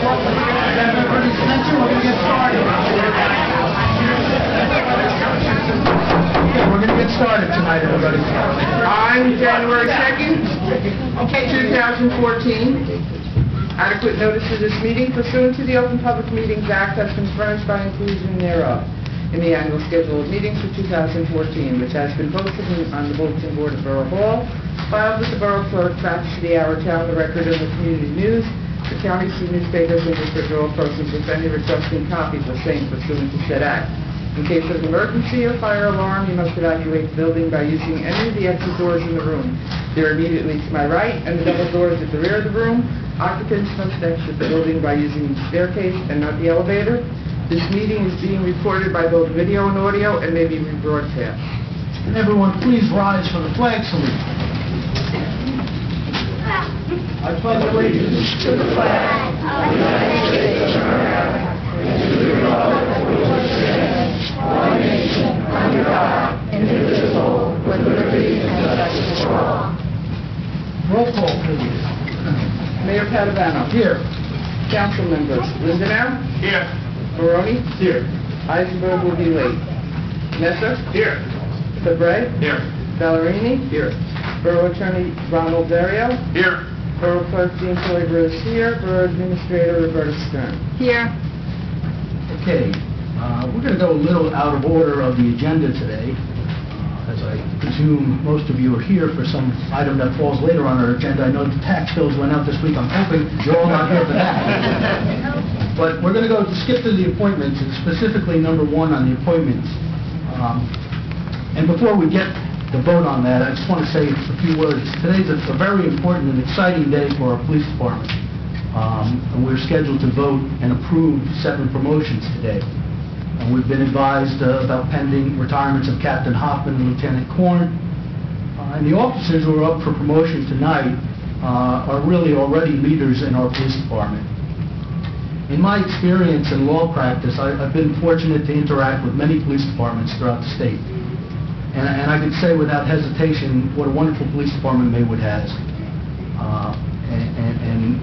Everybody's attention, we're going to get started. We're going to get started tonight, everybody. On January 2nd, 2014, adequate notice of this meeting pursuant to the Open Public Meetings Act has been furnished by inclusion thereof in the annual schedule of meetings for 2014, which has been posted on the bulletin board of Borough Hall, filed with the Borough Clerk, faxed to the Hour Town, the Record, and the Community News, the county newspapers, and individual persons with any requesting copies of same pursuant to said act. In case of emergency or fire alarm, you must evacuate the building by using any of the exit doors in the room. They're immediately to my right, and the double doors at the rear of the room. Occupants must exit the building by using the staircase and not the elevator. This meeting is being recorded by both video and audio and may be rebroadcast. And everyone, please rise for the flag salute. I pledge allegiance to the flag of the United States of America and to the republic for which it stands, one nation, under God, indivisible, with liberty and justice for all. Roll call, please. Mayor Padovano. Here. Council members. Lindenau. Here. Moroni. Here. Eisenberg will be late. Messer. Here. Fabre. Here. Ballerini. Here. Borough Attorney Ronald Dario. Here. Borough Clerk Dean Floyd is here. Borough Administrator Roberta Stern. Here. Okay. We're going to go a little out of order of the agenda today. As I presume most of you are here for some item that falls later on our agenda. I know the tax bills went out this week. I'm hoping you're all not here for that. But we're going to skip to the appointments, and specifically number 1 on the appointments. And before we get the vote on that, I just want to say a few words. Today's a very important and exciting day for our police department. And we're scheduled to vote and approve 7 promotions today. And we've been advised about pending retirements of Captain Hoffman and Lieutenant Korn. And the officers who are up for promotion tonight are really already leaders in our police department. In my experience in law practice, I've been fortunate to interact with many police departments throughout the state. And I can say without hesitation what a wonderful police department Maywood has. And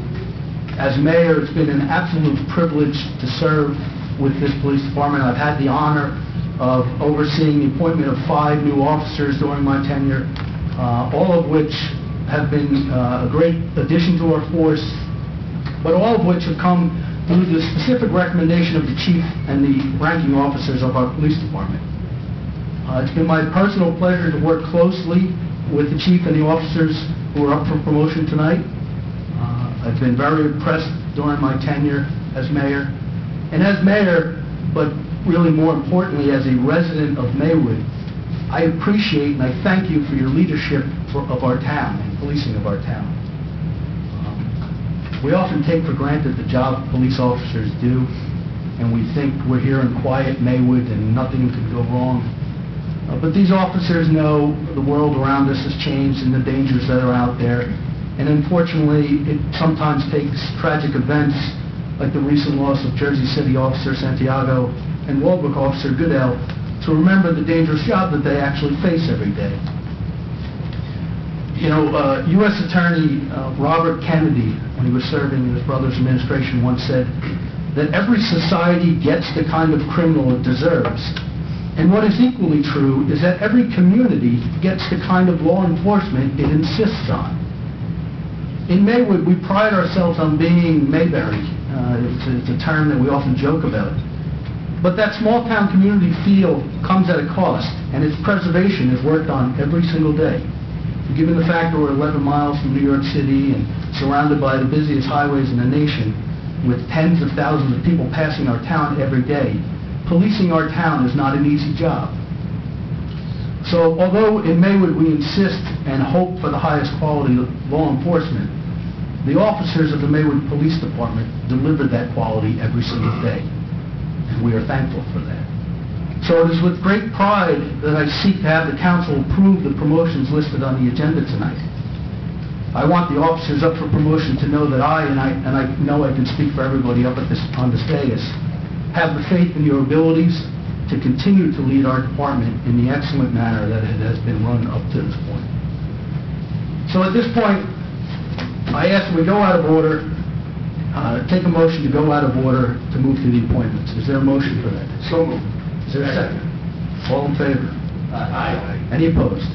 as mayor, it's been an absolute privilege to serve with this police department. I've had the honor of overseeing the appointment of 5 new officers during my tenure, all of which have been a great addition to our force, but all of which have come through the specific recommendation of the chief and the ranking officers of our police department. It's been my personal pleasure to work closely with the chief and the officers who are up for promotion tonight. I've been very impressed during my tenure as mayor. And as mayor, but really more importantly as a resident of Maywood, I appreciate and I thank you for your leadership of our town and policing of our town. We often take for granted the job police officers do, and we think we're here in quiet Maywood and nothing can go wrong. But these officers know the world around us has changed and the dangers that are out there. And unfortunately, it sometimes takes tragic events like the recent loss of Jersey City Officer Santiago and Walbrook Officer Goodell to remember the dangerous job that they actually face every day. You know, U.S. Attorney Robert Kennedy, when he was serving in his brother's administration, once said that every society gets the kind of criminal it deserves. And what is equally true is that every community gets the kind of law enforcement it insists on. In Maywood, we pride ourselves on being Mayberry. It's a term that we often joke about. But that small-town community feel comes at a cost, and its preservation is worked on every single day. Given the fact that we're 11 miles from New York City and surrounded by the busiest highways in the nation, with tens of thousands of people passing our town every day, policing our town is not an easy job. So although in Maywood we insist and hope for the highest quality of law enforcement, the officers of the Maywood Police Department deliver that quality every single day, and we are thankful for that. So it is with great pride that I seek to have the council approve the promotions listed on the agenda tonight. I want the officers up for promotion to know that I know I can speak for everybody up on this dais, have the faith in your abilities to continue to lead our department in the excellent manner that it has been run up to this point. So at this point, I ask that we go out of order take a motion to go out of order to move to the appointments. Is there a motion for that? So moved. Is there a second? All in favor? Aye. Any opposed?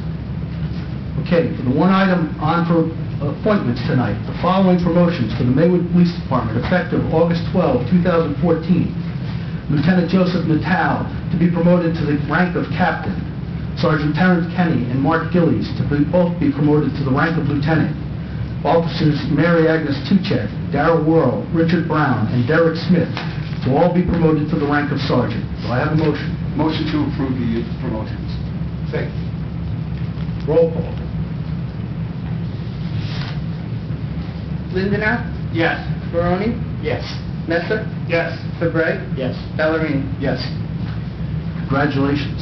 Okay, for the one item on for appointments tonight, the following promotions for the Maywood Police Department effective August 12, 2014. Lieutenant Joseph Natal to be promoted to the rank of captain. Sergeant Terrence Kenny and Mark Gillies to both be promoted to the rank of lieutenant. Officers Mary Agnes Tuchek, Darrell Worrell, Richard Brown, and Derek Smith to all be promoted to the rank of sergeant. Do I have a motion? Motion to approve the promotions. Second. Roll call. Lindenau, Yes. Barone, Yes. Messer, Yes. Fabre, Yes. Ballerini. Yes. Congratulations.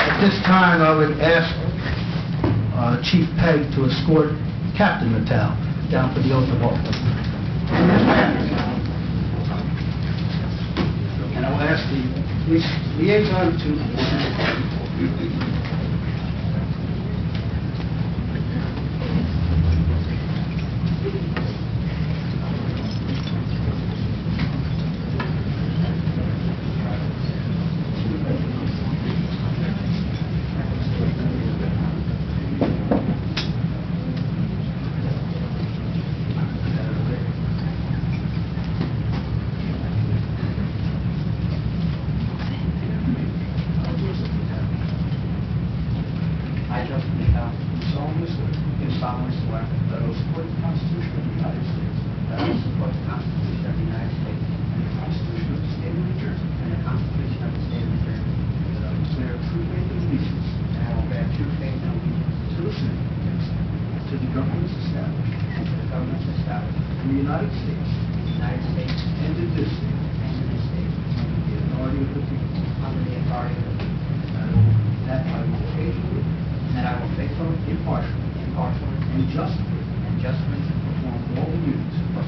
At this time, I would ask Chief Pegg to escort Captain Natal down for the oath of office. And I will ask the police liaison to... I, Justin Natal, do solemnly swear that I will support the Constitution of the United States, that I will support the Constitution of the United States, and the Constitution of the State of New Jersey, and the Constitution of the State of New Jersey, that I will bear true faith and allegiance, and I will bear true faith and allegiance to the same, and to the governments established, in the United States, and in this state, under the authority of the people, that I will faithfully, impartially, and justly perform all the duties of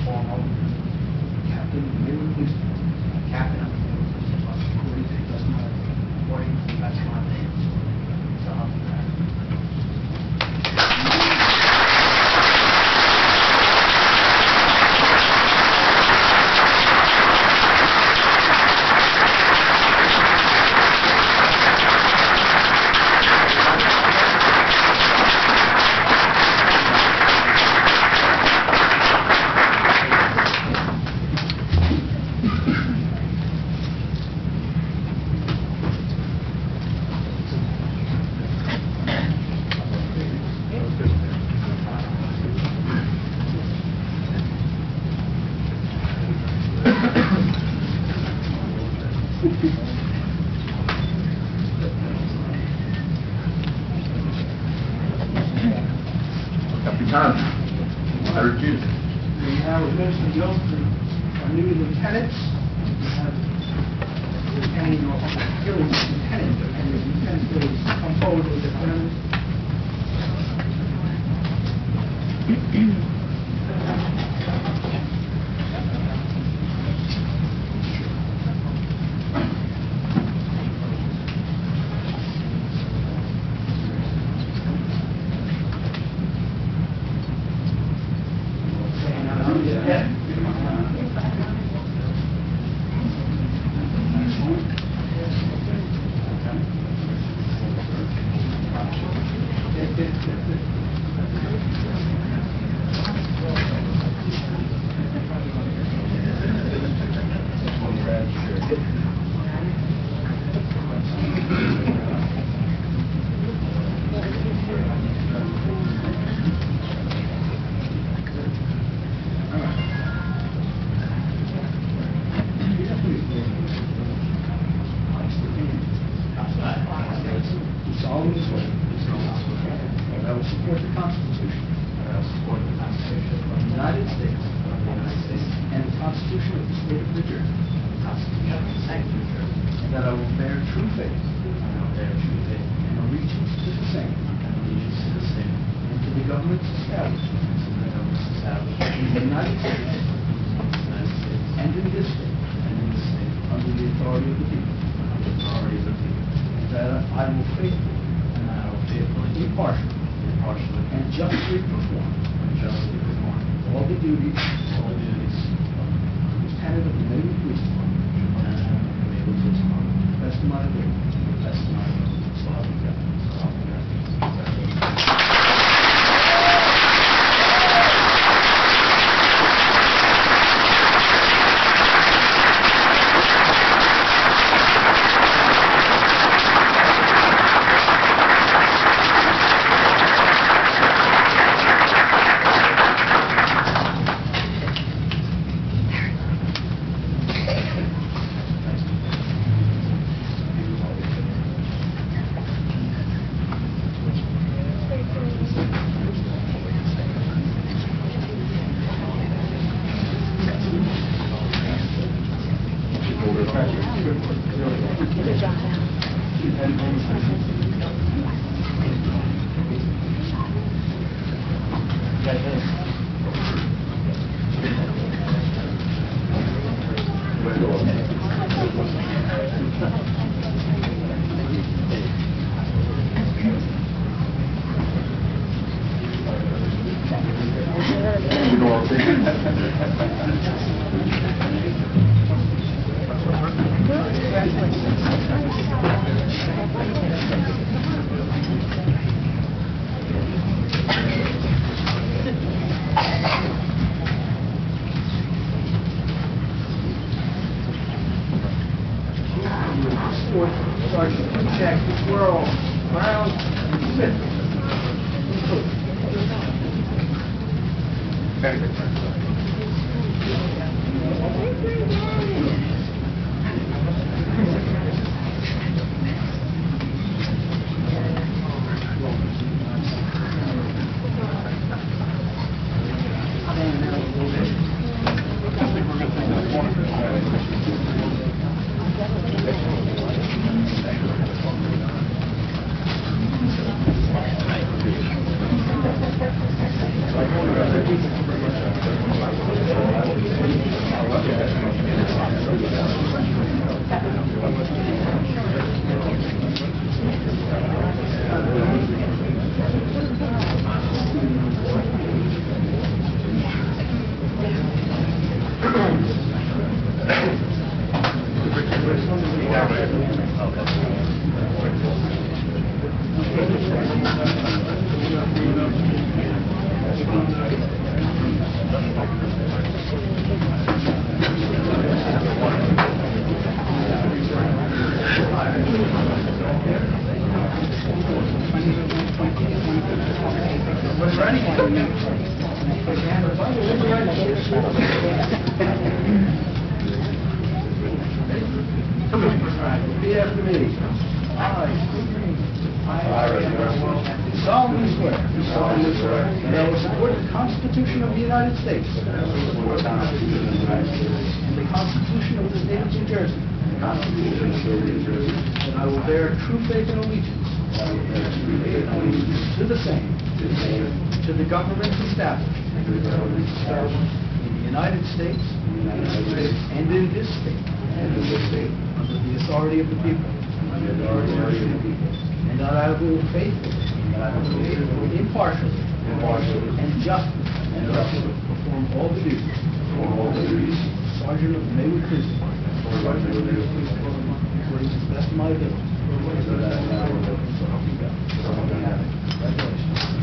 Captain of the Maywood Police Department, according to the best of my ability. So help me God. Capitano, I repeat. We now administer the oath to our new lieutenants. We have Lieutenant Gillies, Lieutenant Gillies, come forward with the friends. solemnly swear that I will support the Constitution of the United States and the Constitution of the State of New Jersey, and that I will bear true faith and allegiance to the same and to the governments established in the United States and in this state, under the authority of the people, that I will faithfully, impartially, and justly perform, all the duties of lieutenant of the Maywood Police Department, best of my ability. So help me God. Sergeant Check, Swirl, Brown, Smith. Repeat after me. I solemnly swear that I will support the Constitution of the United States and the Constitution of the State of New Jersey. That I will bear true faith and allegiance to the same, to the governments established in the United States and in this state, under the authority of the people. And that I will faithfully, impartially, and justly perform all the duties of Sergeant of the Maywood Police Department according to the best of my ability. So help me God. Congratulations.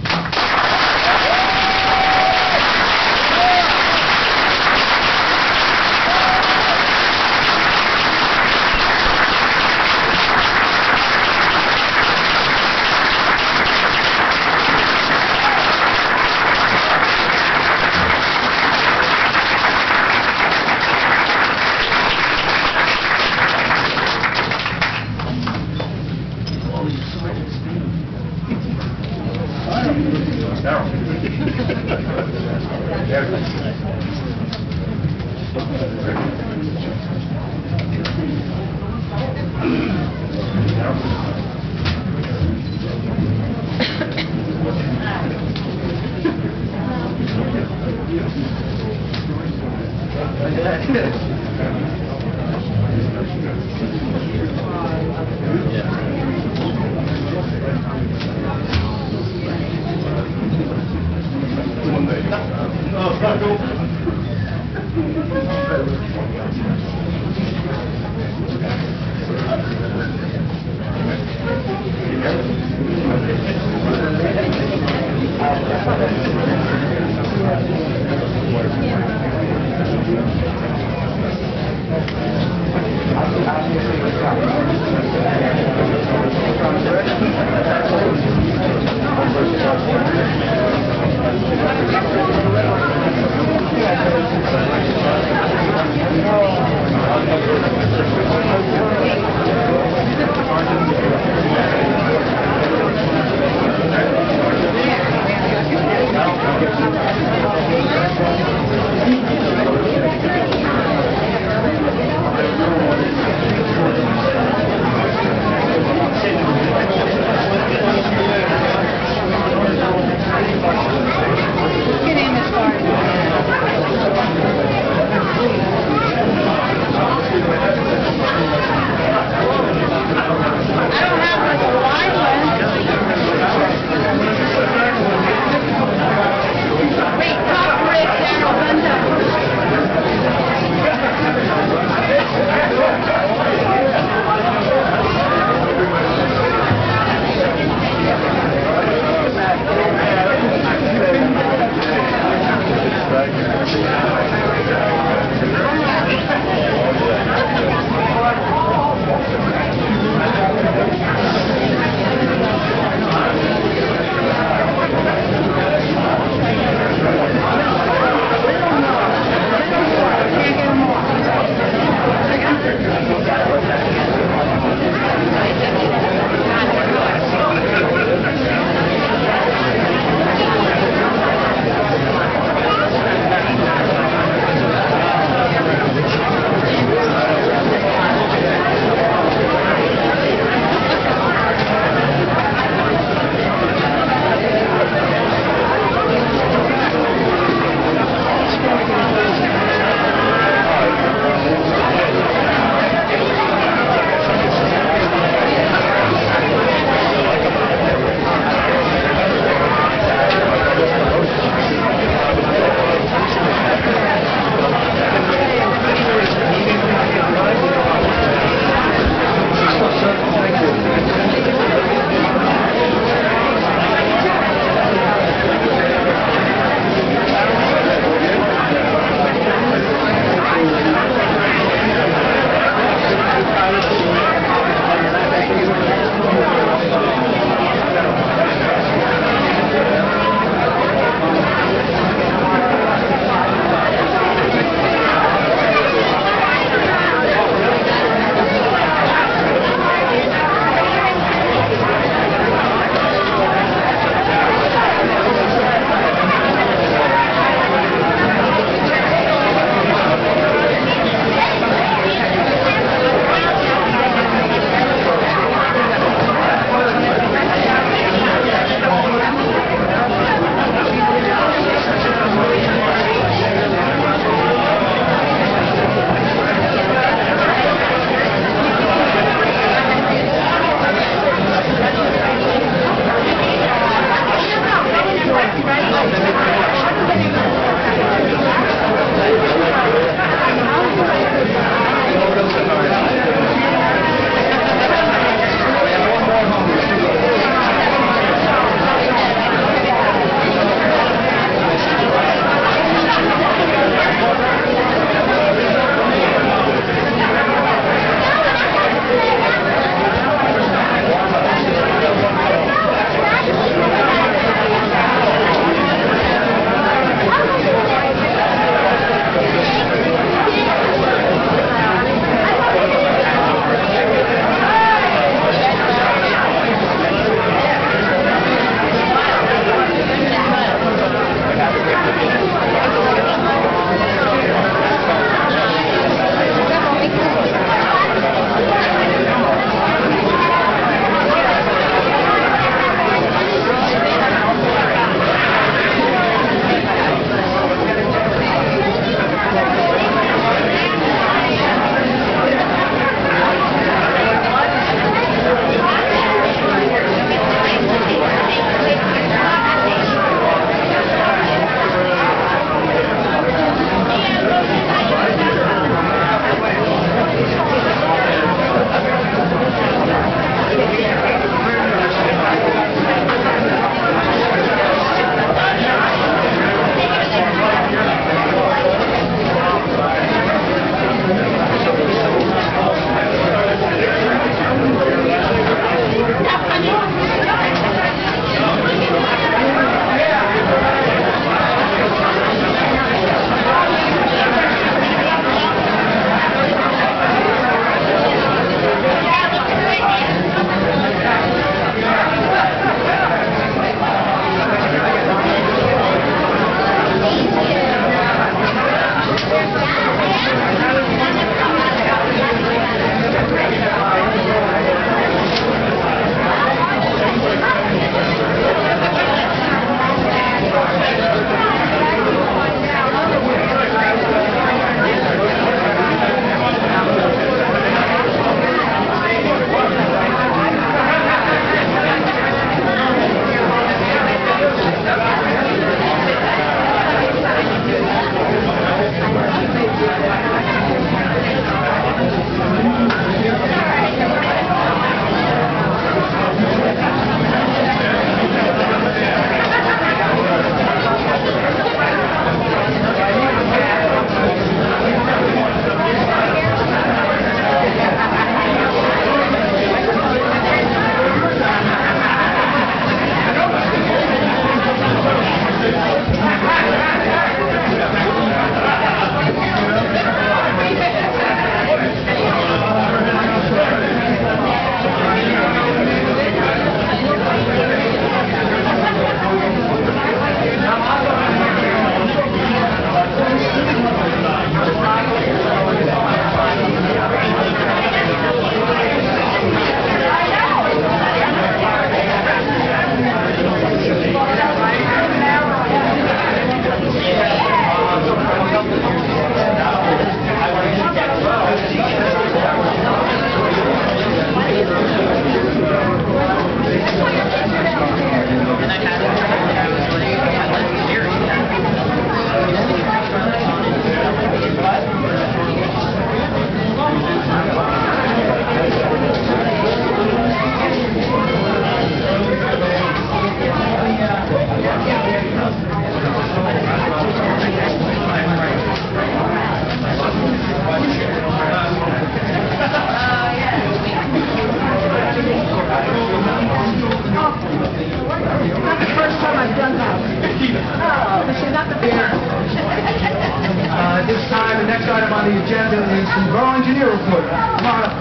is the Borough Engineer Report. Come on up,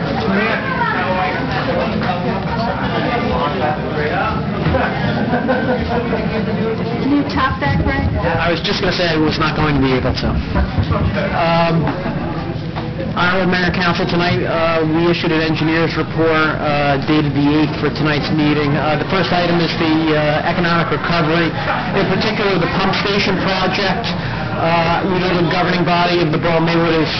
Can you top that, Greg? I was just going to say I was not going to be able to. Honorable Mayor and Council, tonight we issued an engineer's report dated the 8th for tonight's meeting. The first item is the economic recovery, in particular the pump station project. We know the governing body of the Borough of Maywood has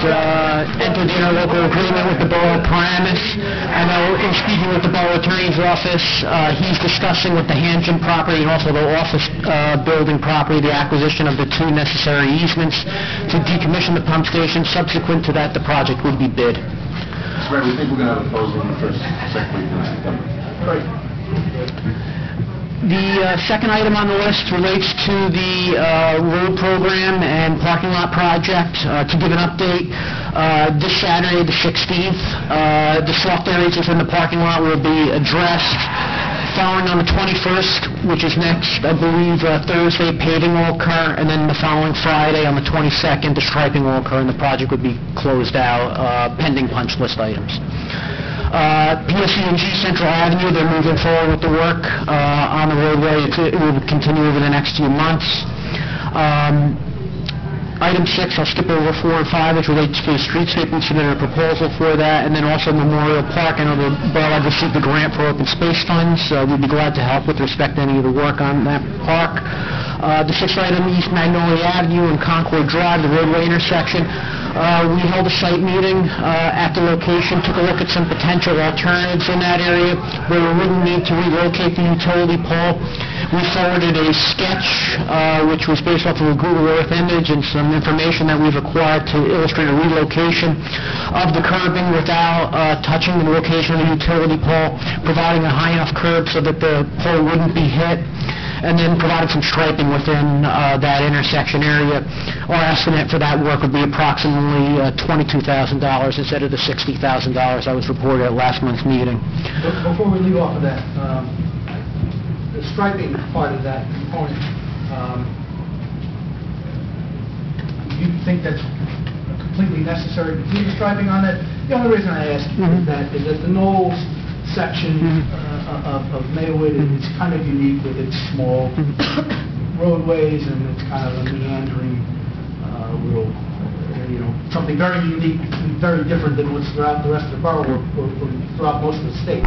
entered in a local agreement with the Borough of Paramus. I know in speaking with the Borough Attorney's Office, he's discussing with the Hanjin property and also the office building property the acquisition of the 2 necessary easements to decommission the pump station. Subsequent to that, the project would be bid. Mr. Mayor, we think we're going to have a closing in the second week of September. Great. The second item on the list relates to the road program and parking lot project. To give an update, this Saturday, the 16th, the soft areas within the parking lot will be addressed. Following on the 21st, which is next, I believe, Thursday, paving will occur, and then the following Friday, on the 22nd, the striping will occur, and the project would be closed out, pending punch list items. PSC&G Central Avenue, they're moving forward with the work on the roadway. It will continue over the next few months. Item 6, I'll skip over 4 and 5, which relates to the streetscape. We submitted a proposal for that, and then also Memorial Park. I know the borough had received the grant for open space funds. We'd be glad to help with respect to any of the work on that park. The 6th item, East Magnolia Avenue and Concord Drive, the roadway intersection. We held a site meeting at the location, took a look at some potential alternatives in that area where we wouldn't need to relocate the utility pole. We forwarded a sketch, which was based off of a Google Earth image and some information that we've acquired to illustrate a relocation of the curbing without touching the location of the utility pole, providing a high enough curb so that the pole wouldn't be hit, and then providing some striping within that intersection area. Our estimate for that work would be approximately $22,000 instead of the $60,000 that was reported at last month's meeting. Before we leave off of that, the striping part of that component, do you think that's completely necessary to do the striping on it? The only reason I ask is that the Knowles section of Maywood is kind of unique with its small roadways, and it's kind of a meandering little, something very unique and very different than what's throughout the rest of the borough or throughout most of the state.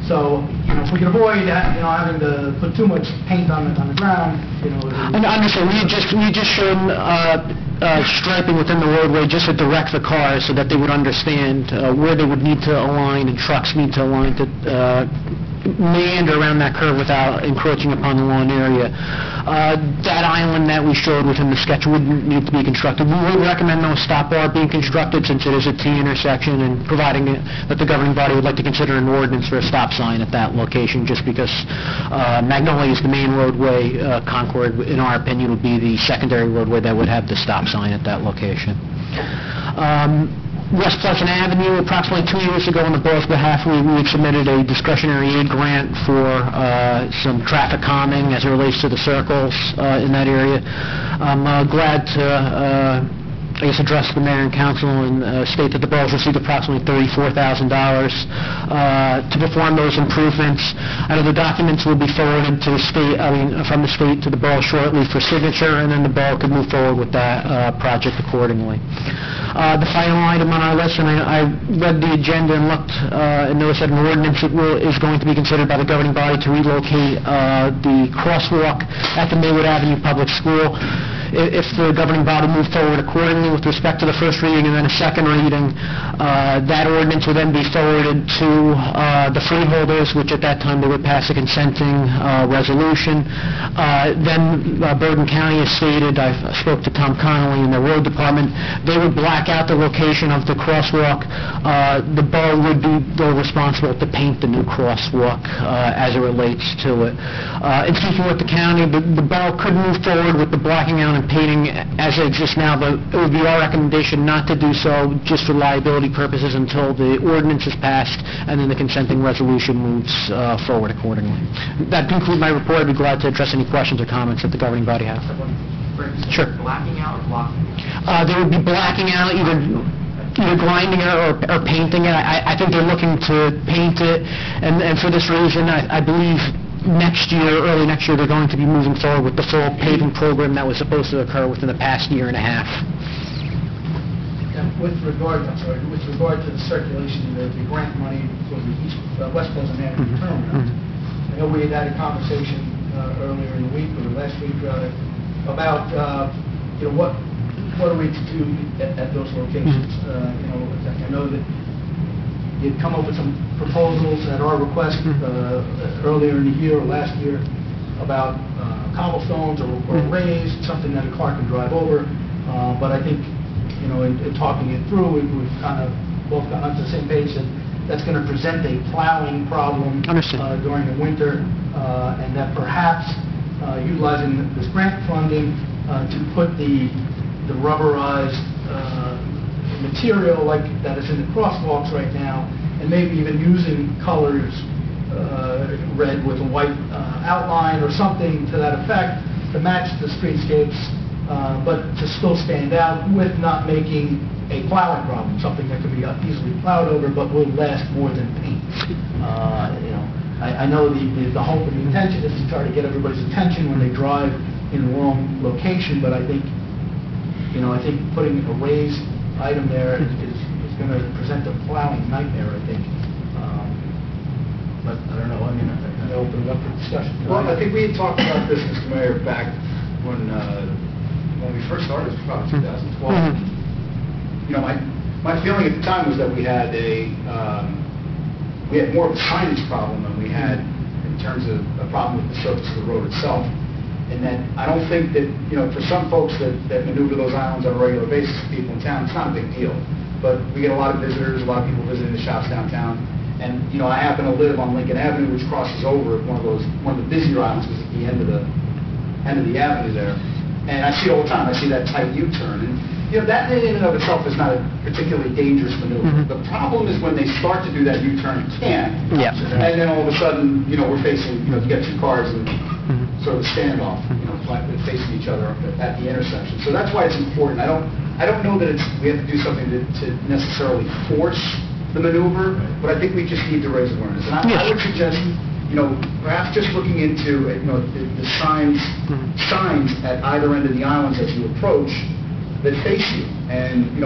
So, if we can avoid that, having to put too much paint on the ground, And understand, we just showed striping within the roadway just to direct the cars so that they would understand where they would need to align and trucks need to align to meander around that curve without encroaching upon the lawn area. That island that we showed within the sketch wouldn't need to be constructed. We would recommend no stop bar being constructed since it is a T intersection, and providing that the governing body would like to consider an ordinance for a stop sign at that location, just because Magnolia is the main roadway. Concord, in our opinion, would be the secondary roadway that would have the stop sign at that location. West Pleasant Avenue, approximately 2 years ago on the borough's behalf, we had submitted a discretionary aid grant for some traffic calming as it relates to the circles in that area. I'm glad to address the mayor and council and state that the borough's received approximately $34,000 to perform those improvements. I know the documents will be forwarded to the state, from the state to the borough shortly for signature, and then the borough could move forward with that project accordingly. The final item on our list, and I read the agenda and looked and noticed that an ordinance is going to be considered by the governing body to relocate the crosswalk at the Maywood Avenue Public School. If the governing body moved forward accordingly with respect to the first reading and then a second reading, that ordinance would then be forwarded to the freeholders, which at that time they would pass a consenting resolution. Then Bergen County has stated, I spoke to Tom Connolly in the road department, they would black out the location of the crosswalk. The borough would be responsible to paint the new crosswalk as it relates to it. In speaking with the county, the borough could move forward with the blacking out and painting as it exists now, but it would be our recommendation not to do so just for liability purposes until the ordinance is passed and then the consenting resolution moves forward accordingly. That concludes my report. I'd be glad to address any questions or comments that the governing body has. Sure. Blacking out or blocking? They would be blacking out either either grinding it or painting it. I think they're looking to paint it, and for this reason, I believe next year, early next year, they're going to be moving forward with the full paving program that was supposed to occur within the past year and a half. And with regard to the circulation, the grant money for the West Pleasant Avenue terminal, I know we had a conversation earlier in the week or last week about what are we to do at those locations. I know that you'd come up with some proposals at our request earlier in the year or last year about cobblestones or raised, something that a car can drive over. But I think, in talking it through, we've kind of both got onto the same page that that's going to present a plowing problem during the winter, and that perhaps utilizing this grant funding to put the rubberized material like that is in the crosswalks right now, and maybe even using colors, red with a white outline or something to that effect to match the streetscapes, but to still stand out with not making a plowing problem, something that can be easily plowed over but will last more than paint. I know the hope and the intention is to try to get everybody's attention when they drive in the wrong location, but I think putting a raised item there is going to present a plowing nightmare, I think. But I don't know, I open it up for discussion. Well, I think we had talked about this, Mr. Mayor, back when we first started, it was probably 2012. My feeling at the time was that we had more of a signage problem than we had in terms of a problem with the surface of the road itself. And that I don't think that, for some folks that maneuver those islands on a regular basis, people in town, it's not a big deal. But we get a lot of visitors, a lot of people visiting the shops downtown. And, I happen to live on Lincoln Avenue, which crosses over one of the busier islands, because at the end of the avenue there. And I see it all the time. I see that tight U-turn. And, that in and of itself is not a particularly dangerous maneuver. The problem is when they start to do that U-turn and can't. Yeah. And then all of a sudden, we're facing, you get two cars and sort of a standoff, facing each other at the intersection. So that's why it's important. I don't know that we have to do something to necessarily force the maneuver, but I think we just need to raise awareness. And I would suggest, perhaps just looking into the signs at either end of the islands as you approach that face you, and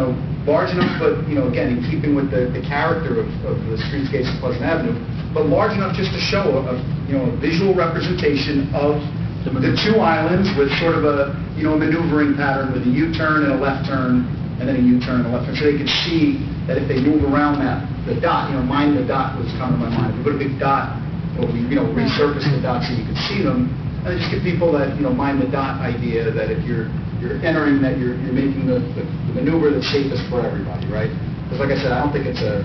large enough, but again, in keeping with the character of the streetscapes of Pleasant Avenue, but large enough just to show a visual representation of the two islands with sort of a maneuvering pattern with a U-turn and a left turn, and then a U-turn and a left turn, so they can see that if they move around the dot, mind the dot was coming to my mind. If we put a big dot, or we resurface the dot so you can see them, and just give people that mind the dot idea that if you're entering, that you're making the maneuver that's safest for everybody, right? Because like I said, I don't think it's a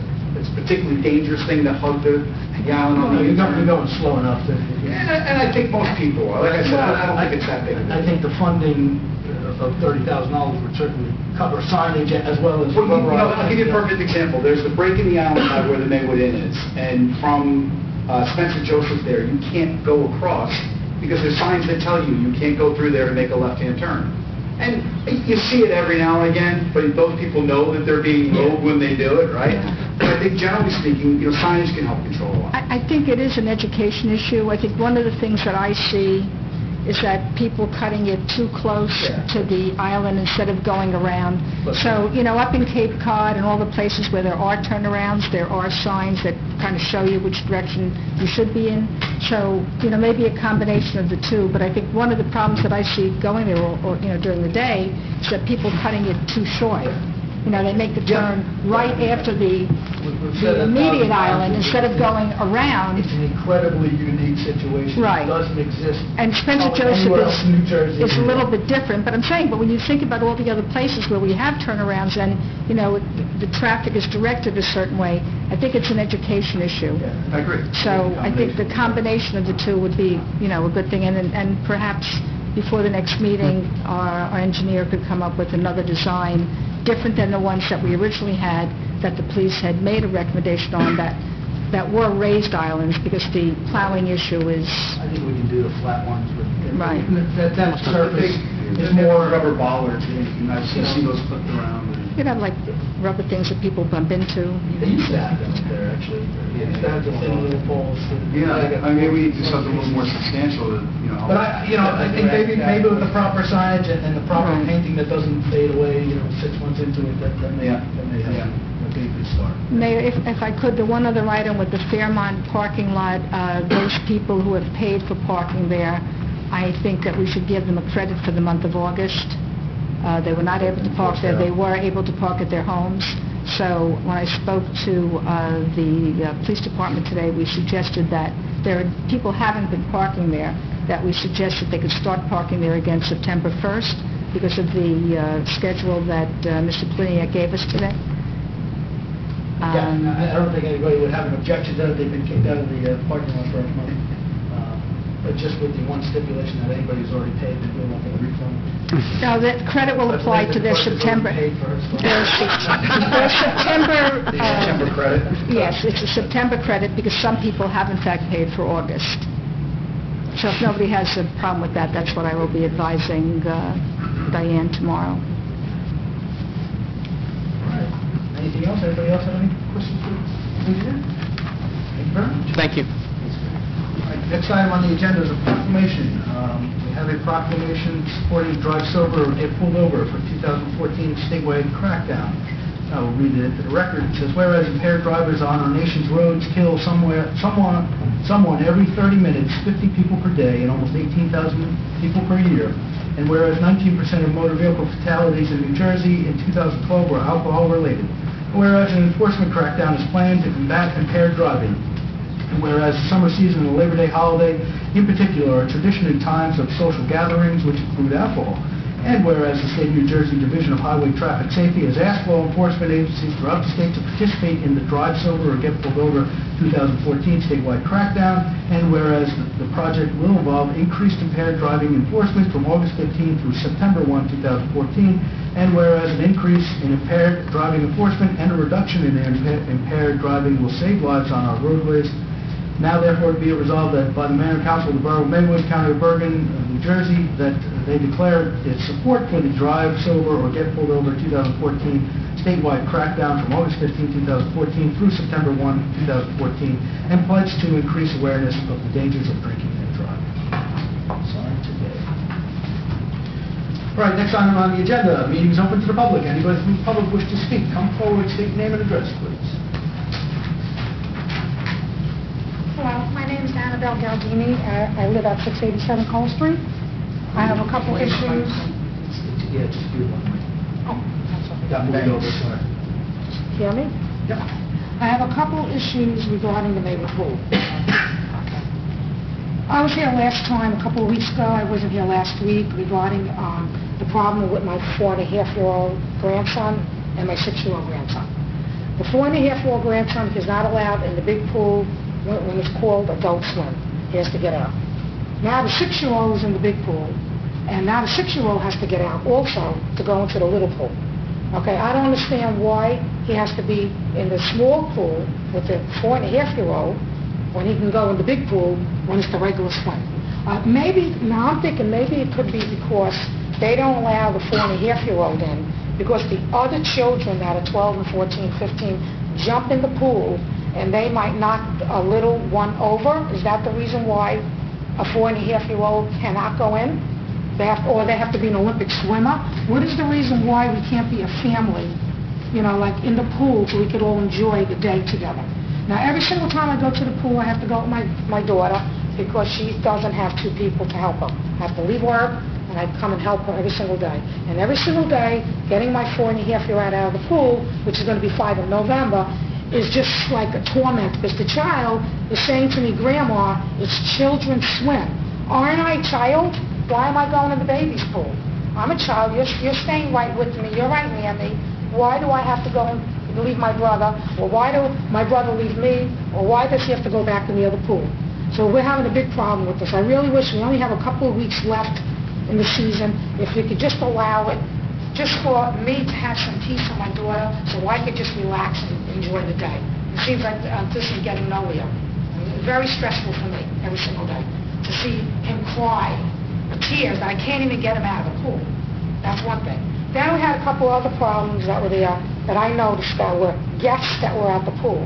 particularly dangerous thing to hug the island on the U-turn. You're going slow enough. And I think most people are. Like I said, I don't think it's that big. I think the funding of $30,000 would certainly cover signage as well as... Well, I'll give you a perfect example. There's the break in the island where the Maywood Inn is, and from Spencer Joseph there, you can't go across because there's signs that tell you can't go through there to make a left-hand turn. And you see it every now and again, but those people know that they're being rogue when they do it, right? But I think generally speaking, signage can help control a lot. I think it is an education issue. I think one of the things that I see is that people cutting it too close to the island instead of going around. So, up in Cape Cod and all the places where there are turnarounds, there are signs that kind of show you which direction you should be in. So, maybe a combination of the two, but I think one of the problems that I see going there or during the day is that people cutting it too short. They make the turn right after the immediate island instead of going around. It's an incredibly unique situation. Right. It doesn't exist. And Spencer Joseph anywhere else in New Jersey. is a little bit different, but I'm saying, but when you think about all the other places where we have turnarounds and, the traffic is directed a certain way, I think it's an education issue. Yeah, I agree. So I think the combination of the two would be, a good thing, and perhaps before the next meeting, our engineer could come up with another design different than the ones that we originally had, that the police had made a recommendation on that were raised islands, because the plowing issue is... I think we can do the flat ones. Right. That surface is more more... rubber bollards, and I've seen those flipped around. like rubber things that people bump into. They used to have them up there, actually. They used to have the thin little poles. Yeah, I mean, we do something a little more substantial, But I think maybe with the proper signage and the proper Right. painting that doesn't fade away, 6 months into it, that may help. Yeah. That'd be a good start. Mayor, if I could, the one other item with the Fairmont parking lot, those people who have paid for parking there, I think that we should give them a credit for the month of August. They were not able to park there. They were able to park at their homes. So when I spoke to the police department today, we suggested that there are people haven't been parking there, that we suggested they could start parking there again September 1st because of the schedule that Mr. Pliniak gave us today. I don't think anybody would have an objection to it. They've been kicked out of the parking lot for a month. But just with the one stipulation that anybody who's already paid, they will not get a refund. Now, that credit will apply to their September... Their September... September credit? Yes, it's a September credit because some people have in fact paid for August. So if nobody has a problem with that, that's what I will be advising Diane tomorrow. All right. Anything else? Anybody else have any questions for the engineer? Thank you very much. Thank you. All right, next item on the agenda is a proclamation. We have a proclamation supporting Drive Sober or Get Pulled Over for 2014 statewide crackdown. I will read it into the record. It says, whereas impaired drivers on our nation's roads kill someone every 30 minutes, 50 people per day, and almost 18,000 people per year. And whereas 19% of motor vehicle fatalities in New Jersey in 2012 were alcohol-related. And whereas an enforcement crackdown is planned to combat impaired driving. And whereas the summer season and the Labor Day holiday, in particular, are traditionally times of social gatherings which include alcohol. And whereas the State of New Jersey Division of Highway Traffic Safety has asked law enforcement agencies throughout the state to participate in the Drive Sober or Get Pulled Over 2014 statewide crackdown, and whereas the project will involve increased impaired driving enforcement from August 15 through September 1, 2014, and whereas an increase in impaired driving enforcement and a reduction in impaired driving will save lives on our roadways. Now, therefore, be it resolved that by the Mayor and Council of the Borough of Maywood, County of Bergen, New Jersey, that they declare its support for the Drive Sober or Get Pulled Over 2014 statewide crackdown from August 15, 2014 through September 1, 2014, and pledge to increase awareness of the dangers of drinking and driving. Signed today. All right, next item on the agenda, meeting is open to the public. Anybody from the public wish to speak, come forward, state your name and address, please. Hello, my name is Annabelle Galdini. I live at 687 Cole Street. I have a couple issues. Yeah, just do one. Oh, that's okay. Got moved over, sorry. Hear me? Yep. I have a couple issues regarding the Maywood pool. I was here last time, a couple of weeks ago. I wasn't here last week regarding the problem with my 4.5-year-old grandson and my 6-year-old grandson. The 4.5-year-old grandson is not allowed in the big pool when it's called adult swim. He has to get out. Now the 6-year-old is in the big pool, and now the 6-year-old has to get out also to go into the little pool. Okay, I don't understand why he has to be in the small pool with the 4.5-year-old when he can go in the big pool when it's the regular swim. Now I'm thinking maybe it could be because they don't allow the 4.5-year-old in because the other children that are 12 and 14, 15 jump in the pool and they might knock a little one over. Is that the reason why a 4.5-year-old cannot go in? Or they have to be an Olympic swimmer? What is the reason why we can't be a family, like in the pool so we could all enjoy the day together? Now, every single time I go to the pool, I have to go with my daughter because she doesn't have 2 people to help her. I have to leave work and I come and help her every single day. And every single day, getting my 4.5-year-old out of the pool, which is going to be 5 in November, is just like a torment because the child is saying to me, Grandma, it's children's swim. Aren't I a child? Why am I going in the baby's pool? I'm a child. You're staying right with me. You're right near me. Why do I have to go and leave my brother? Or why do my brother leave me? Or why does he have to go back in the other pool? So we're having a big problem with this. I really wish we only have a couple of weeks left in the season. If you could just allow it, just for me to have some peace with my daughter so I could just relax and enjoy the day. It seems like this is getting nowhere. It's very stressful for me every single day to see him cry. Tears, that I can't even get him out of the pool. That's one thing. Then we had a couple other problems that were there that I noticed that were guests that were at the pool,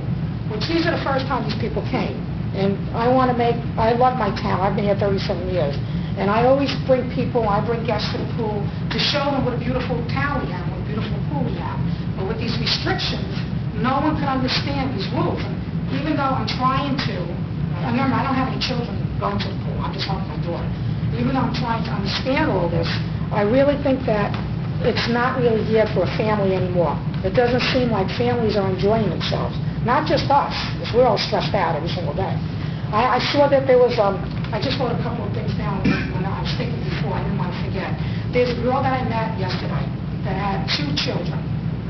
which these are the first time these people came. And I love my town. I've been here 37 years. And I always bring guests to the pool to show them what a beautiful town we have, what a beautiful pool we have. But with these restrictions, no one can understand these rules. And even though I'm trying to, remember, I don't have any children going to the pool. I'm just helping my daughter. Even though I'm trying to understand all this, I really think that it's not really geared for a family anymore. It doesn't seem like families are enjoying themselves. Not just us, because we're all stressed out every single day. I saw that there was, I just wrote a couple of things down when I was thinking before, I didn't want to forget. There's a girl that I met yesterday that had 2 children.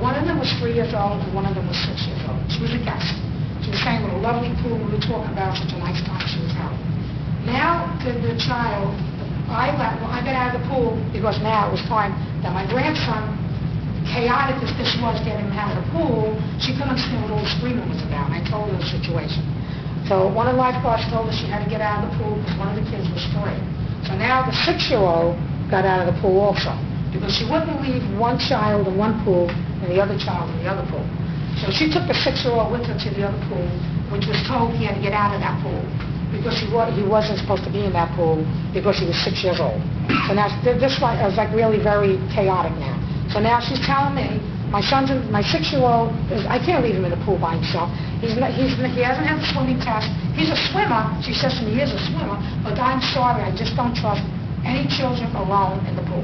One of them was 3 years old and one of them was 6 years old. She was a guest. She was saying what a lovely pool we were talking about, such a nice time she was having. Now, the child, I got out of the pool because now it was time that my grandson, chaotic as this was getting him out of the pool, she couldn't understand what all the screaming was about, and I told her the situation. So one of the lifeguards told her she had to get out of the pool because one of the kids was 3. So now the 6-year-old got out of the pool also because she wouldn't leave one child in one pool and the other child in the other pool. So she took the 6-year-old with her to the other pool, which was told he had to get out of that pool because he wasn't supposed to be in that pool because he was 6 years old. So now this is like really very chaotic now. So now she's telling me, my 6-year-old, I can't leave him in the pool by himself. He hasn't had the swimming test. He's a swimmer. She says to me, he is a swimmer, but I'm sorry, I just don't trust any children alone in the pool.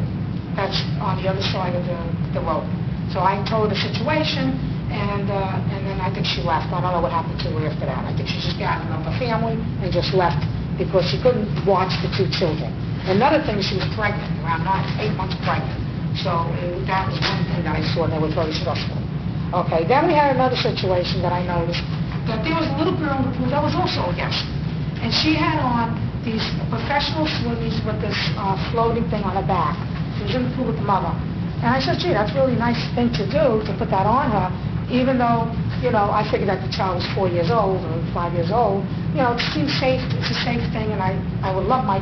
That's on the other side of the road. So I told her the situation, and then I think she left. I don't know what happened to her after that. I think she just got another family and just left because she couldn't watch the 2 children. Another thing, she was pregnant, around 8 months pregnant. So that was one thing that I saw that was very stressful. Okay, then we had another situation that I noticed, that there was a little girl in the pool that was also a guest. And she had on these professional swimmies with this floating thing on her back. She was in the pool with the mother. And I said, gee, that's a really nice thing to do, to put that on her, even though, I figured that the child was 4 years old or 5 years old. It seems safe, it's a safe thing, and I would love my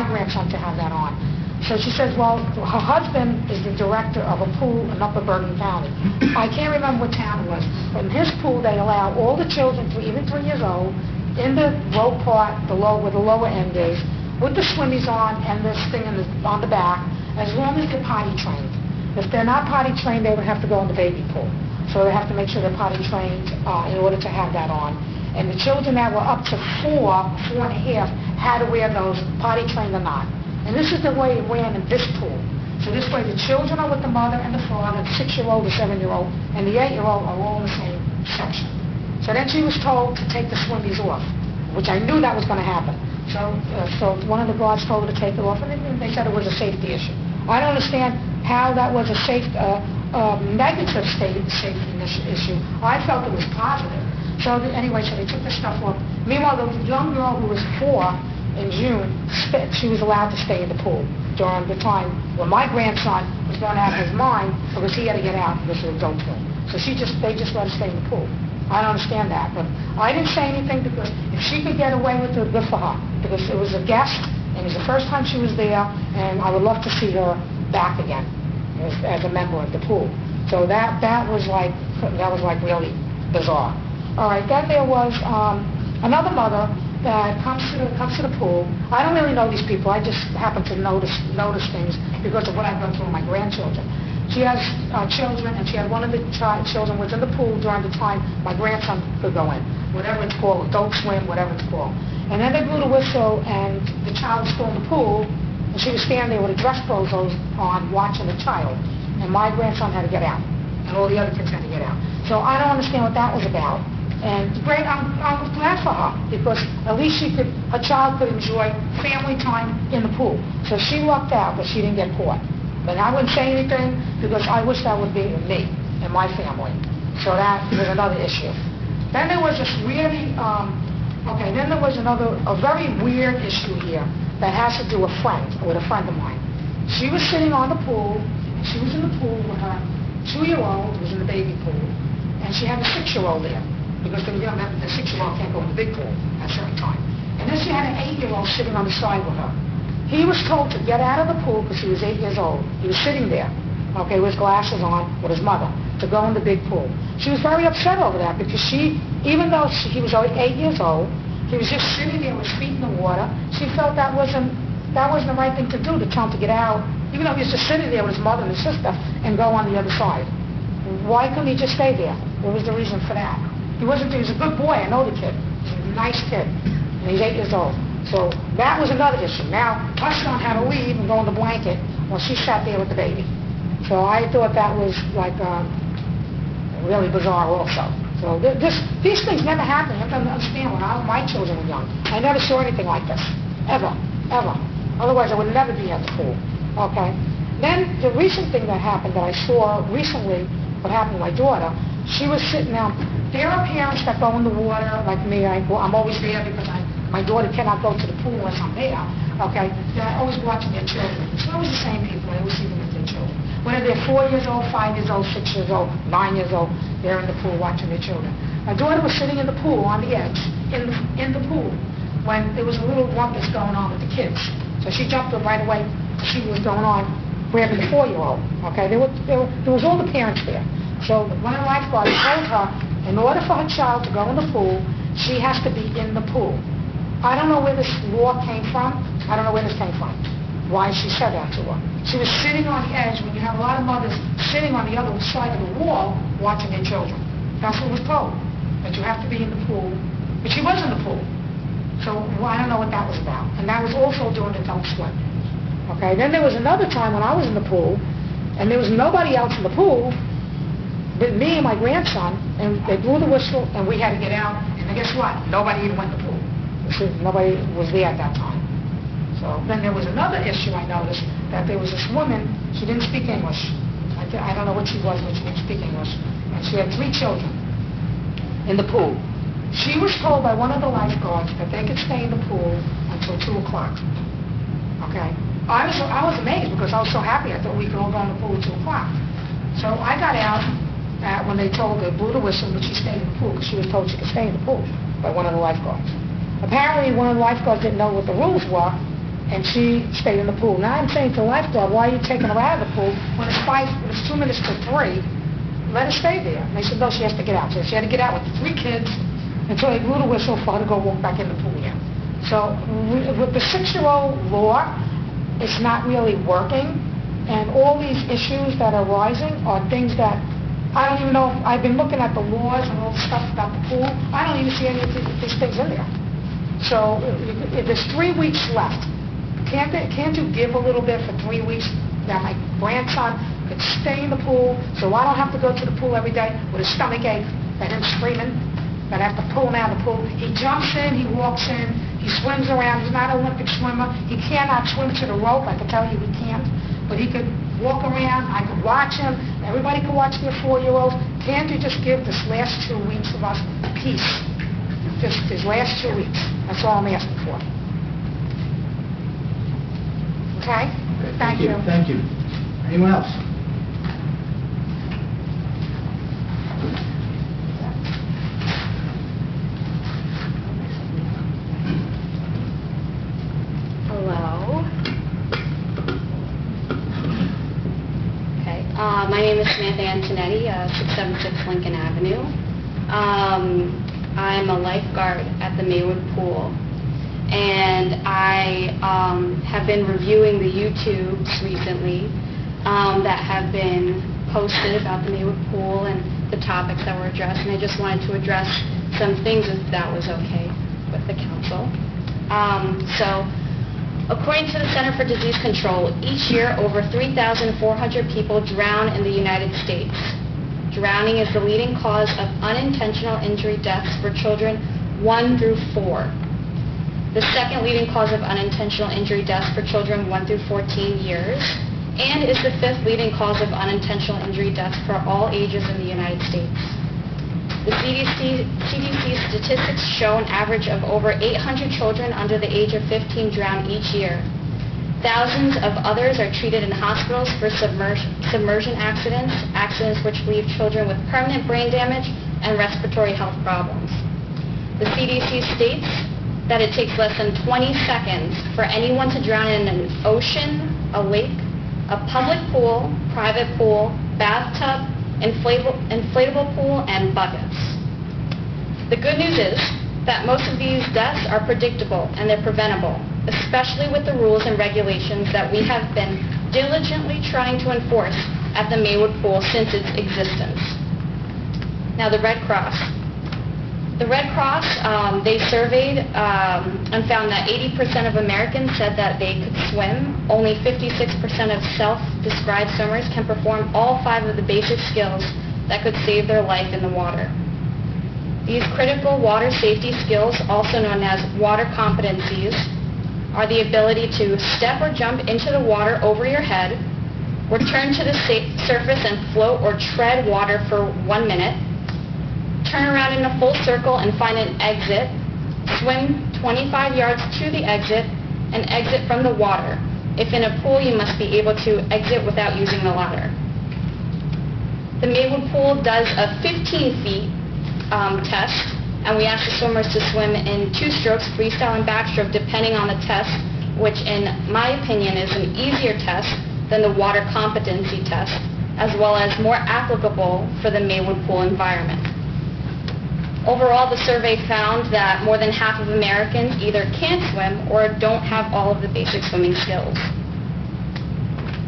grandson to have that on. So she says, well, her husband is the director of a pool in Upper Bergen County. I can't remember what town it was. But in his pool, they allow all the children, even 3 years old, in the low part, where the lower end is, with the swimmies on and this thing on the back, as long as they're potty trained. If they're not potty trained, they would have to go in the baby pool. So they have to make sure they're potty trained in order to have that on. And the children that were up to 4 and a half, had to wear those, potty trained or not. And this is the way it ran in this pool. So this way the children are with the mother and the father, the 6-year-old, the 7-year-old, and the 8-year-old are all in the same section. So then she was told to take the swimmies off, which I knew that was going to happen. So one of the guards told her to take it off, and they said it was a safety issue. I don't understand how that was a negative safety issue. I felt it was positive. So anyway, so they took the stuff off. Meanwhile, the young girl who was 4, in June, she was allowed to stay in the pool during the time when my grandson was going out of his mind because he had to get out because it was adult pool. So they just let her stay in the pool. I don't understand that, but I didn't say anything because if she could get away with it, good for her. Because it was a guest, and it was the first time she was there, and I would love to see her back again as a member of the pool. So that was like really bizarre. All right, then there was another mother that comes to the pool. I don't really know these people. I just happen to notice things because of what I've gone through with my grandchildren. She has children, and she had one of the children was in the pool during the time my grandson could go in, whatever it's called, adult swim, whatever it's called. And then they blew the whistle, and the child was still in the pool, and she was standing there with her dress clothes on watching the child. And my grandson had to get out, and all the other kids had to get out. So I don't understand what that was about. And great, I'm glad for her because at least her child could enjoy family time in the pool. So she lucked out, but she didn't get caught. But I wouldn't say anything because I wish that would be me and my family. So that was another issue. Then there was this really, then there was a very weird issue here that has to do with a friend of mine. She was sitting on the pool. She was in the pool with her 2-year-old who was in the baby pool, and she had a 6-year-old there. Because the 6-year-old can't go in the big pool at a certain time. And then she had an 8-year-old sitting on the side with her. He was told to get out of the pool because he was 8 years old. He was sitting there. okay, with his glasses on, with his mother, to go in the big pool. She was very upset over that because even though he was only 8 years old, he was just sitting there with his feet in the water. She felt that wasn't the right thing to do, to tell him to get out, even though he was just sitting there with his mother and his sister, and go on the other side. Why couldn't he just stay there? What was the reason for that? He was a good boy, I know the kid. He's a nice kid, and he's 8 years old. So that was another issue. Now, her son had to leave and go in the blanket while she sat there with the baby. So I thought that was like really bizarre also. So these things never happened. I have to understand when my children were young. I never saw anything like this, ever. Otherwise, I would never be at the pool. Okay? Then the recent thing that happened that I saw recently, what happened to my daughter, she was sitting down. There are parents that go in the water, like me. I'm always there because my daughter cannot go to the pool unless I'm there. Okay? They're always watching their children. It's always the same people. I always see them with their children. Whether they're 4 years old, 5 years old, 6 years old, 9 years old, they're in the pool watching their children. My daughter was sitting in the pool on the edge, in the pool, when there was a little rumpus going on with the kids. So she jumped up right away to see what was going on, grabbing the 4-year-old. Okay, there was all the parents there. So one of the lifeguards told her, in order for her child to go in the pool, she has to be in the pool. I don't know where this law came from. I don't know where this came from. Why she said that to her. She was sitting on the edge when you have a lot of mothers sitting on the other side of the wall watching their children. That's what was told, that you have to be in the pool. But she was in the pool. So I don't know what that was about. And that was also during the Don't Swim. Okay, then there was another time when I was in the pool, and there was nobody else in the pool but me and my grandson, and they blew the whistle, and we had to get out. And guess what? Nobody even went in the pool. Nobody was there at that time. So then there was another issue I noticed, that there was this woman, she didn't speak English. I don't know what she was, but she didn't speak English. And she had 3 children in the pool. She was told by one of the lifeguards that they could stay in the pool until 2 o'clock. Okay? I was amazed because I was so happy. I thought we could all go in the pool at 2 o'clock. So I got out when they told her, blew the whistle, but she stayed in the pool because she was told she could stay in the pool by one of the lifeguards. Apparently, one of the lifeguards didn't know what the rules were, and she stayed in the pool. Now I'm saying to the lifeguard, why are you taking her out of the pool when it's 2 minutes to 3? Let her stay there. And they said, no, she has to get out. So she had to get out with the 3 kids until they blew the whistle for her to go walk back in the pool again. So with the 6-year-old law, it's not really working, and all these issues that are rising are things that I don't even know. I've been looking at the laws and all the stuff about the pool. I don't even see any of these things in there. So if there's 3 weeks left, can't you give a little bit for 3 weeks that my grandson could stay in the pool so I don't have to go to the pool every day with a stomach ache and him screaming, that I have to pull him out of the pool. He jumps in, he walks in, he swims around. He's not an Olympic swimmer. He cannot swim to the rope. I can tell you he can't. But he could walk around. I could watch him. Everybody could watch their 4-year-olds. Can't you just give this last 2 weeks of us peace? Just his last 2 weeks. That's all I'm asking for. Okay? Thank you. Thank you. Anyone else? Hello. Okay. My name is Samantha Antonetti, 676 Lincoln Avenue. I'm a lifeguard at the Maywood pool, and I have been reviewing the YouTubes recently that have been posted about the Maywood pool and the topics that were addressed, and I just wanted to address some things if that was okay with the council. So, according to the Center for Disease Control, each year over 3,400 people drown in the United States. Drowning is the leading cause of unintentional injury deaths for children 1 through 4. The second leading cause of unintentional injury deaths for children 1 through 14 years, and is the 5th leading cause of unintentional injury deaths for all ages in the United States. The CDC statistics show an average of over 800 children under the age of 15 drown each year. Thousands of others are treated in hospitals for submersion accidents, accidents which leave children with permanent brain damage and respiratory health problems. The CDC states that it takes less than 20 seconds for anyone to drown in an ocean, a lake, a public pool, private pool, bathtub, inflatable pool, and buckets. The good news is that most of these deaths are predictable and they're preventable, especially with the rules and regulations that we have been diligently trying to enforce at the Maywood Pool since its existence. Now, the Red Cross. The Red Cross, they surveyed and found that 80% of Americans said that they could swim. Only 56% of self-described swimmers can perform all 5 of the basic skills that could save their life in the water. These critical water safety skills, also known as water competencies, are the ability to step or jump into the water over your head, return to the surface and float or tread water for 1 minute, turn around in a full circle and find an exit, swim 25 yards to the exit, and exit from the water. If in a pool, you must be able to exit without using the ladder. The Maywood Pool does a 15 feet test, and we ask the swimmers to swim in 2 strokes, freestyle and backstroke, depending on the test, which in my opinion is an easier test than the water competency test, as well as more applicable for the Maywood Pool environment. Overall, the survey found that more than half of Americans either can't swim or don't have all of the basic swimming skills.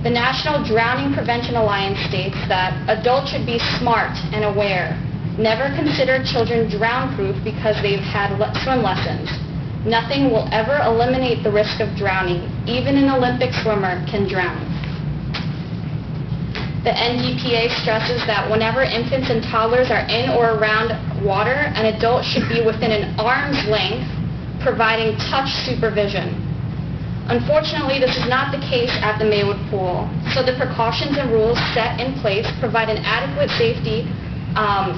The National Drowning Prevention Alliance states that adults should be smart and aware. Never consider children drown-proof because they've had swim lessons. Nothing will ever eliminate the risk of drowning. Even an Olympic swimmer can drown. The NDPA stresses that whenever infants and toddlers are in or around water, an adult should be within an arm's length, providing touch supervision. Unfortunately, this is not the case at the Maywood Pool, so the precautions and rules set in place provide an adequate safety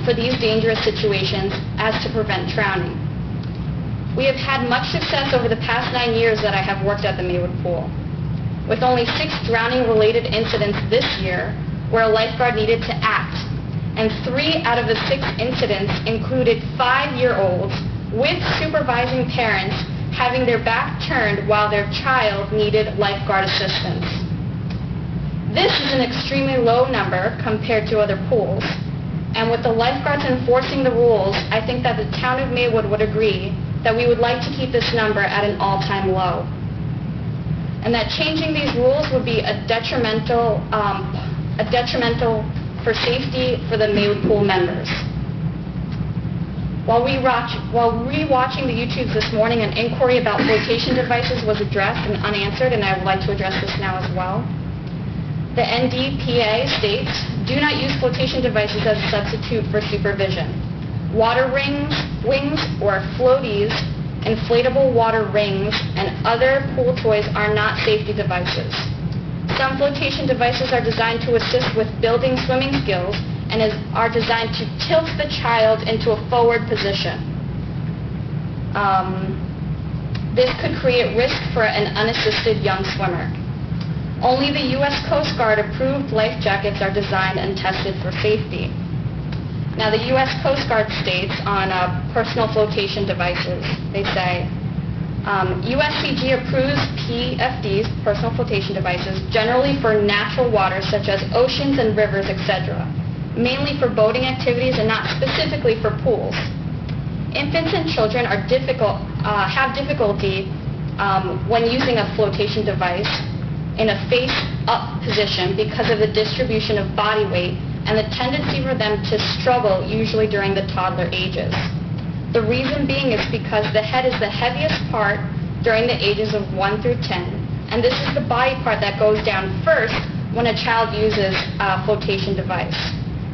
for these dangerous situations as to prevent drowning. We have had much success over the past 9 years that I have worked at the Maywood Pool, with only 6 drowning-related incidents this year where a lifeguard needed to act, and 3 out of the 6 incidents included 5-year-olds with supervising parents having their back turned while their child needed lifeguard assistance. This is an extremely low number compared to other pools, and with the lifeguards enforcing the rules, I think that the town of Maywood would agree that we would like to keep this number at an all-time low, and that changing these rules would be a detrimental for safety for the Maywood Pool members. While rewatching the YouTubes this morning, an inquiry about flotation devices was addressed and unanswered, and I would like to address this now as well. The NDPA states, do not use flotation devices as a substitute for supervision. Water wings or floaties, inflatable water rings, and other pool toys are not safety devices. Some flotation devices are designed to assist with building swimming skills and are designed to tilt the child into a forward position. This could create risk for an unassisted young swimmer. Only the U.S. Coast Guard approved life jackets are designed and tested for safety. Now, the U.S. Coast Guard states on personal flotation devices, they say, USCG approves PFDs, personal flotation devices, generally for natural waters such as oceans and rivers, etc., mainly for boating activities and not specifically for pools. Infants and children have difficulty when using a flotation device in a face-up position because of the distribution of body weight and the tendency for them to struggle, usually during the toddler ages. The reason being is because the head is the heaviest part during the ages of 1 through 10, and this is the body part that goes down first when a child uses a flotation device.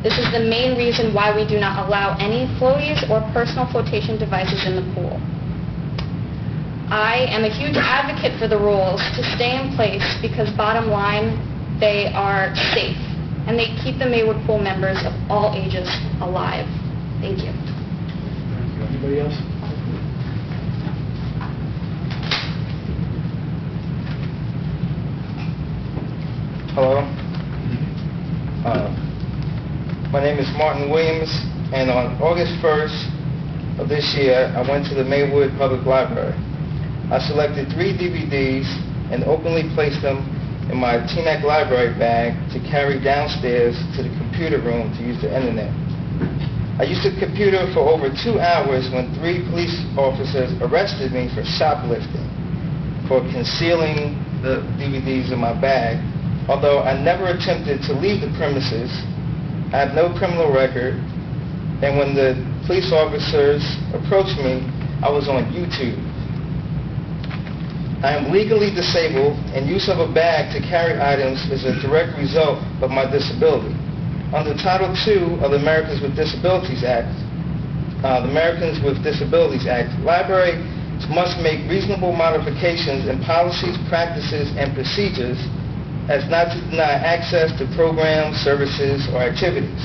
This is the main reason why we do not allow any floaties or personal flotation devices in the pool. I am a huge advocate for the rules to stay in place because bottom line, they are safe, and they keep the Maywood Pool members of all ages alive. Thank you. Anybody else? Hello. My name is Martin Williams, and on August 1st of this year, I went to the Maywood Public Library. I selected 3 DVDs and openly placed them in my Teaneck library bag to carry downstairs to the computer room to use the internet. I used the computer for over 2 hours when 3 police officers arrested me for shoplifting, for concealing the DVDs in my bag. Although I never attempted to leave the premises, I have no criminal record, and when the police officers approached me, I was on YouTube. I am legally disabled, and use of a bag to carry items is a direct result of my disability. Under Title II of the Americans with Disabilities Act, libraries must make reasonable modifications in policies, practices, and procedures as not to deny access to programs, services, or activities.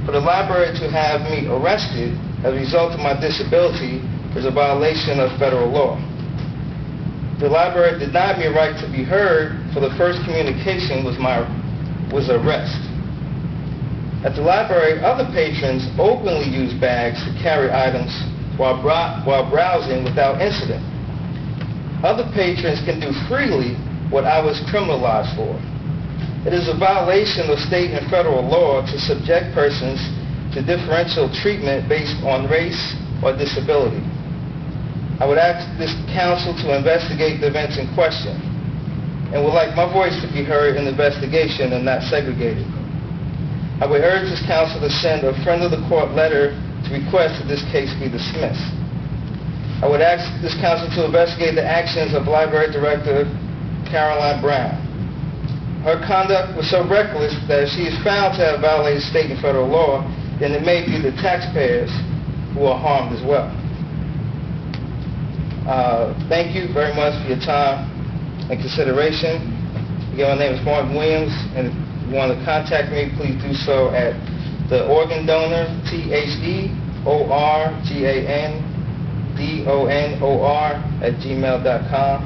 For the library to have me arrested as a result of my disability is a violation of federal law. The library denied me a right to be heard, for the first communication was arrest. At the library, other patrons openly use bags to carry items while browsing without incident. Other patrons can do freely what I was criminalized for. It is a violation of state and federal law to subject persons to differential treatment based on race or disability. I would ask this council to investigate the events in question and would like my voice to be heard in the investigation and not segregated. I would urge this council to send a friend of the court letter to request that this case be dismissed. I would ask this council to investigate the actions of Library Director Caroline Brown. Her conduct was so reckless that if she is found to have violated state and federal law, then it may be the taxpayers who are harmed as well. Thank you very much for your time and consideration. Again, my name is Martin Williams, and if you want to contact me, please do so at the organ donor, THEORGANDONOR @gmail.com.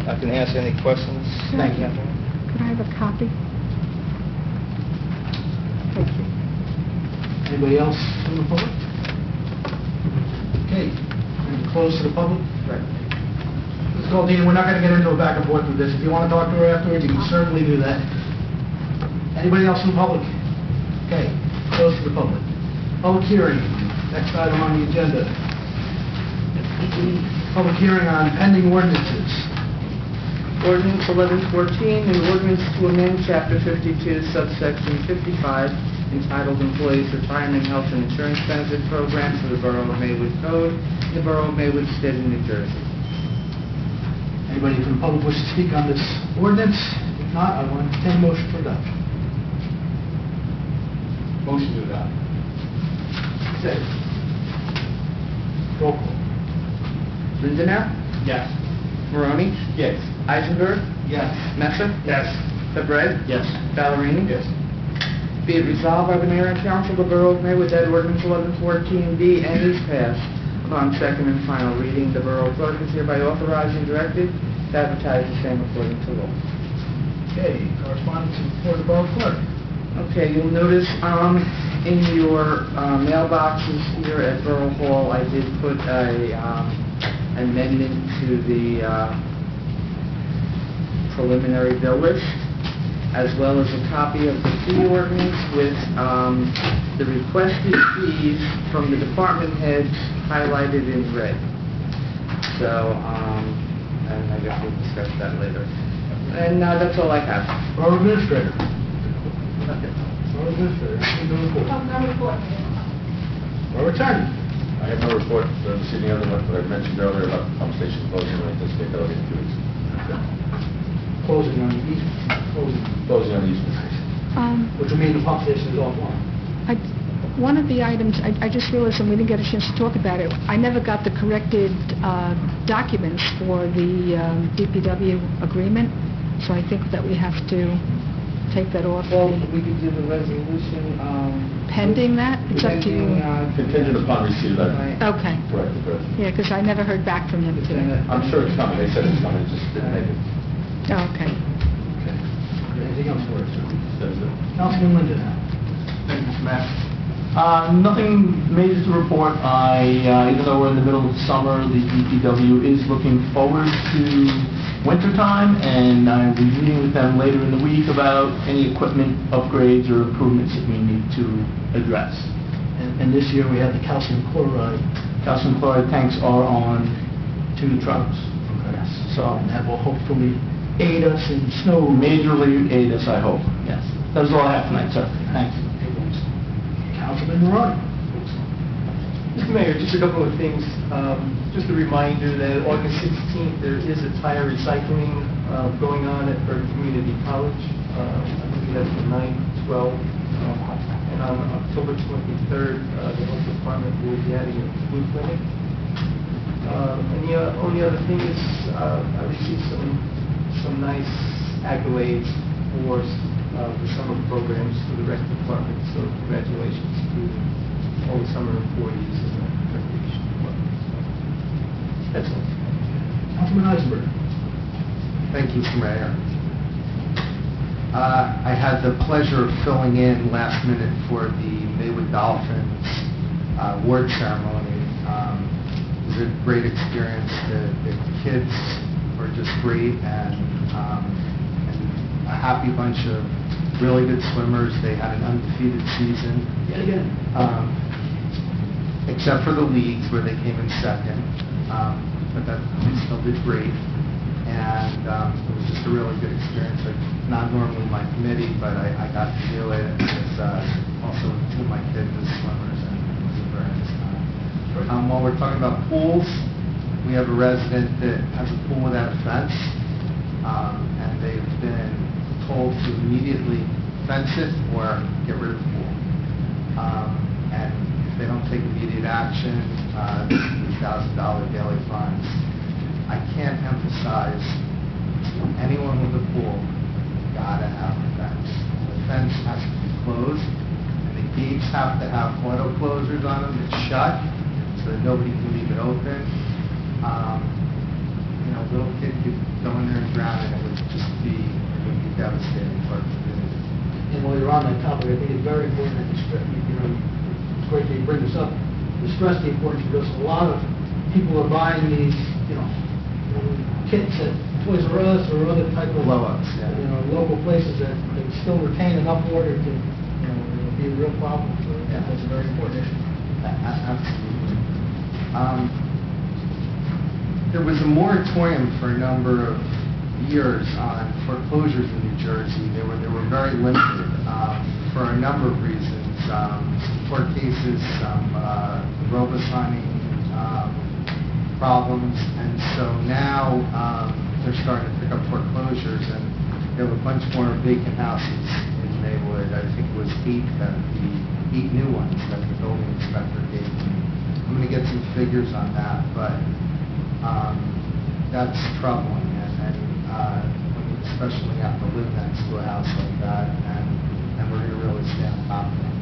I can answer any questions. Thank you. Could I have a copy? Thank you. Anybody else from the public? Okay, and close to the public? Right. Ms. Goldine, we're not going to get into a back and forth with this. If you want to talk to her afterwards, you can certainly do that. Anybody else from the public? Okay, close to the public. Public hearing, next item on the agenda. Public hearing on pending ordinances. Ordinance 1114, an ordinance to amend Chapter 52, subsection 55, entitled Employees Retirement Health and Insurance Benefit Program for the Borough of Maywood Code, the Borough of Maywood, State of New Jersey. Anybody from the public wish to speak on this ordinance? If not, I will entertain a motion for adoption. Motion to adopt. Second. Roll call. Lindenau? Yes. Maroney? Yes. Eisenberg? Yes. Messer? Yes. Fabred? Yes. Ballerini? Yes. Be it resolved by the Mayor and Council of the Borough of Maywood that ordinance 1114 be and is passed upon second and final reading. The Borough Clerk is hereby authorized and directed to advertise the same according to law. Okay, correspondence before the Borough Clerk. Okay, you'll notice in your mailboxes here at Borough Hall, I did put a amendment to the preliminary bill list, as well as a copy of the fee ordinance with the requested fees from the department heads highlighted in red. So, and I guess we'll discuss that later. And that's all I have. Borough Administrator. Borough Administrator, no report. No report. Borough Attorney. I have no report this evening other than what I mentioned earlier about the pump station closing, and I anticipate that'll be in 2 weeks. Closing on the easement. Closing on the easement. Which will mean the pump station is offline. One of the items, I just realized, and we didn't get a chance to talk about it, I never got the corrected documents for the DPW agreement, so I think that we have to take that off. Well, we could do the resolution. Pending that? It's up to you. Contingent upon receipt of that. Right. Okay. Correct. Yeah, because I never heard back from them today. I'm sure it's coming. They said it's coming. It just didn't make it. Oh, okay. Okay. Anything else for us, sir? That's it. Councilman Lindenau. Thank you, Mr. Mayor. Nothing major to report. Even though we're in the middle of summer, the DPW is looking forward to wintertime, and I will be meeting with them later in the week about any equipment upgrades or improvements that we need to address. And this year we have the calcium chloride. Calcium chloride tanks are on 2 trucks. Yes. So And that will hopefully aid us in snow. majorly aid us, I hope. Yes. That was all I have tonight, sir. Thanks. Councilman Marone. Mr. Mayor, just a couple of things. Just a reminder that August 16th, there is a tire recycling going on at Borough Community College. I believe that's from 9 to 12. And on October 23rd, the health department will be having a flu clinic. And the only other thing is I received some nice accolades for the summer programs for the rec department, so congratulations to all the summer employees in the recreation department. So, that's all. Councilman Eisenberg. Thank you, Mr. Mayor. I had the pleasure of filling in last minute for the Maywood Dolphins award ceremony. It was a great experience. The kids were just great, and a happy bunch of really good swimmers. They had an undefeated season. Yet again. Except for the leagues where they came in second. But they still did great. And it was just a really good experience. Like, not normally my committee, but I got to do it. It's also 2 of my kids as swimmers, and it was a very nice time. While we're talking about pools, we have a resident that has a pool without a fence, and they've been told to immediately fence it or get rid of the pool. And if they don't take immediate action, $3,000 daily fines. I can't emphasize, anyone with a pool, gotta have a fence. The fence has to be closed, and the gates have to have auto closers on them that shut, so that nobody can leave it open. A little kid could go in there and drown, and it would be devastating for our community. And while you're on that topic, I think it's very important that it's great that you bring this up, to stress the importance, because a lot of people are buying these, kits at Toys R Us or other type of Blow-ups, local places that still retain enough water to, be a real problem. So that's a very important issue. Absolutely. There was a moratorium for a number of years on foreclosures in New Jersey. They were very limited for a number of reasons. Court cases, some robo-signing problems, and so now they're starting to pick up foreclosures, and there were a bunch more vacant houses in Maywood. I think it was 8 new ones that the building inspector gave me. I'm going to get some figures on that, but that's troubling, and when you especially have to live next to a house like that, and we're going to really stay on top of it.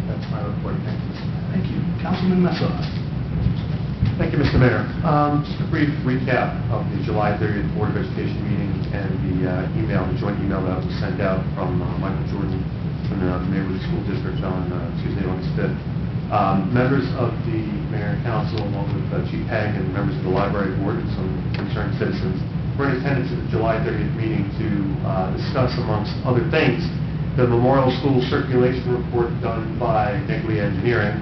That's my report. Thank you, Mr. Mayor. Thank you. Councilman Messar. Thank you, Mr. Mayor. Just a brief recap of the July 30th Board of Education meeting and the joint email that was sent out from Michael Jordan from the Maywood School District on Tuesday, August 5th. Members of the Mayor and Council, along with Chief Hague and members of the Library Board and some concerned citizens, were in attendance at the July 30th meeting to discuss, amongst other things, the Memorial School circulation report done by Nigley Engineering,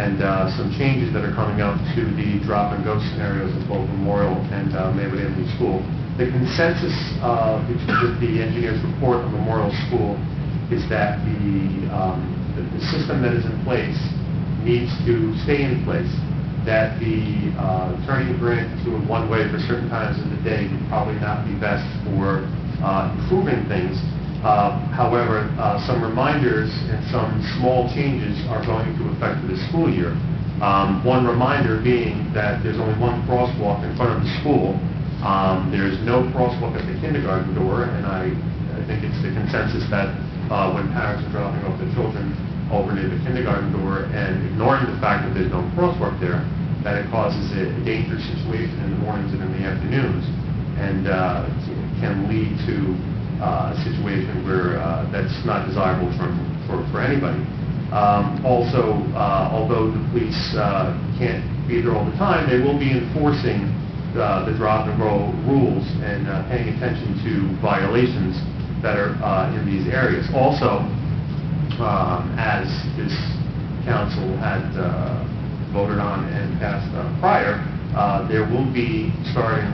and some changes that are coming out to the drop-and-go scenarios of both Memorial and Maywood Avenue School. The consensus with the engineer's report on Memorial School is that the system that is in place needs to stay in place, that the turning grant to a one-way for certain times of the day would probably not be best for improving things. However, some reminders and some small changes are going to affect this school year. One reminder being that there's only one crosswalk in front of the school. There's no crosswalk at the kindergarten door, and I think it's the consensus that when parents are dropping off their children over near the kindergarten door and ignoring the fact that there's no crosswalk there, that it causes a dangerous situation in the mornings and in the afternoons, and can lead to a situation where that's not desirable for anybody. Also, although the police can't be there all the time, they will be enforcing the drop and roll rules and paying attention to violations that are in these areas. Also, as this council had voted on and passed prior, there will be starting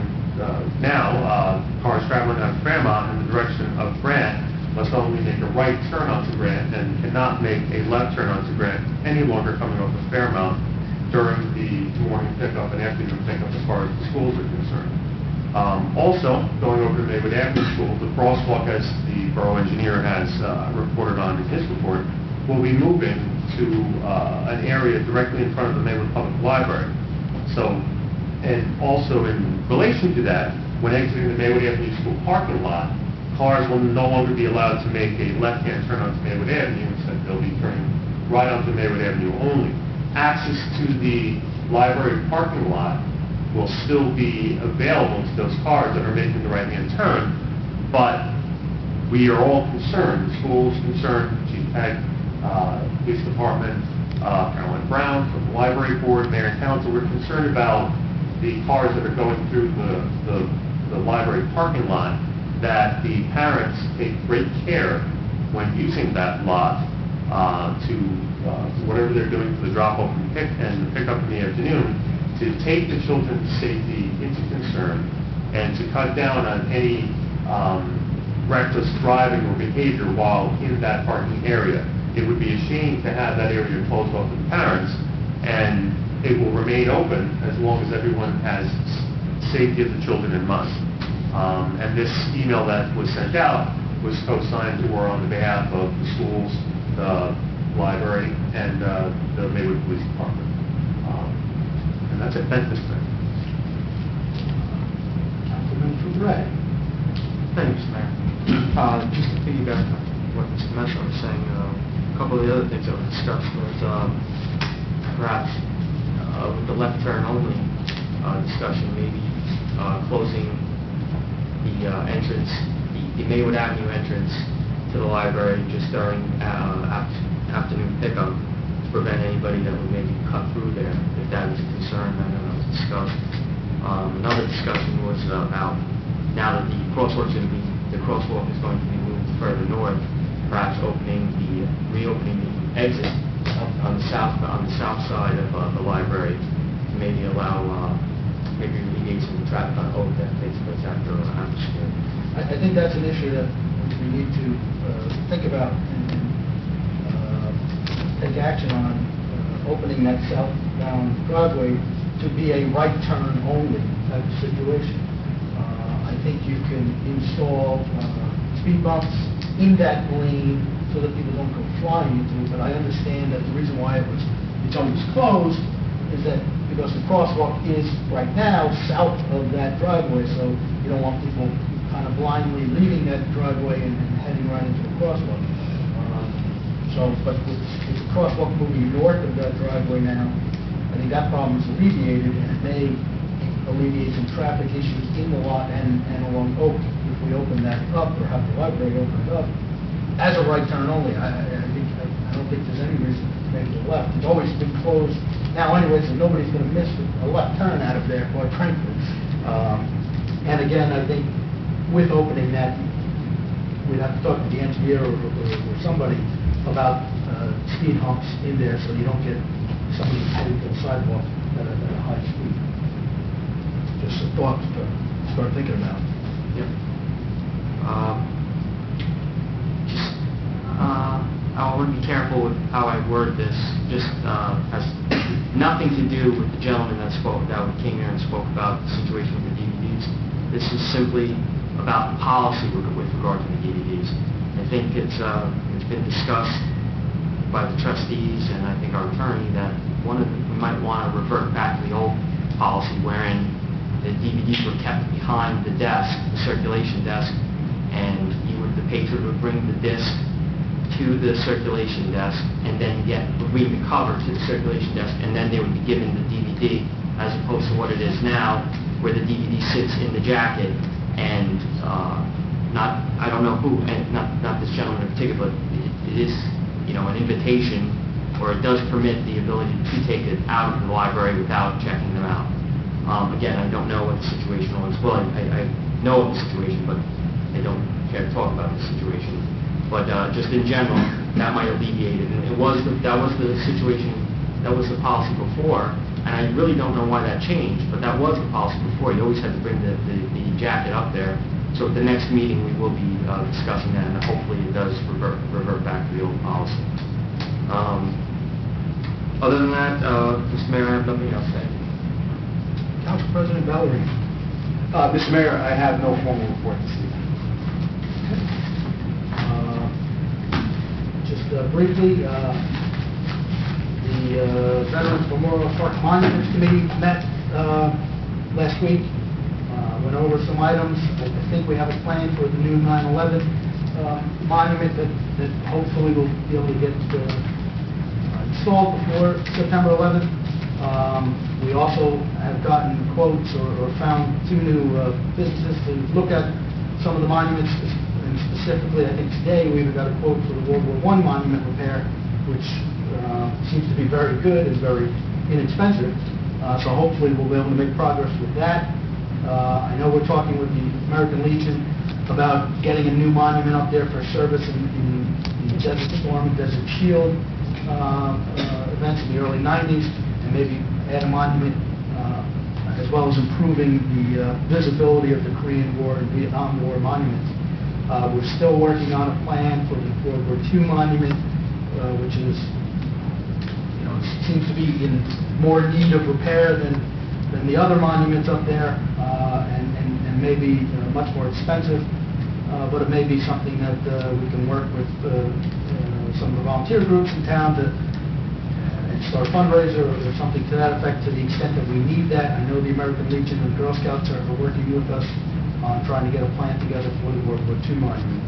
now cars traveling on Fairmont in the direction of Grant must only make a right turn onto Grant and cannot make a left turn onto Grant any longer coming off of Fairmont during the morning pickup and afternoon pickup as far as the schools are concerned. Also, going over to Maywood Avenue School, the crosswalk, as the borough engineer has reported on in his report, will be moving to an area directly in front of the Maywood Public Library. So, and also in relation to that, when exiting the Maywood Avenue School parking lot, cars will no longer be allowed to make a left-hand turn onto Maywood Avenue. Instead, they'll be turning right onto Maywood Avenue only. Access to the library parking lot will still be available to those cars that are making the right-hand turn, but we are all concerned, the school is concerned, Chief Pegg, Police Department, Caroline Brown from the Library Board, Mayor and Council, we're concerned about the cars that are going through the library parking lot, that the parents take great care when using that lot to whatever they're doing for the drop-off and the pickup in the afternoon, to take the children's safety into concern and to cut down on any reckless driving or behavior while in that parking area. It would be a shame to have that area closed off to the parents, and it will remain open as long as everyone has safety of the children in mind. And this email that was sent out was co-signed or on the behalf of the schools, the library, and the Maywood Police Department. And that's it. Thank you, Mr. Mayor. Councilman Fugere. Thanks, Mayor. Just to piggyback on what Mr. Messer was saying, a couple of the other things that were discussed was perhaps with the left turn only discussion, maybe closing the entrance, the Maywood Avenue entrance to the library just during afternoon pickup to prevent anybody that would maybe cut through there, if that is a concern. I know that was discussed. Another discussion was about now that the crosswalk is going to be moved further north, perhaps reopening the exit on the south side of the library to maybe allow maybe alleviate some traffic on Oak that takes place after school. I think that's an issue that we need to think about and take action on, opening that southbound driveway to be a right turn only type of situation. I think you can install speed bumps in that lane so that people don't go flying into it, but I understand that the reason why it's always closed is that because the crosswalk is right now south of that driveway, so you don't want people kind of blindly leaving that driveway and heading right into the crosswalk. But with the crosswalk moving north of that driveway now, I think that problem is alleviated, and it may alleviate some traffic issues in the lot and along Oak if we open that up, or have the library open it up as a right turn only. I don't think there's any reason to make it a left. It's always been closed now anyway, so nobody's going to miss a left turn out of there, quite frankly. And again, I think with opening that, we'd have to talk to the engineer or somebody about speed humps in there so you don't get somebody heading to the sidewalk at a high speed. Just a thought to start thinking about. Yep. I want to be careful with how I word this. Just has nothing to do with the gentleman that came here and spoke about the situation with the DVDs. This is simply about the policy with regard to the DVDs. I think it's been discussed by the trustees and I think our attorney that we might want to revert back to the old policy wherein the DVDs were kept behind the desk, the circulation desk, and the patron would bring the disc to the circulation desk and then bring the cover to the circulation desk, and then they would be given the DVD, as opposed to what it is now, where the DVD sits in the jacket and I don't know who, and not this gentleman in particular, but it is an invitation or it does permit the ability to take it out of the library without checking them out. Again, I don't know what the situation was. Well, I know of the situation, but I don't care to talk about the situation. But just in general, that might alleviate it. And that was the situation, that was the policy before, and I really don't know why that changed, but that was the policy before. You always had to bring the jacket up there. So at the next meeting, we will be discussing that, and hopefully it does revert back to the old policy. Other than that, Mr. Mayor, I have nothing else to say. Council President Valerie. Mr. Mayor, I have no formal report this evening. Just briefly, the Veterans Memorial Park Monuments Committee met last week, went over some items. I think we have a plan for the new 9/11 monument that hopefully will be able to get installed before September 11th. We also have gotten quotes or found 2 new businesses to look at some of the monuments, and specifically, I think today we've got a quote for the World War I monument repair, which seems to be very good, is very inexpensive. So hopefully we'll be able to make progress with that. I know we're talking with the American Legion about getting a new monument up there for service in the Desert Storm, Desert Shield events in the early 90s, and maybe add a monument as well as improving the visibility of the Korean War and Vietnam War monuments. We're still working on a plan for the World War II monument, which is, seems to be in more need of repair than the other monuments up there, and maybe much more expensive. But it may be something that we can work with some of the volunteer groups in town to start a fundraiser or something to that effect, to the extent that we need that. I know the American Legion and Girl Scouts are working with us on trying to get a plan together for the World War II monument.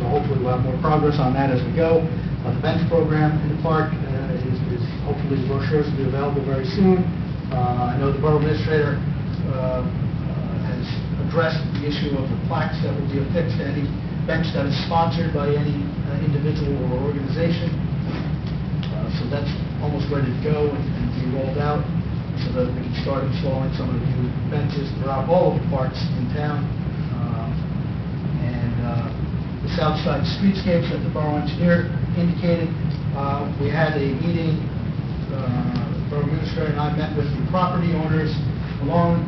So hopefully we'll have more progress on that as we go. The bench program in the park is hopefully the brochures will be available very soon. I know the Borough Administrator has addressed the issue of the plaques that will be affixed to any bench that is sponsored by any individual or organization. So that's almost ready to go and be rolled out, so that we can start installing some of the new benches throughout all of the parks in town. The South Side streetscapes that the borough engineer indicated, we had a meeting, the borough administrator and I met with the property owners along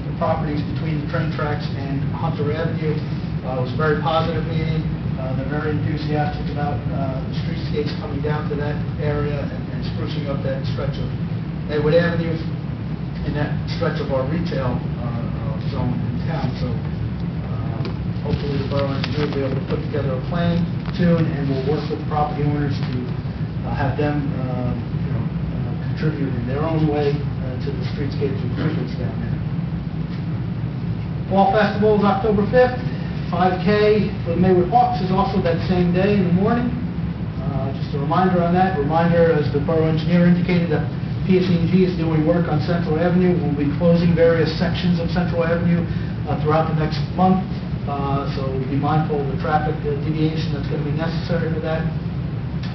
the properties between the train tracks and Hunter Avenue. It was a very positive meeting. They're very enthusiastic about the streetscapes coming down to that area and sprucing up that stretch of Maywood Avenue and that stretch of our retail zone in town. So hopefully the borough engineer will be able to put together a plan soon, and we'll work with the property owners to have them contribute in their own way to the streetscapes improvements down there. Fall Festival is October 5th. 5K for the Maywood Hawks is also that same day in the morning. Just a reminder on that. Reminder, as the borough engineer indicated, that PSE&G is doing work on Central Avenue. We'll be closing various sections of Central Avenue throughout the next month. So be mindful of the traffic deviation that's going to be necessary for that.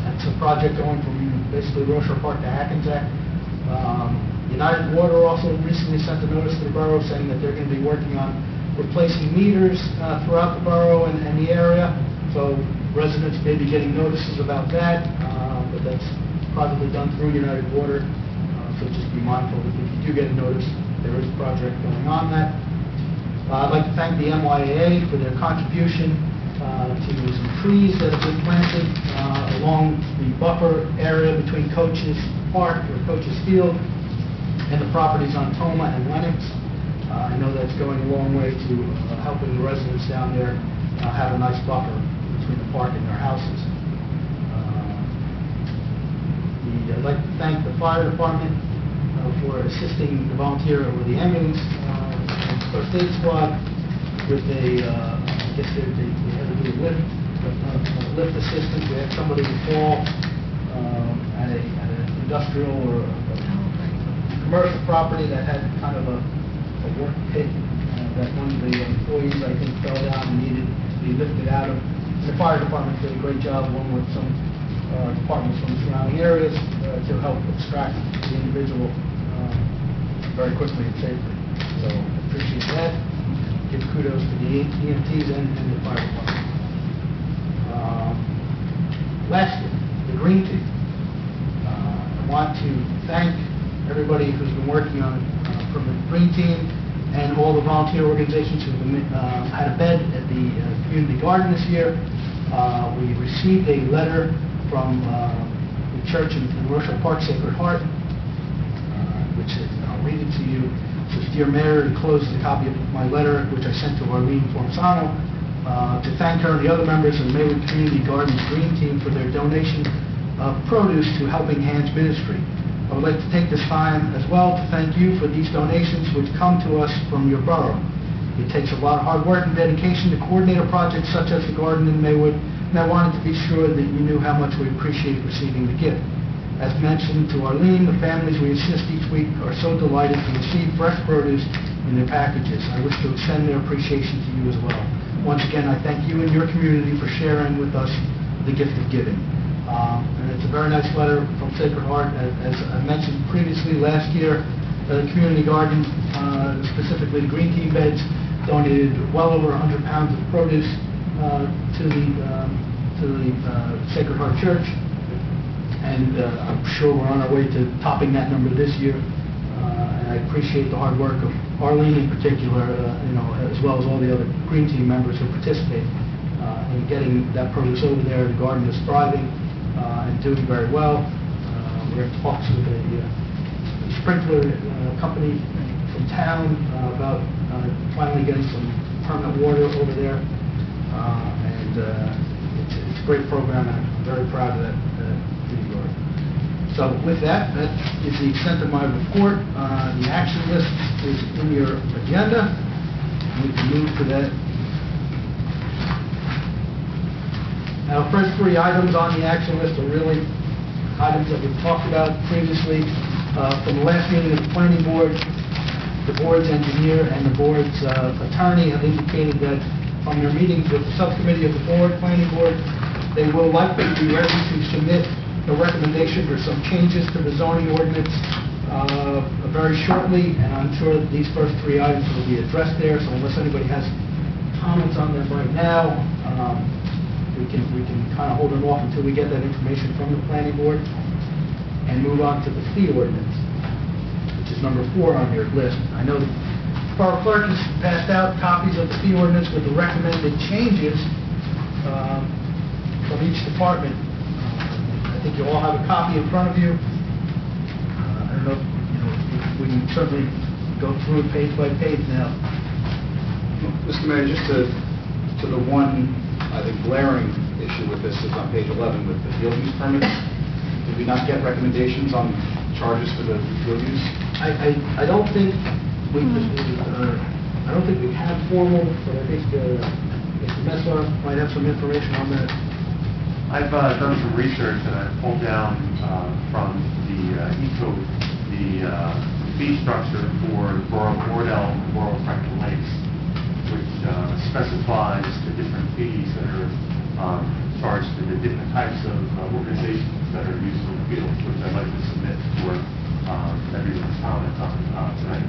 That's a project going from basically Rocher Park to Hackensack. United Water also recently sent a notice to the borough saying that they're going to be working on replacing meters throughout the borough and the area. So residents may be getting notices about that, but that's probably done through United Water. So just be mindful that if you do get a notice, there is a project going on that. I'd like to thank the MYAA for their contribution to some trees that have been planted along the buffer area between Coaches Park or Coaches Field and the properties on Toma and Lennox. I know that's going a long way to helping the residents down there have a nice buffer between the park and their houses. I'd like to thank the fire department for assisting the volunteer with the ambulance first aid squad with a, I guess they had to do a lift assistance. We had somebody fall at an industrial or a commercial property that had kind of a work pit that one of the employees, I think, fell down and needed to be lifted out of. The fire department did a great job, along with some departments from the surrounding areas to help extract the individual very quickly and safely. So appreciate that. Give kudos to the EMTs and the fire department. Lastly, the Green Team. I want to thank everybody who's been working on from the Green Team and all the volunteer organizations who had a bed at the community garden this year. We received a letter from the church in Rochelle Park, Sacred Heart, which is, I'll read it to you. It says, "Dear Mayor," enclosed a copy of my letter, which I sent to Arlene Formsano, to thank her and the other members of the Maywood Community Gardens Green Team for their donation of produce to Helping Hands Ministry. I would like to take this time as well to thank you for these donations which come to us from your borough. It takes a lot of hard work and dedication to coordinate a project such as the garden in Maywood, and I wanted to be sure that you knew how much we appreciate receiving the gift. As mentioned to Arlene, the families we assist each week are so delighted to receive fresh produce in their packages. I wish to extend their appreciation to you as well. Once again, I thank you and your community for sharing with us the gift of giving. And it's a very nice letter from Sacred Heart. As I mentioned previously, last year, the community garden, specifically the Green Team beds, donated well over 100 pounds of produce to the Sacred Heart Church. And I'm sure we're on our way to topping that number this year. And I appreciate the hard work of Arlene in particular, as well as all the other Green Team members who participate in getting that produce over there. The garden is thriving and doing very well. We're in talks with a sprinkler company from town about finally getting some permanent water over there. And it's a great program, and I'm very proud of that. So with that, that is the extent of my report. The action list is in your agenda. We can move to that. Now, the first three items on the action list are really items that we've talked about previously. From the last meeting of the planning board, the board's engineer and the board's attorney have indicated that from their meetings with the subcommittee of the planning board, they will likely be ready to submit a recommendation for some changes to the zoning ordinance very shortly, and I'm sure that these first three items will be addressed there, so unless anybody has comments on them right now, we can kind of hold them off until we get that information from the planning board and move on to the fee ordinance, which is number 4 on your list. I know the borough clerk has passed out copies of the fee ordinance with the recommended changes from each department. I think you all have a copy in front of you. I don't know, we can certainly go through it page by page now. Mr. Mayor, just to the one, I think, glaring issue with this is on page 11 with the field use permits. Did we not get recommendations on charges for the field use? I don't think we have formal, but I think Mr. Messler might have some information on that. I've done some research and I've pulled down from the E-Code the fee structure for Borough Bordell and Borough Franklin Lakes, which specifies the different fees that are charged to the different types of organizations that are used in the field, which I'd like to submit for everyone's comment on tonight,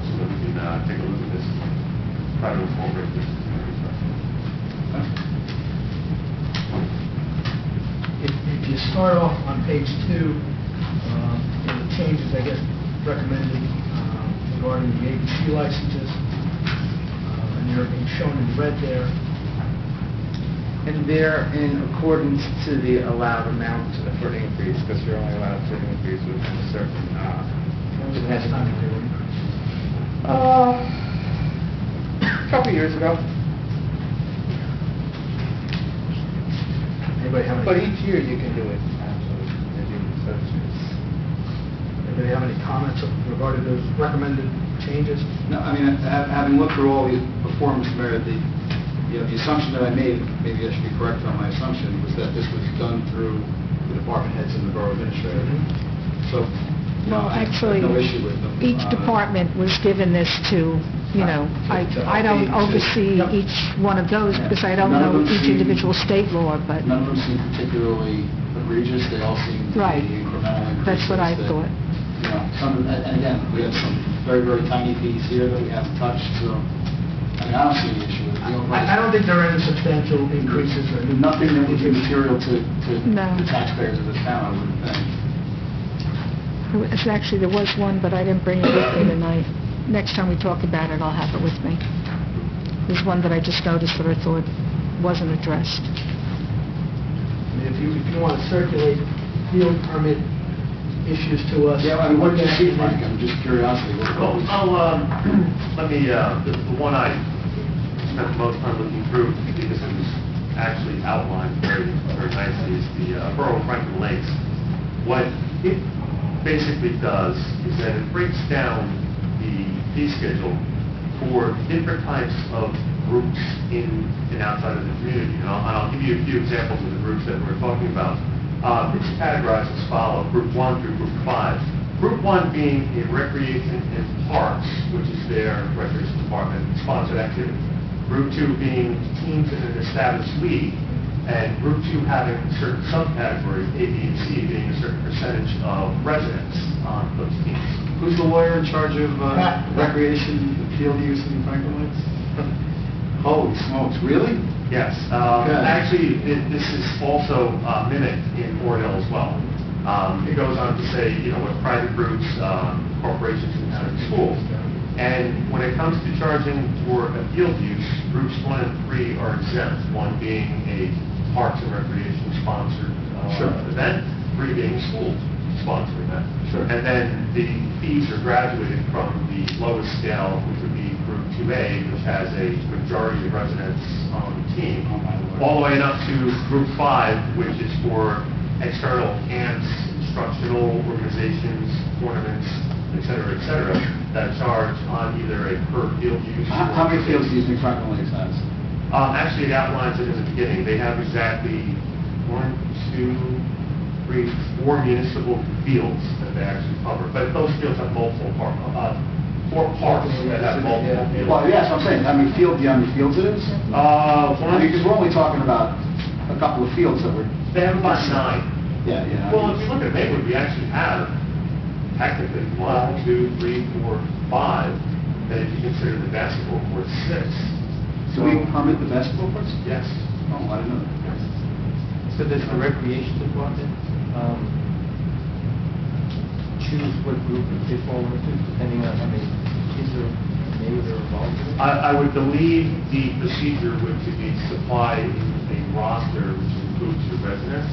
so that we can take a look at this and try to incorporate this into the research. If you start off on page 2, the changes, I guess, recommended regarding the ABC licenses, and they're being shown in red there. And they're in accordance to the allowed amount for increase, because you're only allowed to increase within a certain... When was the last time they were increased? A couple years ago. Anybody have any? But each year you can do it, absolutely. Anybody have any comments regarding those recommended changes? No, I mean, having looked through all these before, Mr. Mayor, the assumption that I made, maybe I should be correct on my assumption, was that this was done through the department heads and the borough administrator. So, Well, actually, no issue with them. each department was given this to, I don't oversee each one of those because I don't None of know them each seem- individual state law, but... None of them seem particularly egregious, they all seem to Right. be incremental increases. That's what I that, thought. You know, and again, we have some very, very tiny fees here that we haven't touched, so, I mean, I don't see any issue with it. I don't think there are any substantial increases or Nothing that would be material to No. the taxpayers of this town, I wouldn't think. Actually, there was one, but I didn't bring it with me tonight. Next time we talk about it, I'll have it with me. There's one that I just noticed that I thought wasn't addressed. If you want to circulate field permit issues to us. Yeah, I mean, what did you see, Frank? I'm just curiosity. Well, let me, the one I spent the most time looking through, because it was actually outlined very, very nicely, is the Borough of Franklin Lakes. What it basically does is that it breaks down the fee schedule for different types of groups in and outside of the community. And I'll give you a few examples of the groups that we're talking about. Groups categorized as follow: Group 1 through Group 5. Group 1 being in recreation and parks, which is their recreation department sponsored activity. Group 2 being teams in an established league, and Group 2 having certain subcategories, A, B, and C, being a certain percentage of residents on those teams. Who's the lawyer in charge of recreation and field use in Franklin Lakes? Holy smokes, really? Yes. Actually, this is also mimicked in Fort Hill as well. It goes on to say, with private groups, corporations, and schools. And when it comes to charging for a field use, Groups 1 and 3 are exempt, 1 being a Parks and Recreation sponsored event, 3 being a school-sponsored event. Sure. And then the fees are graduated from the lowest scale, which would be Group 2A, which has a majority of residents on the team, all the way up to Group 5, which is for external camps, instructional organizations, tournaments, et cetera, that charge on either a per field use. How many fields do you think Franklin Lakes has? Actually, it outlines it in the beginning. They have exactly 1, 2, 3, 4 municipal fields that they actually cover. But those fields have multiple parks. 4 parks that have multiple fields. Well, yes, I'm saying, how many fields it is? Because we're only talking about a couple of fields that we're... They have about 9. Yeah. Well, if you look at Maywood, we actually have technically 1, 2, 3, 4, 5. Then if you consider the basketball court, 6. Do we permit the basketball courts? Yes. Oh, I didn't know that. So does the recreation department choose what group they fall into, depending on how many kids are involved in it? I would believe the procedure would to be supplied a roster which includes your residents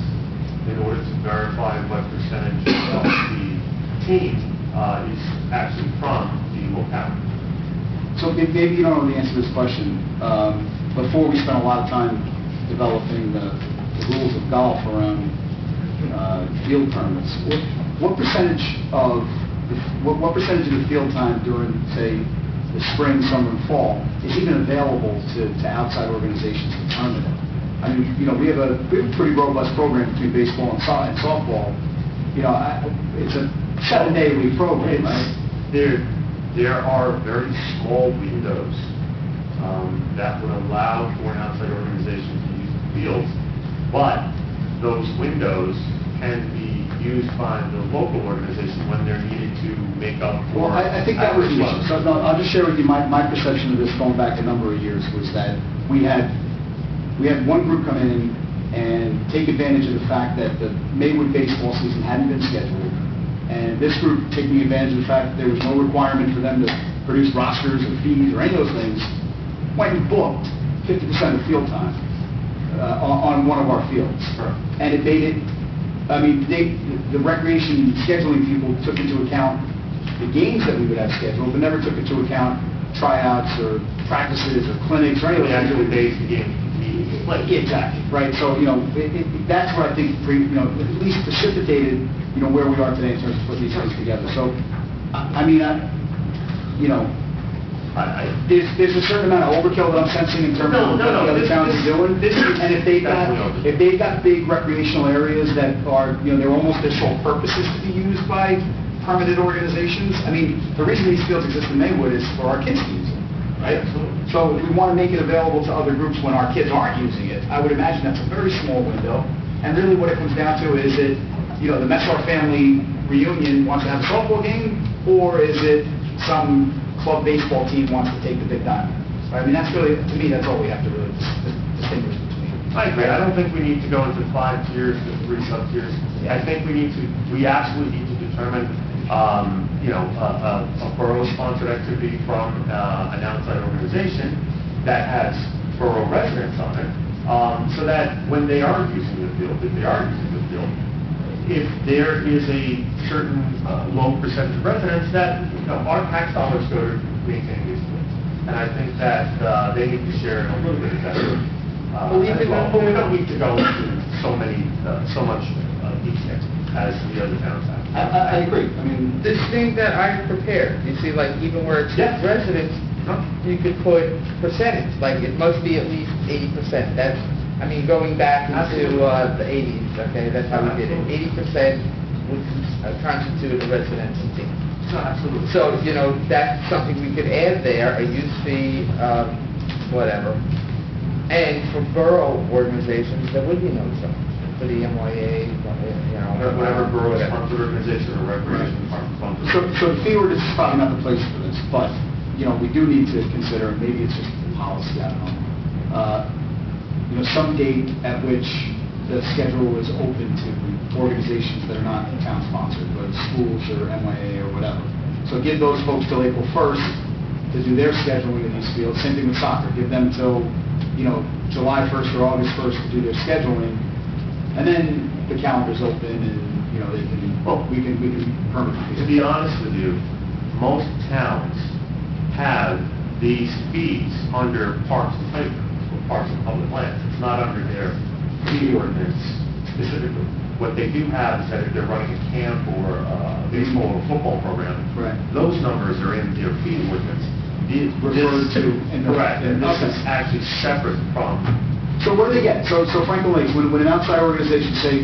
in order to verify what percentage of the team is actually from the locality. So maybe you don't know the answer to this question. Before we spent a lot of time developing the rules of golf around field permits. What percentage of the field time during, say, the spring, summer, and fall is even available to outside organizations to permit it? I mean, we have a pretty robust program between baseball and softball. It's a 7-day-a-week program, right? There are very small windows that would allow for an outside organization to use the fields, but those windows can be used by the local organization when they're needed to make up for... Well, I think that was the issue. So no, I'll just share with you my perception of this going back a number of years was that we had one group come in and take advantage of the fact that the Maywood baseball season hadn't been scheduled. And this group, taking advantage of the fact that there was no requirement for them to produce rosters or fees or any of those things, went and booked 50% of field time on one of our fields. Sure. And it made it, the recreation scheduling people took into account the games that we would have scheduled, but never took into account tryouts or practices or clinics or any of The actual those. days the game Exactly, right? So, that's what I think, at least precipitated, where we are today in terms of putting these things together. So, there's a certain amount of overkill that I'm sensing in terms of what the other towns are doing. And if they've got big recreational areas that are, they're almost their sole purposes to be used by permitted organizations. The reason these fields exist in Maywood is for our kids to use them. Right? So if we want to make it available to other groups when our kids aren't using it, I would imagine that's a very small window. And really what it comes down to is it, the Messar family reunion wants to have a softball game, or is it some club baseball team wants to take the big diamond? I mean, that's really, to me, that's all we have to really distinguish between. I agree. I don't think we need to go into 5 tiers to 3 sub-tiers. I think we absolutely need to determine, a borough-sponsored activity from an outside organization that has borough residents on it, so that when they are using the field, if there is a certain low percentage of residents that, our tax dollars go to maintain these fields. And I think that they need to share a little bit of that. But we don't need to go into so much detail as the other towns have. I agree. I mean, This thing that I prepared, you see, like, even where it's residents, you could put percentage, like, it must be at least 80%. That's, going back into the 80s, okay, that's how we did it. 80% would constitute a residential team. Absolutely. So, that's something we could add there, a youth fee, whatever. And for borough organizations, there would be no charge. For the MYA, Whatever borough-sponsored organization or recreation department sponsored. So the fee ordinance is probably not the place for this, but, we do need to consider, maybe it's just policy, I don't know, some date at which the schedule is open to organizations that are not town sponsored, whether it's schools or MYA or whatever. So give those folks till April 1st to do their scheduling in these fields. Same thing with soccer. Give them till, July 1st or August 1st to do their scheduling. And then the calendar's open and, they can, we can permit the To be honest with you, most towns have these fees under parks and playgrounds or parks and public lands. It's not under their fee ordinance specifically. What they do have is that if they're running a camp or a baseball or football program, those numbers are in their fee ordinance. Referred to. Correct. And this is actually separate from. So what do they get? So Franklin Lakes, when an outside organization, say,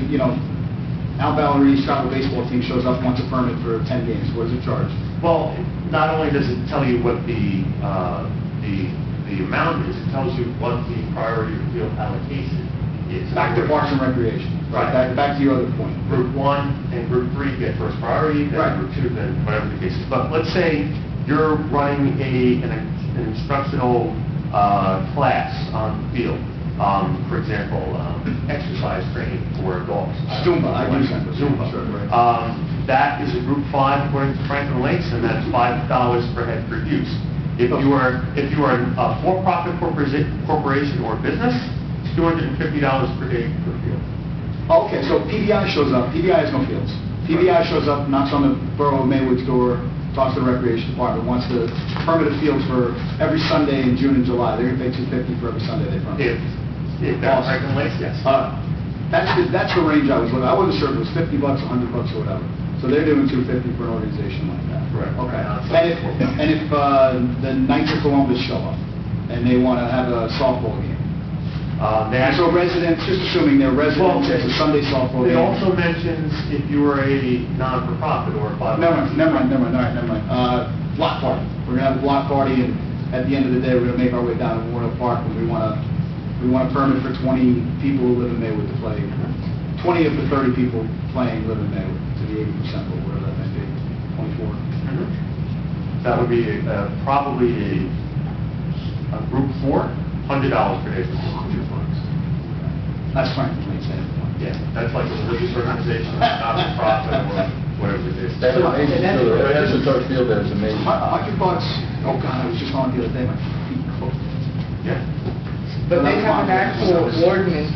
Al Ballerini's travel baseball team shows up, wants a permit for 10 games, what does it charge? Well, not only does it tell you what the amount is, it tells you what the priority field allocation is. Back to Parks and Recreation. Right. Back to your other point. Group 1 and Group 3 get first priority, then Group 2, then whatever the case is. But let's say you're running an instructional class on the field. For example, exercise training for dogs. Zumba, I do Zumba. Sure, right. That is a Group 5 according to Franklin Lakes, and that's $5 per head per use. If you are a for-profit corporation or business, it's $250 per day per field. Okay, so PBI shows up. PBI has no fields. PBI shows up, knocks on the Borough of Maywood's door, talks to the Recreation Department, wants to permit a field for every Sunday in June and July. They're going to pay $250 for every Sunday they permit. If that's Franklin Lakes, yes. That's the range I was looking. I wasn't sure if it was $50, $100 or whatever. So they're doing $250 for an organization like that. Correct. Okay. And if the Knights of Columbus show up and they want to have a softball game. So residents, just assuming they're residents, it's a Sunday softball game. It also mentions if you are a non-for-profit or a 501c3. Never mind. Block party. We're going to have a block party, and at the end of the day, we're going to make our way down to Memorial Park, and we want a permit for 20 people who live in Maywood to play. 20 of the 30 people playing live in Maywood, to the 80% or whatever that may be, 24. That would be probably a Group 4, $100 per day for 2 months. That's fine. Yeah, that's like a religious organization, not-for-profit, or whatever it is. That's amazing. It has a dark field there. It's amazing. $100, oh God, I was just on the other day, my feet closed. Yeah. But they have an actual ordinance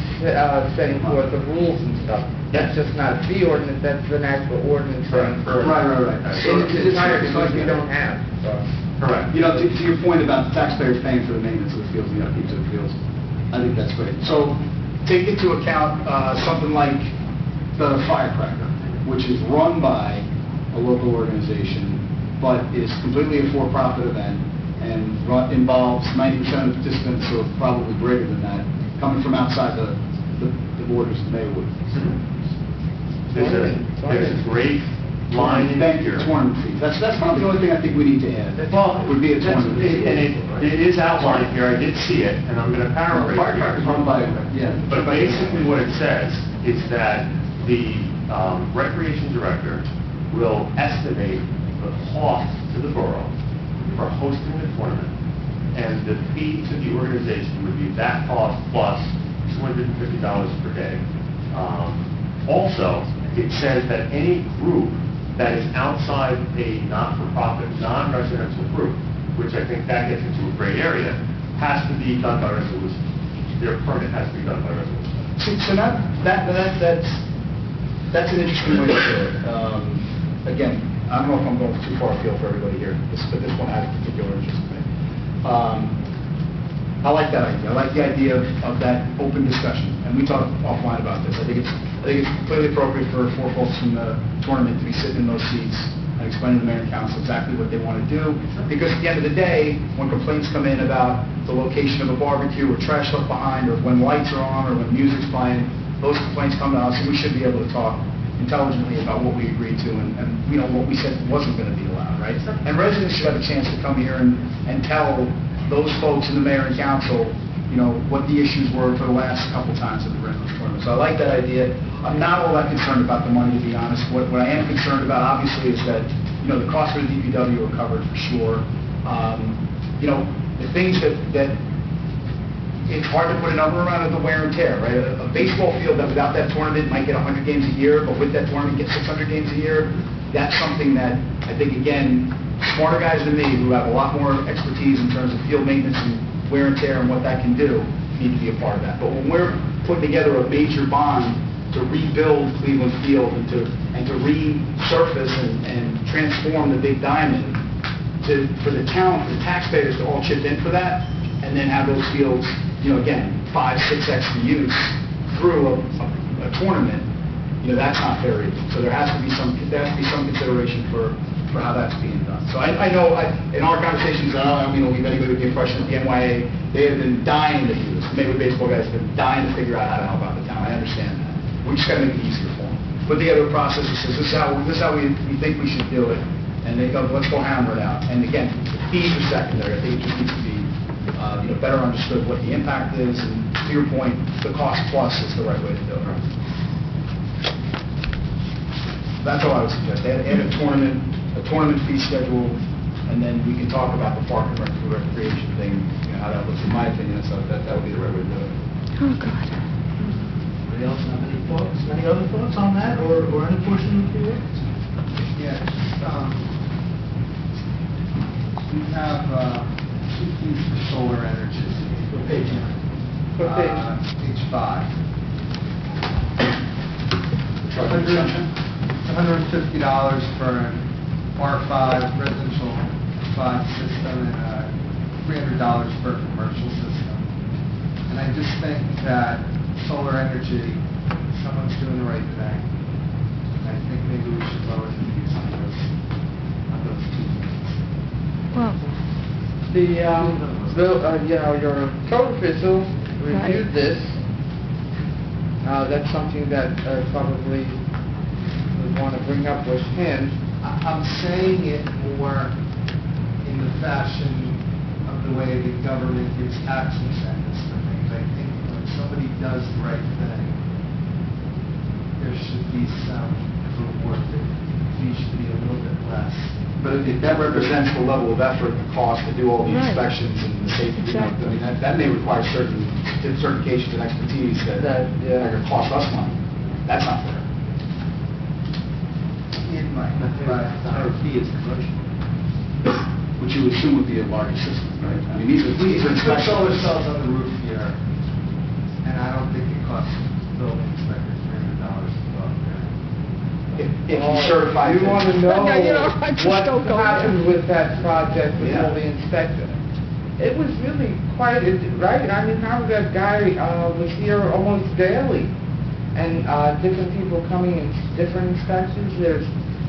setting forth the rules and stuff. That's just not a fee ordinance, that's an actual ordinance setting forth. Right. In its entirety, which we don't have, so. Correct. To your point about the taxpayers paying for the maintenance of the fields and the upkeep of the fields, I think that's great. So take into account something like the firecracker, which is run by a local organization, but is completely a for-profit event and involves 90% of the participants, or probably greater than that, coming from outside the borders of Maywood. There's a great line in here. Tournament fees. That's probably the only thing I think we need to add. Well, would be a tournament fee. And it is outlined here. I did see it, and I'm going to paraphrase it. Firecrackers run by, But basically what it says is that the recreation director will estimate the cost to the borough for hosting the tournament, and the fee to the organization would be that cost plus $250 per day. Also, it says that any group that is outside a not-for-profit, non-residential group, which I think that gets into a gray area, has to be done by resolution. Their permit has to be done by resolution. So that's an interesting way to do it. Again, I don't know if I'm going too far afield for everybody here, but this one has particular interest to me. I like that idea. I like the idea of that open discussion, and we talked offline about this. I think it's completely appropriate for four folks from the tournament to be sitting in those seats and explaining to the mayor and council exactly what they want to do. Because at the end of the day, when complaints come in about the location of a barbecue or trash left behind, or when lights are on, or when music's playing, those complaints come to us, and we should be able to talk intelligently about what we agreed to and what we said wasn't going to be allowed, right? And residents should have a chance to come here and tell those folks in the mayor and council, what the issues were for the last couple times that we ran those tournaments. So I like that idea. I'm not all that concerned about the money, to be honest. What I am concerned about, obviously, is that, the costs for the DPW are covered for sure. The things that it's hard to put a number around is the wear and tear, right? A baseball field that without that tournament might get 100 games a year, but with that tournament get 600 games a year. That's something that I think, again, smarter guys than me who have a lot more expertise in terms of field maintenance and wear and tear and what that can do need to be a part of that. But when we're putting together a major bond to rebuild Cleveland Field and to resurface and transform the Big Diamond, for the town, for the taxpayers to all chip in for that, and then have those fields, again, 5-6x the use through a tournament, that's not fair either. So there has to be some consideration for how that's being done. So I know in our conversations, I don't mean to leave anybody with the impression that the NYA, they have been dying to do this. The Maywood baseball guys have been dying to figure out how to help out the town. I understand that. We just got to make it easier for them. Put together a process that says, this is how we think we should do it. And they go, let's go hammer it out. And again, the fees are secondary. I think it just needs to be better understood what the impact is. And to your point, the cost plus is the right way to do it. That's all I would suggest. Add a tournament fee schedule, and then we can talk about the park and recreation thing, how that looks. In my opinion, so that would be the right way to do it. Oh, God. Anybody else have any thoughts? Any other thoughts on that, or any portion of the work? Yeah, we have two fees for solar energy. What page? Page 5. $150 for an R5 residential 5 system and $300 for a commercial system. And I just think that solar energy, someone's doing the right thing. And I think maybe we should lower the fees on those two things. Your code official reviewed this. That's something that probably would want to bring up with him. I'm saying it more in the fashion of the way the government gives tax incentives for things. I think when somebody does the right thing, there should be some reward. The fee should be a little bit less. But that represents the level of effort and cost to do all the inspections and the safety. Exactly. That may require certain certifications and expertise that are going to cost us money. That's not fair. It might, but our fee is commercial. Which you assume would be a larger system, right? I mean, these are Put inspections. solar cells on the roof here, and I don't think it costs the building inspector $300 to go up there. If you certify. You want to know I just what don't go happened there. with that project with all the inspector. It was really quite, right? I mean, how that guy was here almost daily, and different people coming in different inspections.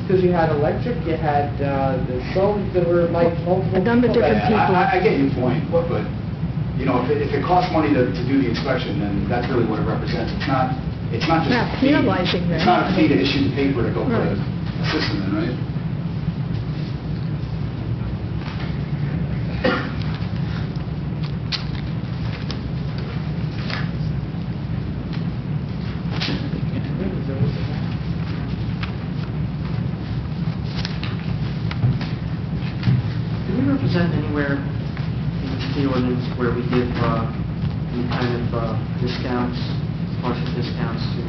Because you had electric, you had the solar, there were like multiple. A number of different people. I get your point, but if it costs money to do the inspection, then that's really what it represents. It's not just Not a fee. penalizing them. It's not a fee to issue the paper to go put Right. a system in, right? present anywhere in the ordinance where we give any kind of discounts, partial discounts to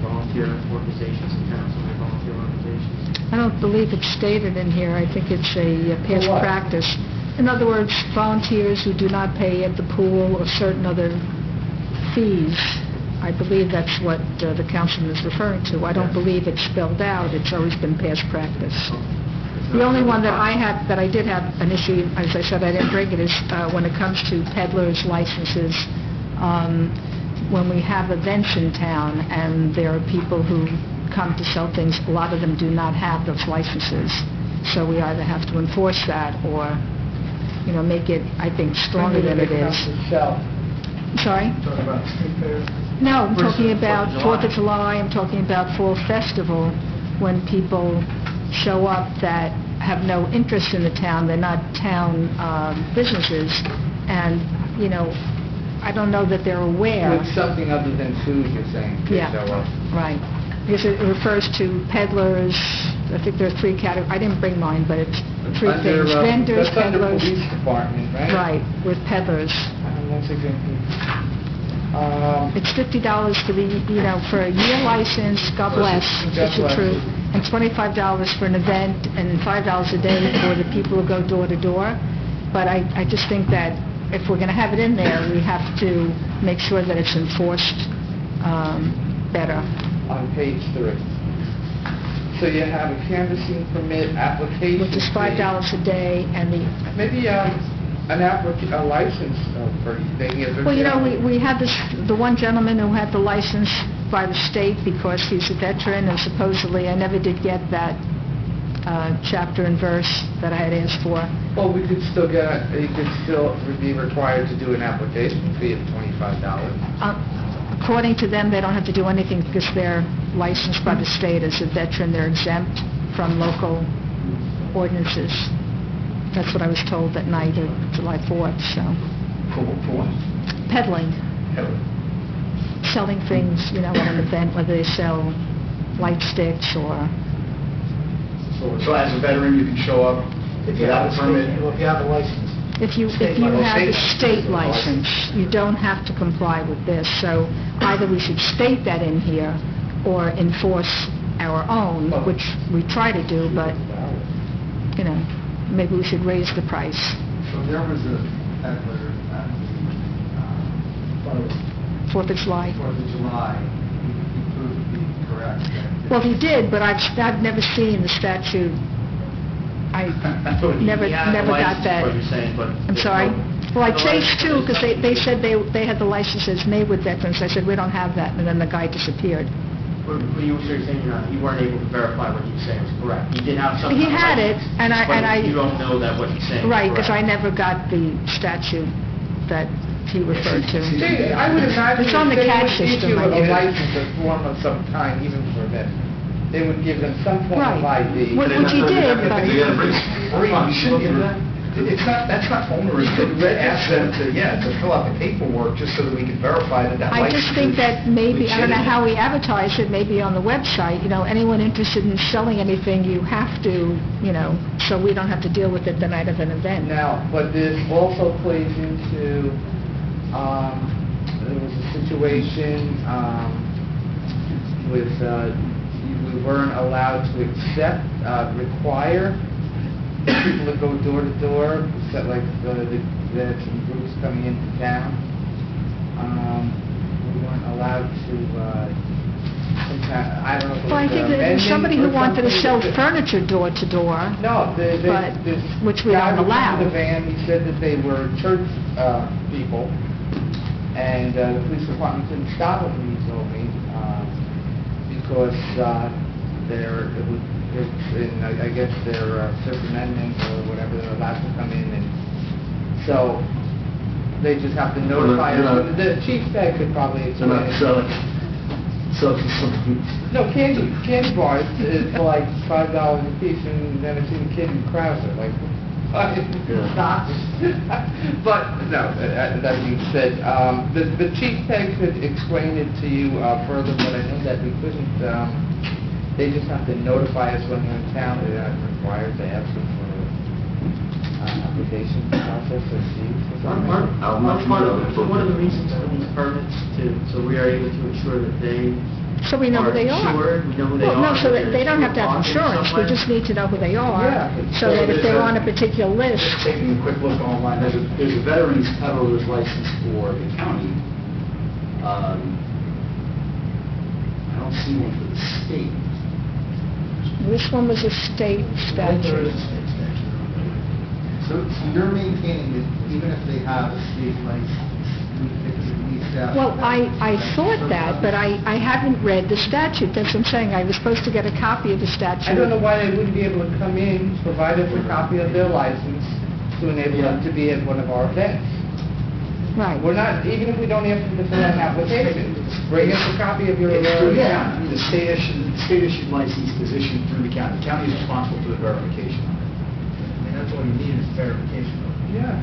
volunteer organizations and towns and their volunteer organizations? I don't believe it's stated in here. I think it's a past what? practice. In other words, volunteers who do not pay at the pool or certain other fees. I believe that's what the councilman is referring to. I don't believe it's spelled out. It's always been past practice. The only one that I did have an issue, as I said, I didn't bring it, is when it comes to peddlers' licenses. When we have events in town and there are people who come to sell things, a lot of them do not have those licenses. So we either have to enforce that or, make it, I think, stronger than it is. Sorry? Talking about street fair? No, I'm talking about 4th of July, I'm talking about Fall Festival, when people show up that have no interest in the town, they're not town businesses, and, I don't know that they're aware. With something other than food, you're saying, to Yeah, show up. right. Because it refers to peddlers, I think there are 3 categories, I didn't bring mine, but it's 3 Under, things, vendors, that's under peddlers. police department, right? Right, with peddlers. Once again, It's $50 for for a year license, God bless, it's the truth, and $25 for an event, and $5 a day for the people who go door to door. But I just think that if we're going to have it in there, we have to make sure that it's enforced better. on page 3. So you have a canvassing permit application Which is $5 a day, and Maybe a license for they give. well, we had the one gentleman who had the license by the state because he's a veteran, and supposedly I never did get that chapter and verse that I had asked for. Well, you could still be required to do an application fee of $25. According to them, they don't have to do anything because they're licensed by the state as a veteran. They're exempt from local ordinances. That's what I was told that night of July 4th, so. For what? Peddling. Selling things, at an event, whether they sell light sticks or... So as a veteran, you can show up without a permit? If you have a license. If you have a state license, you don't have to comply with this. So either we should state that in here or enforce our own, which we try to do, but, maybe we should raise the price. So there was a peddler at the 4th of July. 4th of July. He proved to be correct. Well, he did, but I've never seen the statute. I never got that. What you're saying, but I'm sorry? Well, I changed too, because they said they had the license as Maywood veterans. I said, we don't have that, and then the guy disappeared. What you were saying, you weren't able to verify what you were saying was correct. You did have some. He had it, and I... But you don't know that what he's saying is correct. Right, because I never got the statute that he referred to. See, I would imagine It's on the they CAD would system, issue I a guess. license, a form of some kind, even for a veteran. They would give them some form of Right. ID. Which he did, but... That's not onerous to ask them to fill out the paperwork just so that we can verify that I license just think is that maybe, I don't know legitimate. how we advertise it, maybe on the website, anyone interested in selling anything, you have to, so we don't have to deal with it the night of an event. Now, but this also plays into, there was a situation with, we weren't allowed to accept, require people that go door to door, except like the some groups coming into town. We weren't allowed to, I don't know if it was Well, I think that there was somebody who wanted to sell furniture door to door. No, this which we guy don't was allow. in the van, he said that they were church people, and the police department couldn't stop them, he told me, because I guess their Fifth Amendment or whatever, they're allowed to come in, and so they just have to notify us. The chief said could probably explain it. No, candy bars is for like $5 a piece, and then it's in Kid and Krauser, like, stop. But, no, that being said, the chief Peg could explain it to you further, but I know that we couldn't, they just have to notify us when they're in town. They're not required to ask them for verification process or fees or something? One of the reasons for these permits, so we are able to ensure that they So we know who they are. insured, we know who they Well, no, are. so that they don't have to have bonded insurance, we somewhere. just need to know who they are, Yeah. so that if they're on a particular list, Just taking a quick look online, there's a veterans peddler's license for the county. I don't see one for the state. this one was a state statute. So you're maintaining that even if they have a state license, it's at least that... Well, I thought that, but I haven't read the statute, that's what I'm saying, I was supposed to get a copy of the statute. I don't know why they wouldn't be able to come in, provide us a copy of their license to enable them to be at one of our events. Right. We're not, even if we don't ask them to fill out an application, bring us a copy of your... It's through the county. The state-issued license is issued through the county. The county is responsible for the verification of it. I mean, that's all you need is verification. Yeah.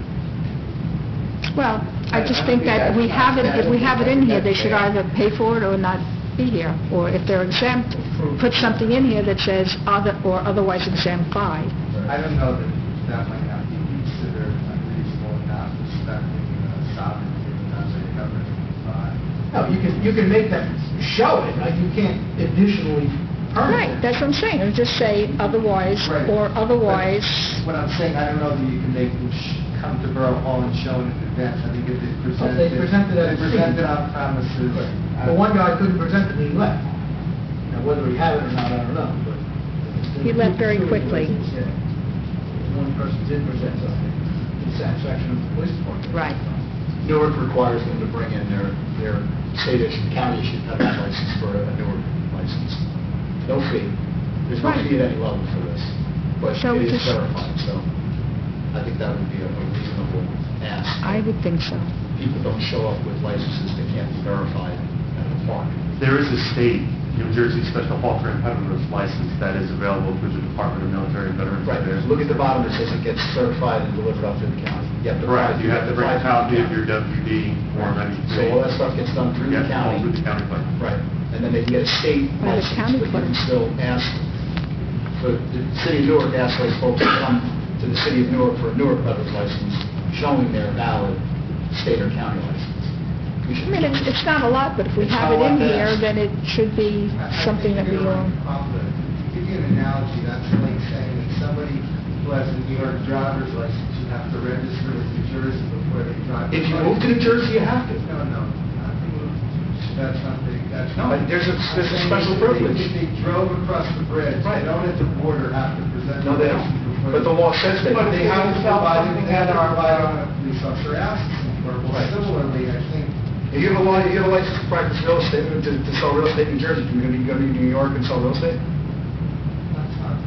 Well, I just think that we have it, if we have it in here, they should either pay for it or not be here, or if they're exempt, put something in here that says other, or otherwise exempt by. I don't know that that might not be considered unreasonable, not respecting sovereignty of the government. No, you can make them show it, like you can't additionally permit Right, it. that's what I'm saying, or just say otherwise, Right. or otherwise, What I'm saying, I don't know that you can make them come to Borough Hall and show it in advance. I think if they present They presented it at they present it on premises. But one guy couldn't present it, and he left. Now, whether he had it or not, I don't know, but... He left very quickly. Yeah. One person did present something, in satisfaction of the police department. Right. Newark requires them to bring in their state-issued, county-issued peddler's license for a Newark license. No fee. There's no Right. fee at any level for this, but So it is just- verified, so I think that would be a reasonable ask. I would think so. People don't show up with licenses that can't be verified at the park. There is a state, New Jersey Special Hawker and Peddler's license that is available through the Department of Military and Veterans Right, Affairs. look at the bottom, it says it gets certified and delivered up to the county. You have to Correct, provide- you have to bring a copy of your county. WD Form 93. So all that stuff gets done through the Yeah, all county. through the county clerk. Right, and then they can get a state By the license, county but you can clerk. still ask, for the city of Newark asks those folks to come to the city of Newark for a Newark peddler's license, showing their valid state or county license. We I should- mean, it's not a lot, but if we have it in here, then it should be something that we all... To give you an analogy, that's like saying that somebody who has a New York driver's license should have to register with New Jersey before they drive. If you move to New Jersey, you have to. No. That's not the... No, there's a special privilege. If they drove across the bridge, Right. they don't at the border have to present... No, they don't. But the law says they. But They have to provide it, they have to Right. provide on a police officer asks them for. Well, Right. similarly, I think... If you have a license to practice real estate, to sell real estate in New Jersey, you're going to go to New York and sell real estate? That's not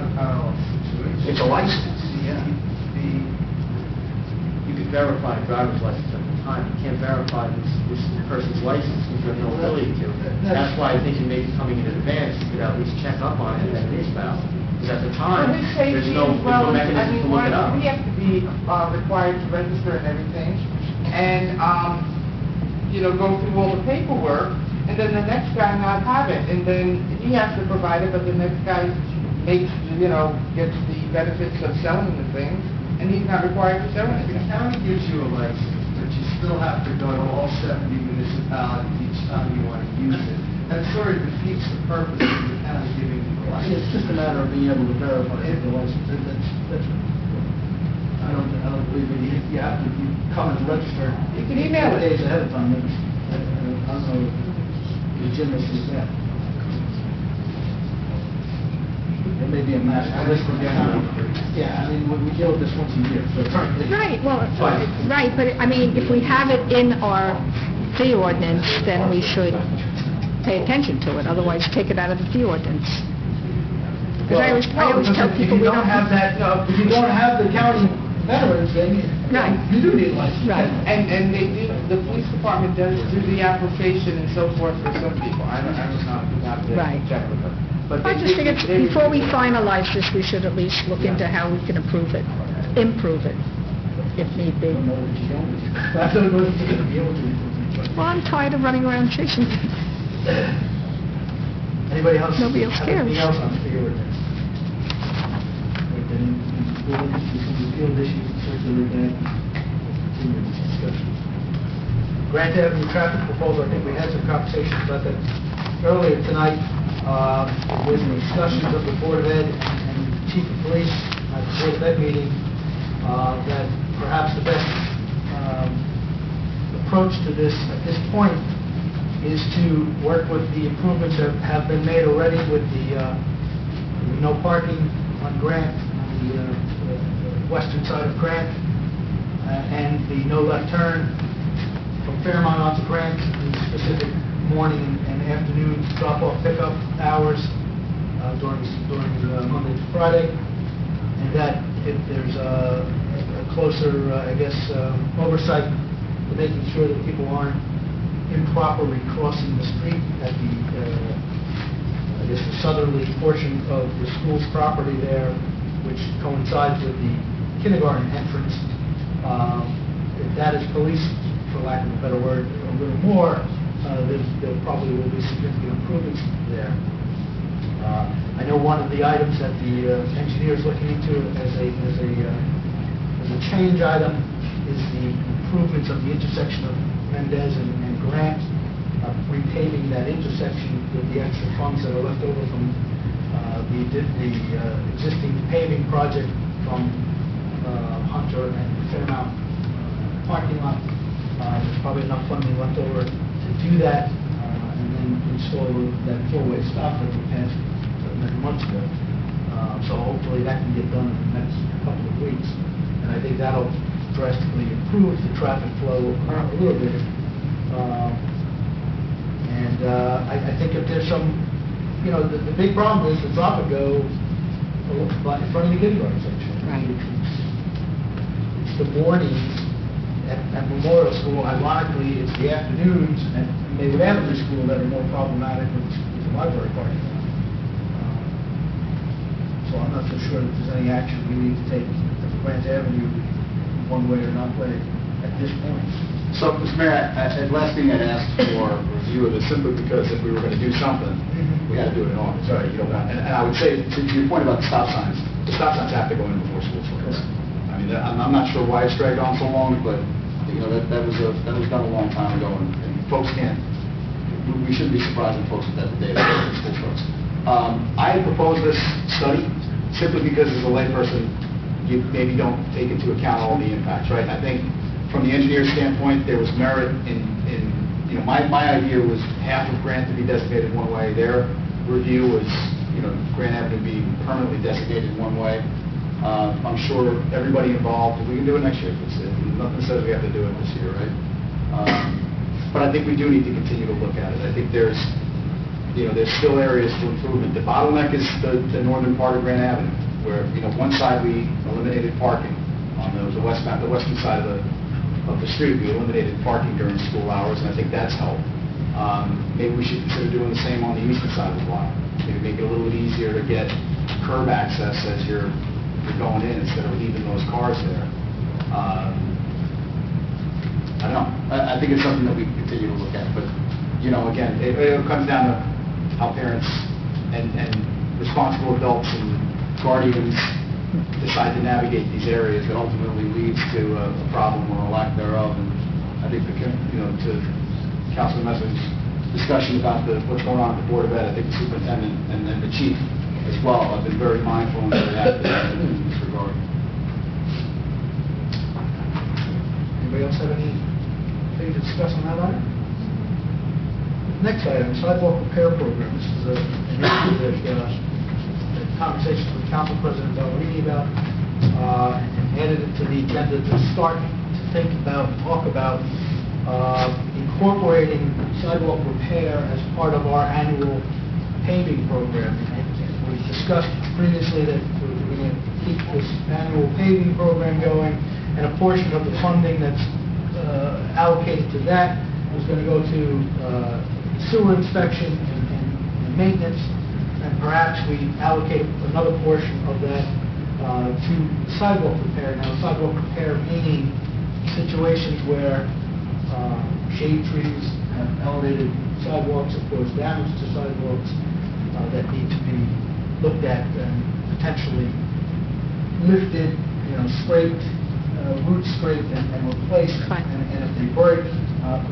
a parallel situation. It's a license, yeah. You could verify a driver's license at the time. You can't verify this person's license because you have no ability to. That's why I think you may be coming in advance, you could at least check up on it that it is valid. Because at the time, For his safety there's no as well, mechanism to look it up. We have to be required to register and everything, and, go through all the paperwork, and then the next guy not have it, and then he has to provide it, but the next guy makes, gets the benefits of selling the things, and he's not required to sell The anything. county gives you a license, but you still have to go to all 70 municipalities each time you want to use it. That sort of defeats the purpose of the county giving you the license. It's just a matter of being able to verify the license. That's, I don't believe that you have to come and register. You can email it. Days ahead of time. I don't know if legitimacy is that. There may be a master list of Yeah, I mean, we deal with this once a year, so. Right, well, right, but I mean, if we have it in our fee ordinance, then we should pay attention to it, otherwise take it out of the fee ordinance. Because I always tell people we don't have that... If you don't have the county veterans, then Right. you do need a license. Right. And they do, the police department does do the application and so forth for some people. I don't know, you have Right. to check with them. But I they just do- think it's, they- before we finalize this, we should at least look into how we can improve it, if need be. I don't know what you don't do. I don't know if you're going to be able to. Well, I'm tired of running around chasing people. Anybody else? Nobody else have cares. Anything else on the fee ordinance? Wait, then, we'll look into some of the field issues and circulate that and continue this discussion. Grant Avenue traffic proposal, I think we had some conversations about that earlier tonight. With the discussions of the Board of Ed and Chief of Police at the Board of Ed meeting, that perhaps the best approach to this at this point is to work with the improvements that have been made already with the no parking on Grant, on the western side of Grant, and the no left turn from Fairmont onto Grant, in specific morning and afternoon drop-off pickup hours during Monday to Friday, and that if there's a closer, oversight to making sure that people aren't improperly crossing the street at the southerly portion of the school's property there, which coincides with the kindergarten entrance. If that is policed, for lack of a better word, a little more, there probably will be significant improvements there. I know one of the items that the engineer is looking into as a change item is the improvements of the intersection of Mendez and Grant, repaving that intersection with the extra funds that are left over from the existing paving project from Hunter and Fairmount parking lot. There's probably enough funding left over to do that and then install that four-way stop that we passed many months ago. So hopefully that can get done in the next couple of weeks. And I think that'll drastically improve the traffic flow a little bit. I think if there's some, the big problem is the drop and go in front of the kindergarten section. Right. It's the mornings at Memorial School. Ironically, it's the afternoons at Maywood Avenue School that are more problematic with the library parking lot. So I'm not so sure that there's any action we need to take at the Grant Avenue one way or not way at this point. So, Mr. Mayor, the last thing I'd ask for review of this, simply because if we were going to do something, we had to do it in August. Right? And I would say, to your point about the stop signs have to go in before school starts. I mean, I'm not sure why it's dragged on so long, but that was done a long time ago, and folks can't. We shouldn't be surprised when folks at the day that school starts. I proposed this study simply because, as a layperson, you maybe don't take into account all the impacts, right? I think from the engineer's standpoint, there was merit in my idea was half of Grant to be designated one way. Their review was, Grant Avenue being permanently designated one way. I'm sure everybody involved, we can do it next year. Nothing says we have to do it this year, right? But I think we do need to continue to look at it. I think there's still areas for improvement. The bottleneck is the northern part of Grant Avenue, where, one side we eliminated parking on the western side of the street. We eliminated parking during school hours, and I think that's helped. Maybe we should consider doing the same on the eastern side of the block. Maybe make it a little bit easier to get curb access as you're going in instead of leaving those cars there. I don't know. I think it's something that we can continue to look at, but again, it comes down to how parents and responsible adults and guardians decide to navigate these areas that ultimately leads to a problem or a lack thereof. And I think to Councilman Messer's discussion about what's going on at the Board of Ed, I think the superintendent and the chief as well have been very mindful and very active in this regard. Anybody else have anything to discuss on that item? Next item, sidewalk repair program. This is an issue that conversations with Council President Ballerini about, and added it to the agenda to start to think about, talk about incorporating sidewalk repair as part of our annual paving program. We discussed previously that we're going to keep this annual paving program going, and a portion of the funding that's allocated to that was going to go to sewer inspection and maintenance, and perhaps we allocate another portion of that to sidewalk repair. Now, sidewalk repair meaning situations where shade trees have elevated sidewalks, of course, damage to sidewalks that need to be looked at and potentially lifted, scraped, roots scraped and replaced. Right. And if they break,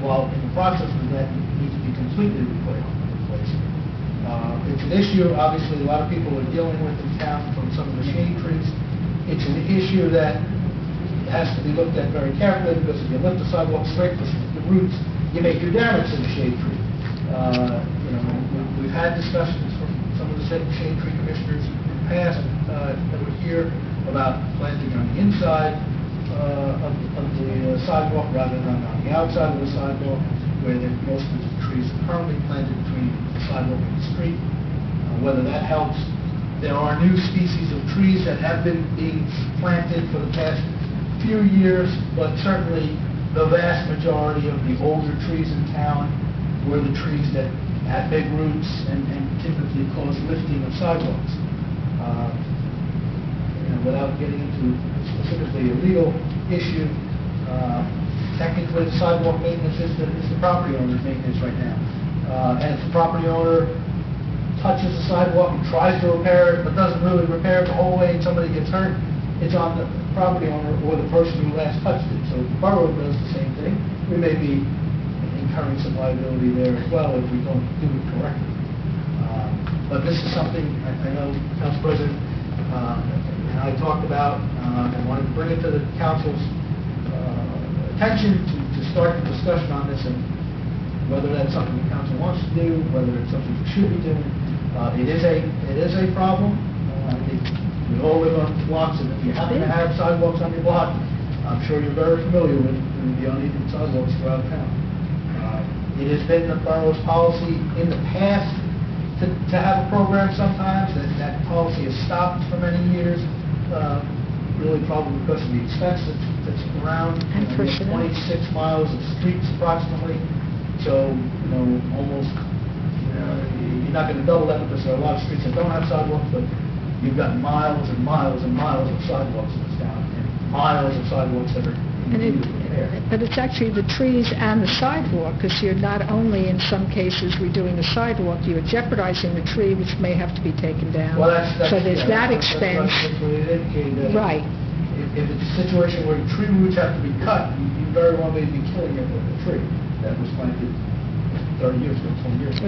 while in the process of that, need to be completely replaced. It's an issue, obviously, a lot of people are dealing with in town from some of the shade trees. It's an issue that has to be looked at very carefully, because if you lift the sidewalk straight with the roots, you may do damage to the shade tree. We've had discussions from some of the shade tree commissioners in the past that were here about planting on the inside of the sidewalk rather than on the outside of the sidewalk, where most of the trees are currently planted between the sidewalk and the street. Whether that helps. There are new species of trees that have been being planted for the past few years, but certainly the vast majority of the older trees in town were the trees that had big roots and typically caused lifting of sidewalks. Without getting into specifically a legal issue, technically the sidewalk maintenance is the property owner's maintenance right now. And if the property owner touches the sidewalk and tries to repair it, but doesn't really repair it the whole way and somebody gets hurt, it's on the property owner or the person who last touched it. So if the borough does the same thing, we may be incurring some liability there as well if we don't do it correctly. But this is something I know Council President and I talked about and wanted to bring it to the council's attention to start the discussion on this, and whether that's something the council wants to do, whether it's something we should be doing. It is a problem. We all live on blocks, and if you happen to have sidewalks on your block, I'm sure you're very familiar with the uneven sidewalks throughout town. It has been the borough's policy in the past to have a program sometimes. That policy has stopped for many years, really probably because of the expense that's around. And personnel. 26 miles of streets approximately. So, almost, you're not going to double that because there are a lot of streets that don't have sidewalks, but you've got miles and miles and miles of sidewalks in this town, and miles of sidewalks that are in need of repair. But it's actually the trees and the sidewalk, because you're not only, in some cases, redoing the sidewalk, you're jeopardizing the tree, which may have to be taken down. Well, so there's that expense. That's what it indicated. Right. If it's a situation where tree roots have to be cut, you very well may be killing it with a tree that was planted 30 years ago, 20 years ago.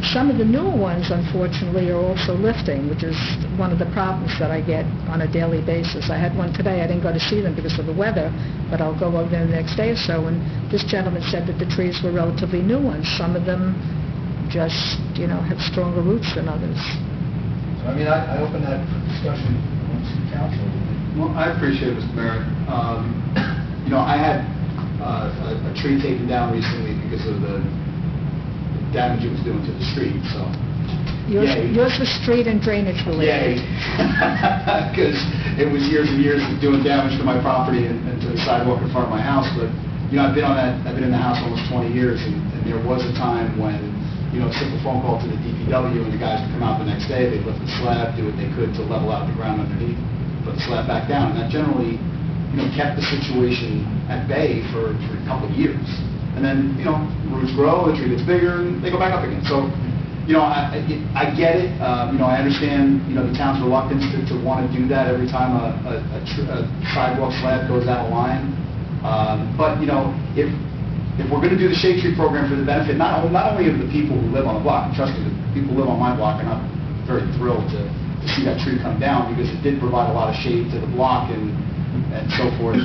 Some of the newer ones, unfortunately, are also lifting, which is one of the problems that I get on a daily basis. I had one today. I didn't go to see them because of the weather, but I'll go over there the next day or so, and this gentleman said that the trees were relatively new ones. Some of them just, have stronger roots than others. So, I open that for discussion amongst the council. Well, I appreciate it, Mr. Mayor. I had a tree taken down recently because of the damage it was doing to the street, so... Yours was street and drainage related. Yay! Because it was years and years of doing damage to my property and to the sidewalk in front of my house, but, I've been in the house almost 20 years, and there was a time when, a simple phone call to the DPW, and the guys would come out the next day, they'd lift the slab, do what they could to level out the ground underneath, put the slab back down, and that generally, kept the situation at bay for a couple of years. And then, roots grow, the tree gets bigger, and they go back up again. So, I get it. I understand, the town's reluctance to want to do that every time a sidewalk slab goes out of line. But, if we're going to do the shade tree program for the benefit, not only of the people who live on the block, and trust me, the people who live on my block are not very thrilled to see that tree come down, because it did provide a lot of shade to the block and so forth.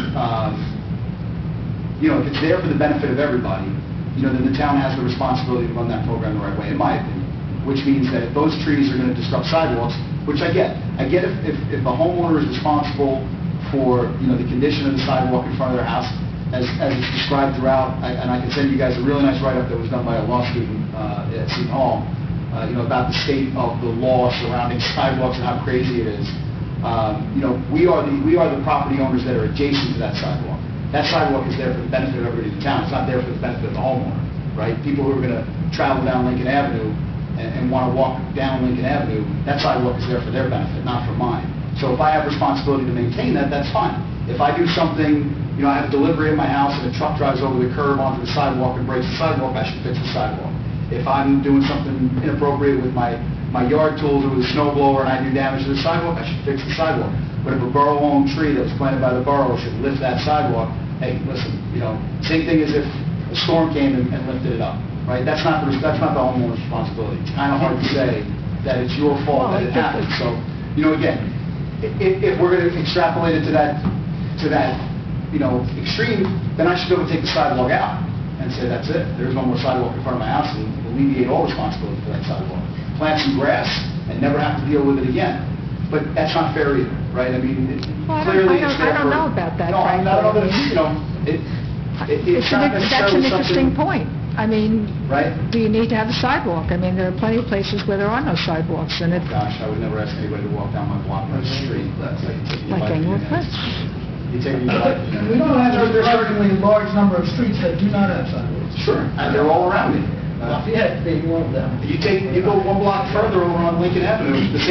If it's there for the benefit of everybody, then the town has the responsibility to run that program the right way, in my opinion. Which means that if those trees are going to disrupt sidewalks, which I get if a homeowner is responsible for, the condition of the sidewalk in front of their house, as it's described throughout, and I can send you guys a really nice write-up that was done by a law student at Seton Hall, about the state of the law surrounding sidewalks and how crazy it is. We are the property owners that are adjacent to that sidewalk. That sidewalk is there for the benefit of everybody in town. It's not there for the benefit of the homeowner, right? People who are going to travel down Lincoln Avenue and want to walk down Lincoln Avenue, that sidewalk is there for their benefit, not for mine. So if I have responsibility to maintain that, that's fine. If I do something, I have a delivery at my house and a truck drives over the curb onto the sidewalk and breaks the sidewalk, I should fix the sidewalk. If I'm doing something inappropriate with my yard tools or with a snow blower and I do damage to the sidewalk, I should fix the sidewalk. But if a borough-owned tree that was planted by the borough should lift that sidewalk, hey, listen, same thing as if a storm came and lifted it up, right? That's not the homeowner's responsibility. It's kind of hard to say that it's your fault that it happened. So, again, if we're going to extrapolate it to that extreme, then I should be able to take the sidewalk out and say, that's it. There's no more sidewalk in front of my house, and alleviate all responsibility for that sidewalk. Plant some grass and never have to deal with it again. But that's not fair either, right? I mean, clearly it's there for... I don't know about that, No, I don't know that it's not necessarily That's an interesting something... point. I mean, Right? do you need to have a sidewalk? I mean, there are plenty of places where there are no sidewalks, and Gosh, I would never ask anybody to walk down my block on the street. That's like taking your like life in your Englewood hands. Cliffs. You take your life in your hands. We don't have a surprisingly large number of streets that do not have sidewalks. Sure, and they're all around me. Lafayette being one of them. You go one block further over on Lincoln Avenue, the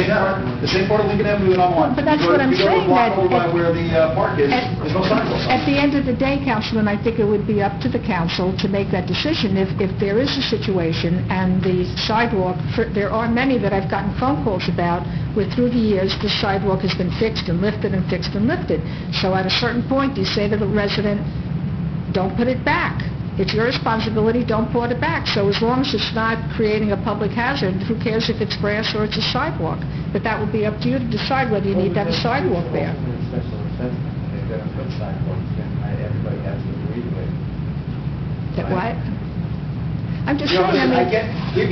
same part of Lincoln Avenue that I'm on. But that's what I'm You go a saying, block that over by where the park is, there's no sidewalks. At the end of the day, Councilman, I think it would be up to the council to make that decision. If there is a situation and the sidewalk, there are many that I've gotten phone calls about where through the years the sidewalk has been fixed and lifted and fixed and lifted. So at a certain point, you say to the resident, don't put it back. It's your responsibility, don't put it back. So as long as it's not creating a public hazard, who cares if it's grass or it's a sidewalk? But that would be up to you to decide whether you need to have a sidewalk there. Special assessment, they're going to put sidewalks in, everybody has to agree to it. That what? I'm just saying, I mean...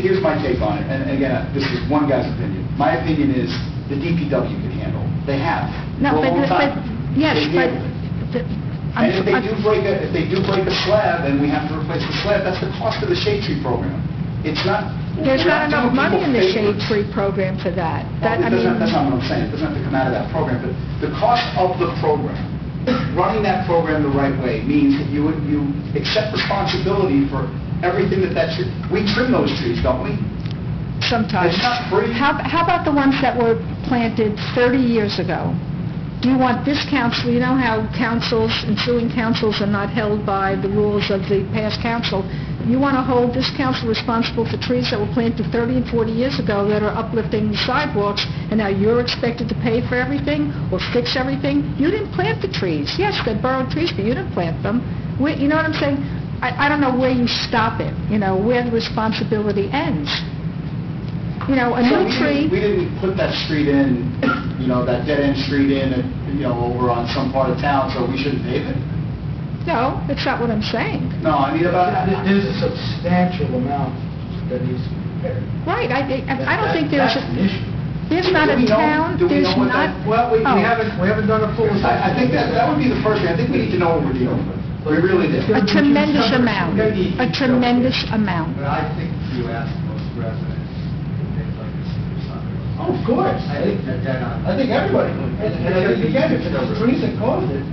Here's my take on it, and again, this is one guy's opinion. My opinion is the DPW can handle. They have. No, for a long time. yes, They but... handle it. And if they do break a slab, and we have to replace the slab, that's the cost of the shade tree program. It's not... There's not enough money in the shade favors. tree program for that. That's not what I'm saying. It doesn't have to come out of that program. But the cost of the program, running that program the right way, means that you accept responsibility for everything that tree... We trim those trees, don't we? Sometimes. It's not free. How about the ones that were planted 30 years ago? Do you want this council, you know how councils, ensuing councils are not held by the rules of the past council. You want to hold this council responsible for trees that were planted 30 and 40 years ago that are uplifting the sidewalks, and now you're expected to pay for everything or fix everything? You didn't plant the trees. Yes, they're borough trees, but you didn't plant them. You know what I'm saying? I don't know where you stop it, where the responsibility ends. A new tree... We didn't put that street in, that dead-end street in, over on some part of town, so we shouldn't pave it? No, that's not what I'm saying. No, I mean about... There's a substantial amount that needs to be repaired. Right, I don't think there's... That's an issue. There's not a town, there's not... Well, we haven't done a full... I think that would be the first thing. I think we need to know what we're dealing with. We really do. A tremendous amount. A tremendous amount. But I think you ask most residents, things like this for sidewalks. Oh, of course. I think everybody would. And I think, again, if it's the trees that caused it,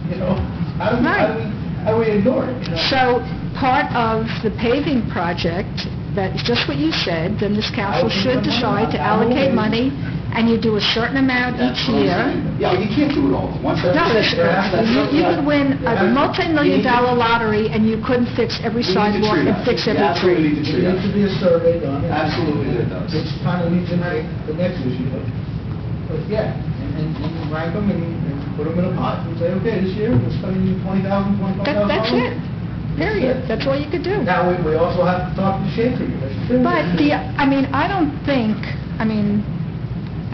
how do we ignore it? So, part of the paving project, that's just what you said, then this council should decide to allocate money, and you do a certain amount each year. Yeah, you can't do it all at once. No, you could win a multi-million-dollar lottery, and you couldn't fix every sidewalk and fix every tree. There needs to be a survey done. Absolutely, it does. Which kind of leads into the next issue. But yeah, and rank them and put them in a pot and say, okay, this year we're spending $20,000, $25,000. That's it. Period. That's all you could do. Now, we also have to talk to the shade tree commission. But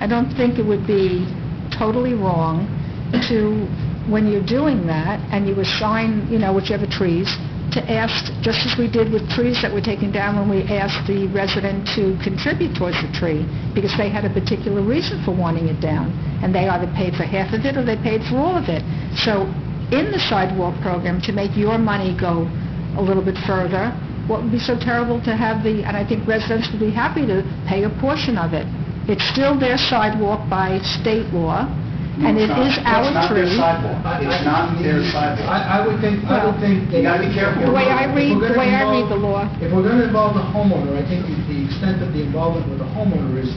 I don't think it would be totally wrong to, when you're doing that, and you assign, whichever trees, to ask, just as we did with trees that were taken down when we asked the resident to contribute towards the tree, because they had a particular reason for wanting it down, and they either paid for half of it or they paid for all of it. So, in the sidewalk program, to make your money go a little bit further, what would be so terrible to have and I think residents would be happy to pay a portion of it. It's still their sidewalk by state law, and it is our tree. It's not their sidewalk. I would think... You gotta be careful. The way I read the law. If we're going to involve the homeowner, I think the extent of the involvement with the homeowner is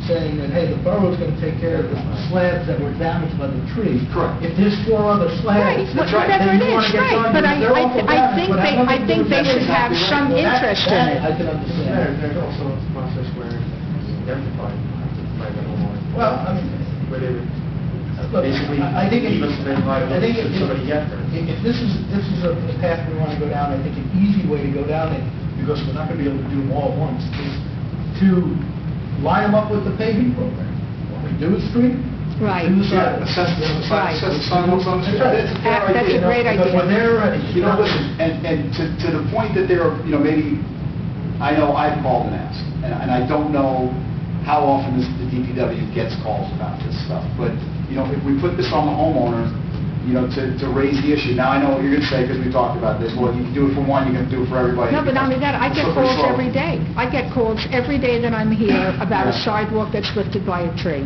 saying that, hey, the borough's going to take care of the slabs that were damaged by the tree. Correct. If there's 4 other slabs... Whatever it is, right. But I think they should have some interest in it. I can understand. There's also a process where it's identified by the homeowner. Well, I mean... Where they would Look, basically I think leave us in liability should somebody get hurt. If this is a path we want to go down, I think an easy way to go down it, because we're not going to be able to do them all at once, is to line them up with the paving program. When we do a street, Right. do the Yeah, sidewalk. Right. assess the sidewalks on the street. That's a fair That's idea. a great But idea. when they're ready, Listen, and to the point that there are, maybe, I know I've called and asked, and I don't know how often the DPW gets calls about this stuff, but, if we put this on the homeowner, to raise the issue. Now, I know what you're going to say, because we talked about this, well, you can do it for one, you can do it for everybody. No, but not only that, I get Slippery calls slope. every day. I get calls every day that I'm here about a Yeah. sidewalk that's lifted by a tree.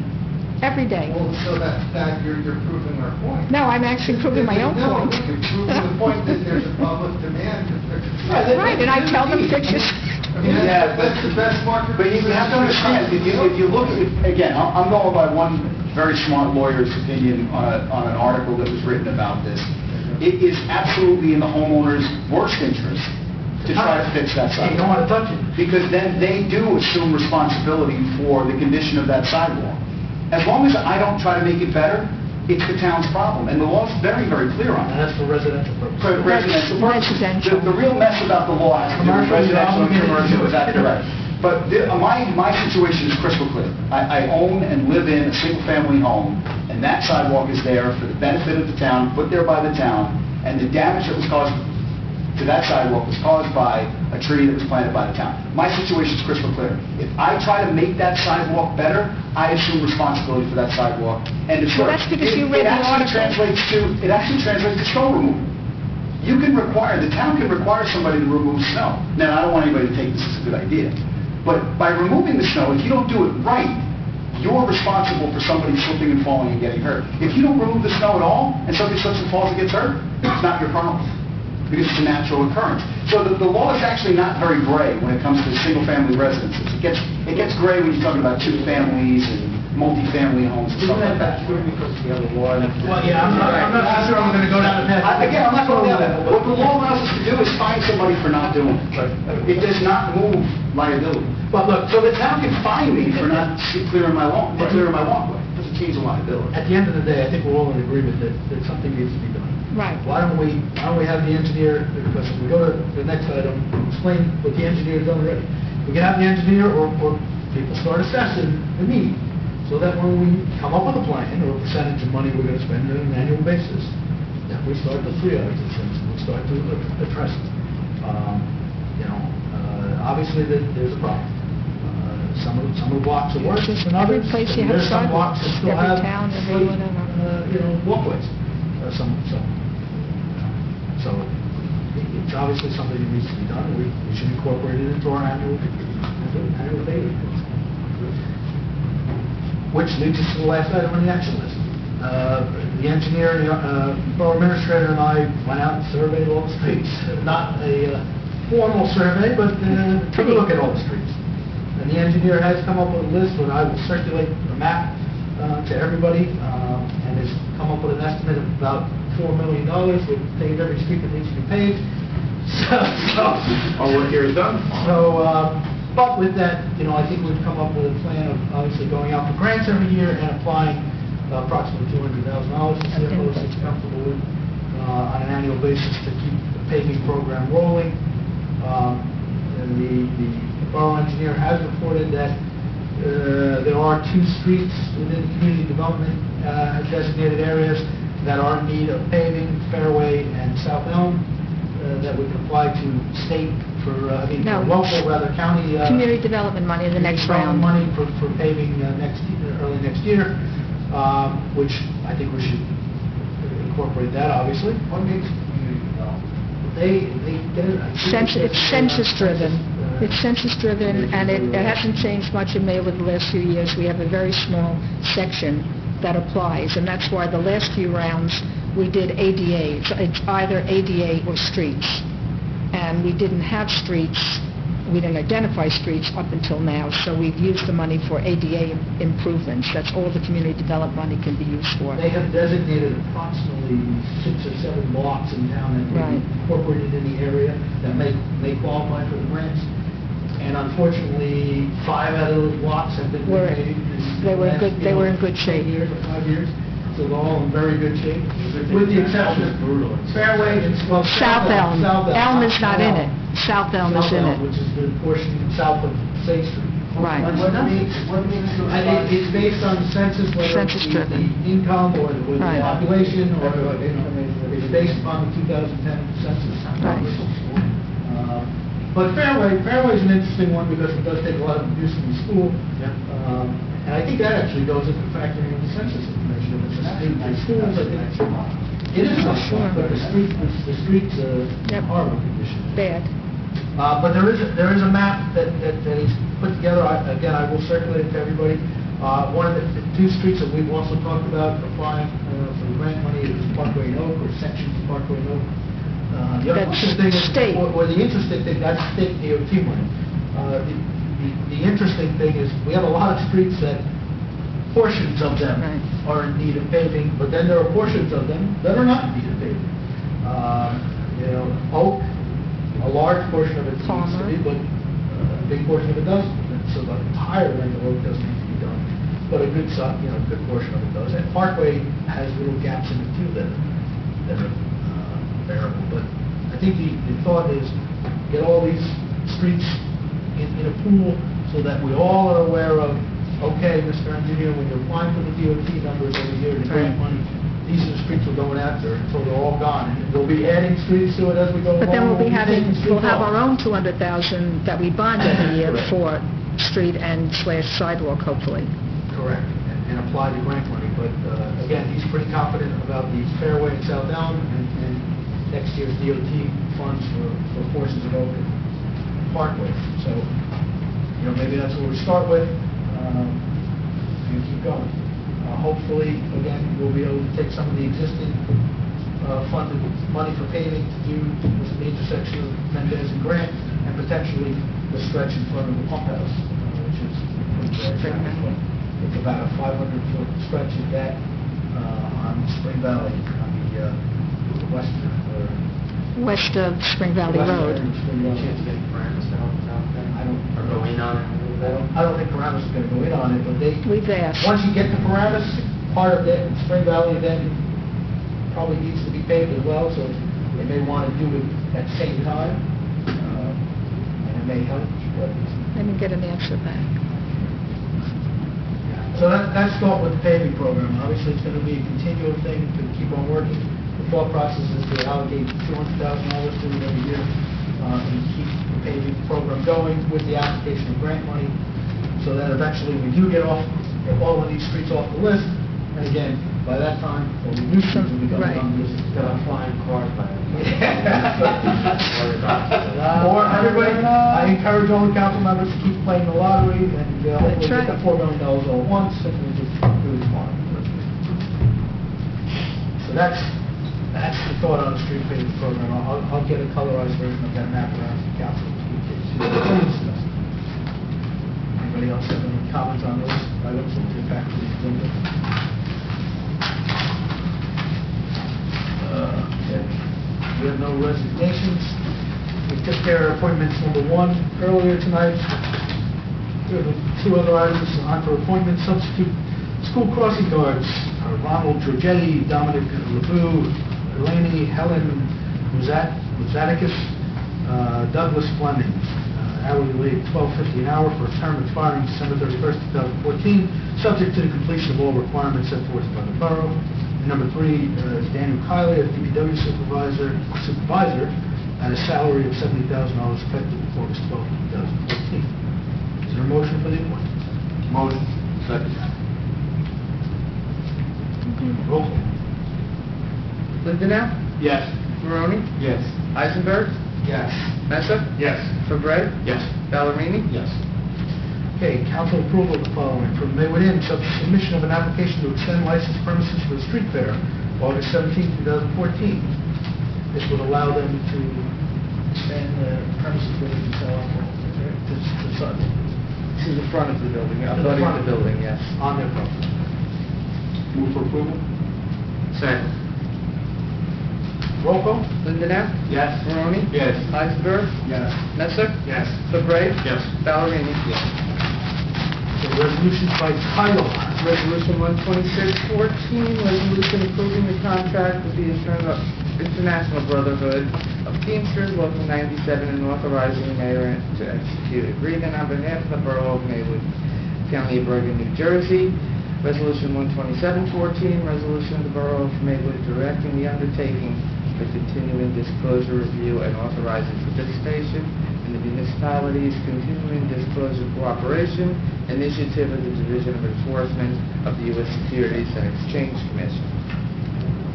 Every day. Well, so that you're proving our point. No, I'm actually proving my own No, point. you're proving the point that there's a public demand to fix it. Right, and I tell them fix your... I mean, Yeah, that's the best market. But you have to understand, if you look at, again, I'm going by one very smart lawyer's opinion on an article that was written about this. It is absolutely in the homeowner's worst interest to try to fix that sidewalk. You don't want to touch it. Because then they do assume responsibility for the condition of that sidewalk. As long as I don't try to make it better, it's the town's problem. And the law's very, very clear on And that. that's for residential purposes. For residential purposes. Residential. The real mess about the law has to do with Commercial, residential and you're commercial, obligated is that to do it. correct? But my situation is crystal clear. I own and live in a single-family home, and that sidewalk is there for the benefit of the town, put there by the town, and the damage that was caused to that sidewalk was caused by a tree that was planted by the town. My situation is crystal clear. If I try to make that sidewalk better, I assume responsibility for that sidewalk. And it's Well, that's because you read the article. It actually translates to snow removal. You can require, the town can require somebody to remove snow. Now, I don't want anybody to take this as a good idea, but by removing the snow, if you don't do it right, you're responsible for somebody slipping and falling and getting hurt. If you don't remove the snow at all, and somebody slips and falls and gets hurt, it's not your problem, because it's a natural occurrence. So the law is actually not very gray when it comes to single-family residences. It gets gray when you're talking about two families and multi-family homes and stuff like that. Because we have a law. Well, yeah, I'm not sure I'm going to go down the path. Again, I'm not going down that. What the law allows us to do is fine somebody for not doing it. It does not move liability. But look, So the town can fine me for not clearing my lawn, clearing my walkway. It doesn't change the liability. at the end of the day, I think we're all in agreement that something needs to be done. Right. Why don't we have the engineer, because if we go to the next item, explain what the engineer's done already. We can have the engineer or people start assessing the need, so that when we come up with a plan or a percentage of money we're going to spend on an annual basis, that we start to triage these things and we start to address them. Obviously there's a problem. Some of the blocks are worse than others. Every place you and have there's some blocks that still every have town, every straight, whatever. walkways. So it's obviously something that needs to be done. We should incorporate it into our annual data. Which leads us to the last item on the action list. The engineer, borough administrator and I went out and surveyed all the streets. Not a formal survey, but took a look at all the streets. And the engineer has come up with a list, where I will circulate a map to everybody, and has come up with an estimate of about $4 million. We've paved every street that needs to be paved. Our work here is done. But with that, I think we've come up with a plan of obviously going out for grants every year and applying approximately $200,000 to CFO is comfortable with on an annual basis to keep the paving program rolling. And the borough engineer has reported that there are 2 streets within community development designated areas that are in need of paving, Fairway and South Elm, that we can apply to state for, No. local, rather, county... Community development money in the next round. Money for paving early next year, which I think we should incorporate that, obviously. What makes community development? It's census-driven. It's census-driven, and it hasn't changed much in Maywood the last few years. We have a very small section that applies, and that's why the last few rounds we did ADA. It's either ADA or streets. And we didn't have streets, we didn't identify streets up until now, so we've used the money for ADA improvements. That's all the community development money can be used for. They have designated approximately 6 or 7 blocks in town that Right. we incorporated in the area that may qualify for the grants. And unfortunately, 5 out of those blocks have been They were in good shape. 10 years or 5 years. so they're all in very good shape, with the exception of Fairway and, well, South Elm. Elm is not in it. South Elm is in it. Which is the portion south of State Street. Right. What it means, it's based on census, whether it's Census the driven. income or the Right. population, or, it's based upon the 2010 census. Right. But Fairway's an interesting one because it does take a lot of abuse from the school. And I think that actually goes into factoring in the census information. If it's a street, the schools, I think, it is not sure, but the streets Yep. are horrible condition. Bad. But there is a map that is put together. Again, I will circulate it to everybody. One of the two streets that we've also talked about applying for the grant money is Parkway and Oak, or sections of Parkway and Oak. The other That's interesting thing is, state. or the interesting thing, that's state DOT money. The interesting thing is, we have a lot of streets that portions of them Right. are in need of paving, but then there are portions of them that are not in need of paving. Oak, a large portion of it needs to Palmer. be, but a big portion of it doesn't. And so the entire length of Oak doesn't need to be done, but a good portion of it does. And Parkway has little gaps in it too that are bearable. But I think the thought is, get all these streets in a pool so that we all are aware of, okay, Mr. Engineer, when you're applying for the DOT numbers every year, the grant money, these are the streets we're going after until they're all gone. And we'll be adding streets to it as we go along. But then we'll taking streets we'll have off. our own 200,000 that we bond every year for street and / sidewalk, hopefully. Correct, and apply the grant money. But again, he's pretty confident about the Fairway and South Elm and next year's DOT funds for portions of Oak and Parkway. So, maybe that's what we start with, and keep going. Hopefully, again, we'll be able to take some of the existing funded money for paving to do the intersection of Mendez and Grant, and potentially the stretch in front of the pump house, which is it's about a 500-foot stretch of that on Spring Valley, on the western, West of Spring Valley Road. I don't think Paramus is going to go in on it, but We've asked. once you get to Paramus, part of that Spring Valley then probably needs to be paved as well, so they may want to do it at the same time, and it may help, but... Let me get an answer back. So that's thought with the paving program. Obviously, it's going to be a continual thing to keep on working. The thought process is to allocate $200,000 to it every year and keep the paving program going with the application of grant money, so that eventually we do get all of these streets off the list. And again, by that time, all the new streets will be coming Right. on the list. Flying cars by Or everybody, I encourage all the council members to keep playing the lottery and hopefully get the $4 million all at once, and we just do it tomorrow. So that's the thought on the street paving program. I'll get a colorized version of that map around the council to discuss. Anybody else have any comments on those items? We'll get back to the agenda. We have no resignations. We took care of appointments number 1 earlier tonight. We have 2 other items on for appointments. Substitute school crossing guards are Ronald Giorgetti, Dominic LeBou, Eleni Helen Muzanikis, Douglas Fleming. Hourly rate $12.50 an hour for a term expiring December 31st, 2014, subject to the completion of all requirements set forth by the borough. Number 3 is Daniel Kiley, a DPW supervisor at a salary of $70,000 effective August 12, 2014. Is there a motion for the appointment? Motion. Second. Roll call. Lindenow? Yes. Maroni? Yes. Eisenberg? Yes. Messa? Yes. Fabre? Yes. Ballerini? Yes. Okay, council approval of the following. From Maywood Inn, submission of an application to extend licensed premises for the street fair, August 17, 2014. This would allow them to expand the premises where they can sell alcohol to Sunday. To the front of the building, To the abutting front. the building, yes. On their property. Move for approval? Second. Roll call? Lindenow? Yes. Maroni? Yes. Eisenberg? Yes. Messa? Yes. Fabre? Yes. Ballerini? Yes. So resolutions by title. Resolution 12614, resolution approving the contract with the International Brotherhood of Teamsters Local 97 and authorizing the mayor to execute agreement on behalf of the Borough of Maywood, County of Bergen, New Jersey. Resolution 12714, resolution of the Borough of Maywood directing the undertaking for continuing disclosure review and authorizing participation in the municipality's continuing disclosure cooperation initiative of the Division of Enforcement of the U.S. Securities and Exchange Commission.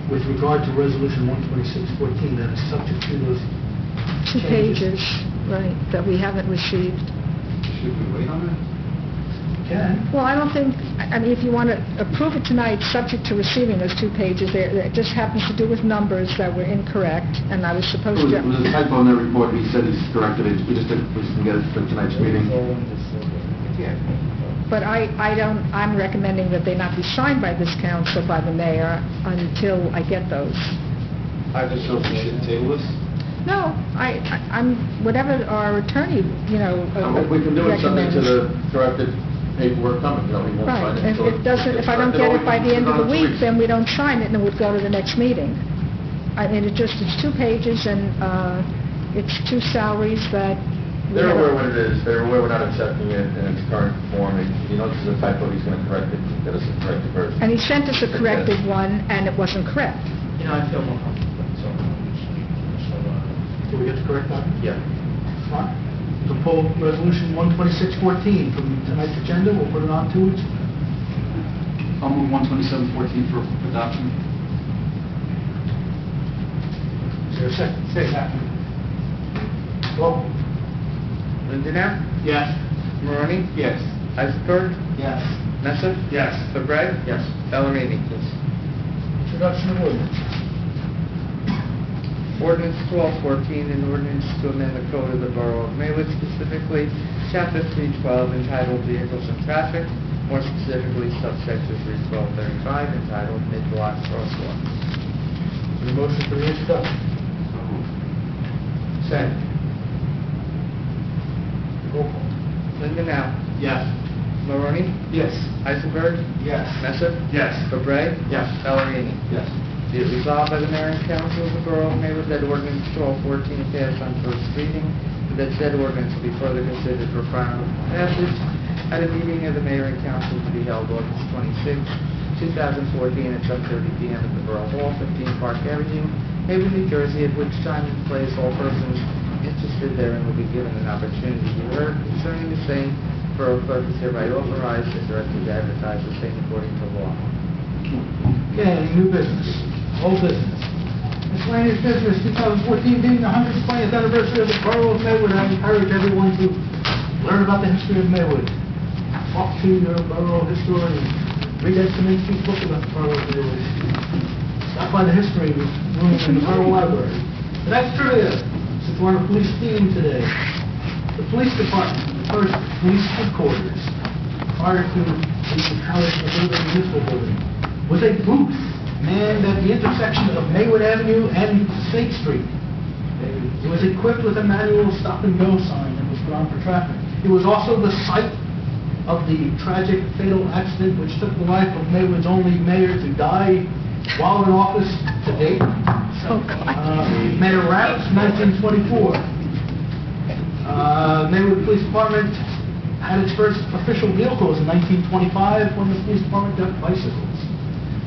With regard to resolution 12614, that is subject to those Two changes. pages, right, that we haven't received. Should we wait on that? Can. Well, I don't think, I mean, if you want to approve it tonight, subject to receiving those 2 pages, it just happens to do with numbers that were incorrect, and I was supposed to... It was a typo in their report, he said he's corrected it, we just didn't get it for tonight's meeting. But I'm recommending that they not be signed by this council, by the mayor, until I get those. I just hope we should table this. No, I'm, whatever our attorney, We can do it subject to recommends. the corrected paperwork coming, we won't Right, sign it. if until it doesn't, if I don't corrected, get or it by we the can end of the put it on 2 week, weeks. then we don't sign it, and it would go to the next meeting. I mean, it's 2 pages, and it's 2 salaries that... They're aware what it is, they're aware we're not accepting it in its current form, and he knows this is a typo, he's going to correct it, and get us a corrected version. And he sent us a corrected one, and it wasn't correct. I feel more comfortable, so... Can we get the correct one? Yeah. Fine. To pull resolution 12614 from tonight's agenda, we'll put it on to it. I'll move 12714 for adoption. Is there a second? Second. Roll. Lindenau? Yes. Maroni? Yes. Eisenberg? Yes. Messer? Yes. Labray? Yes. Bellarmine? Introduction of ordinance. Ordinance 1214, an ordinance to amend the code of the Borough of Maywood, specifically Chapter 312 entitled Vehicles and Traffic, more specifically subsection 31235 entitled Mid-Block Crosswalks. Is there a motion for the introduction? Second. Roll call. Lindenau? Yes. Maroni? Yes. Eisenberg? Yes. Messer? Yes. Labray? Yes. Bellarmine? Yes. Be it resolved by the Mayor and Council of the Borough of Maywood that ordinance 1214 pass on first reading, and that said ordinance will be further considered for final passage at a meeting of the Mayor and Council to be held August 26, 2014 at 7:30 p.m. at the Borough Hall, 15 Park Avenue, Maywood, New Jersey, at which time and place all persons interested therein will be given an opportunity to be heard concerning the same. Borough Clerk is hereby authorized and directed to advertise the same according to law. Okay, new business. Old business. Miscellaneous business, 2014 being the 120th anniversary of the Borough of Maywood. I encourage everyone to learn about the history of Maywood. Talk to your borough historian. Read Ed Kaminsky's book about the Borough of Maywood. Stop by the history room in the Borough Library. The next trivia, since we're on a police theme today. The police department, the first police headquarters, prior to the Palace of the Municipal Building, was a booth manned at the intersection of Maywood Avenue and State Street. It was equipped with a manual stop-and-go sign that was put on for traffic. It was also the site of the tragic fatal accident which took the life of Maywood's only mayor to die while in office to date. Mayor Rapp's 1924. Maywood Police Department had its first official vehicles in 1925 when the police department got bicycles.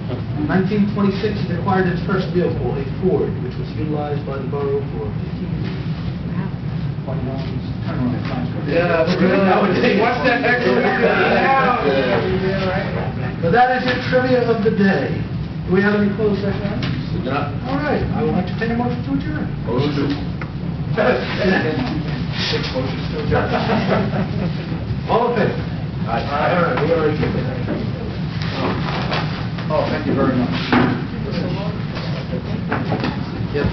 In 1926, it acquired its first vehicle, a Ford, which was utilized by the borough for 15 years. Turnaround times. Yeah, that's really, what's that extra? So that is your trivia of the day. Do we have any closed session items? Yeah. All right, I would like to take a motion to adjourn. Motion. 6 motions to adjourn. All in favor? Aye. All right, we are adjourned. Oh, thank you very much. Yes.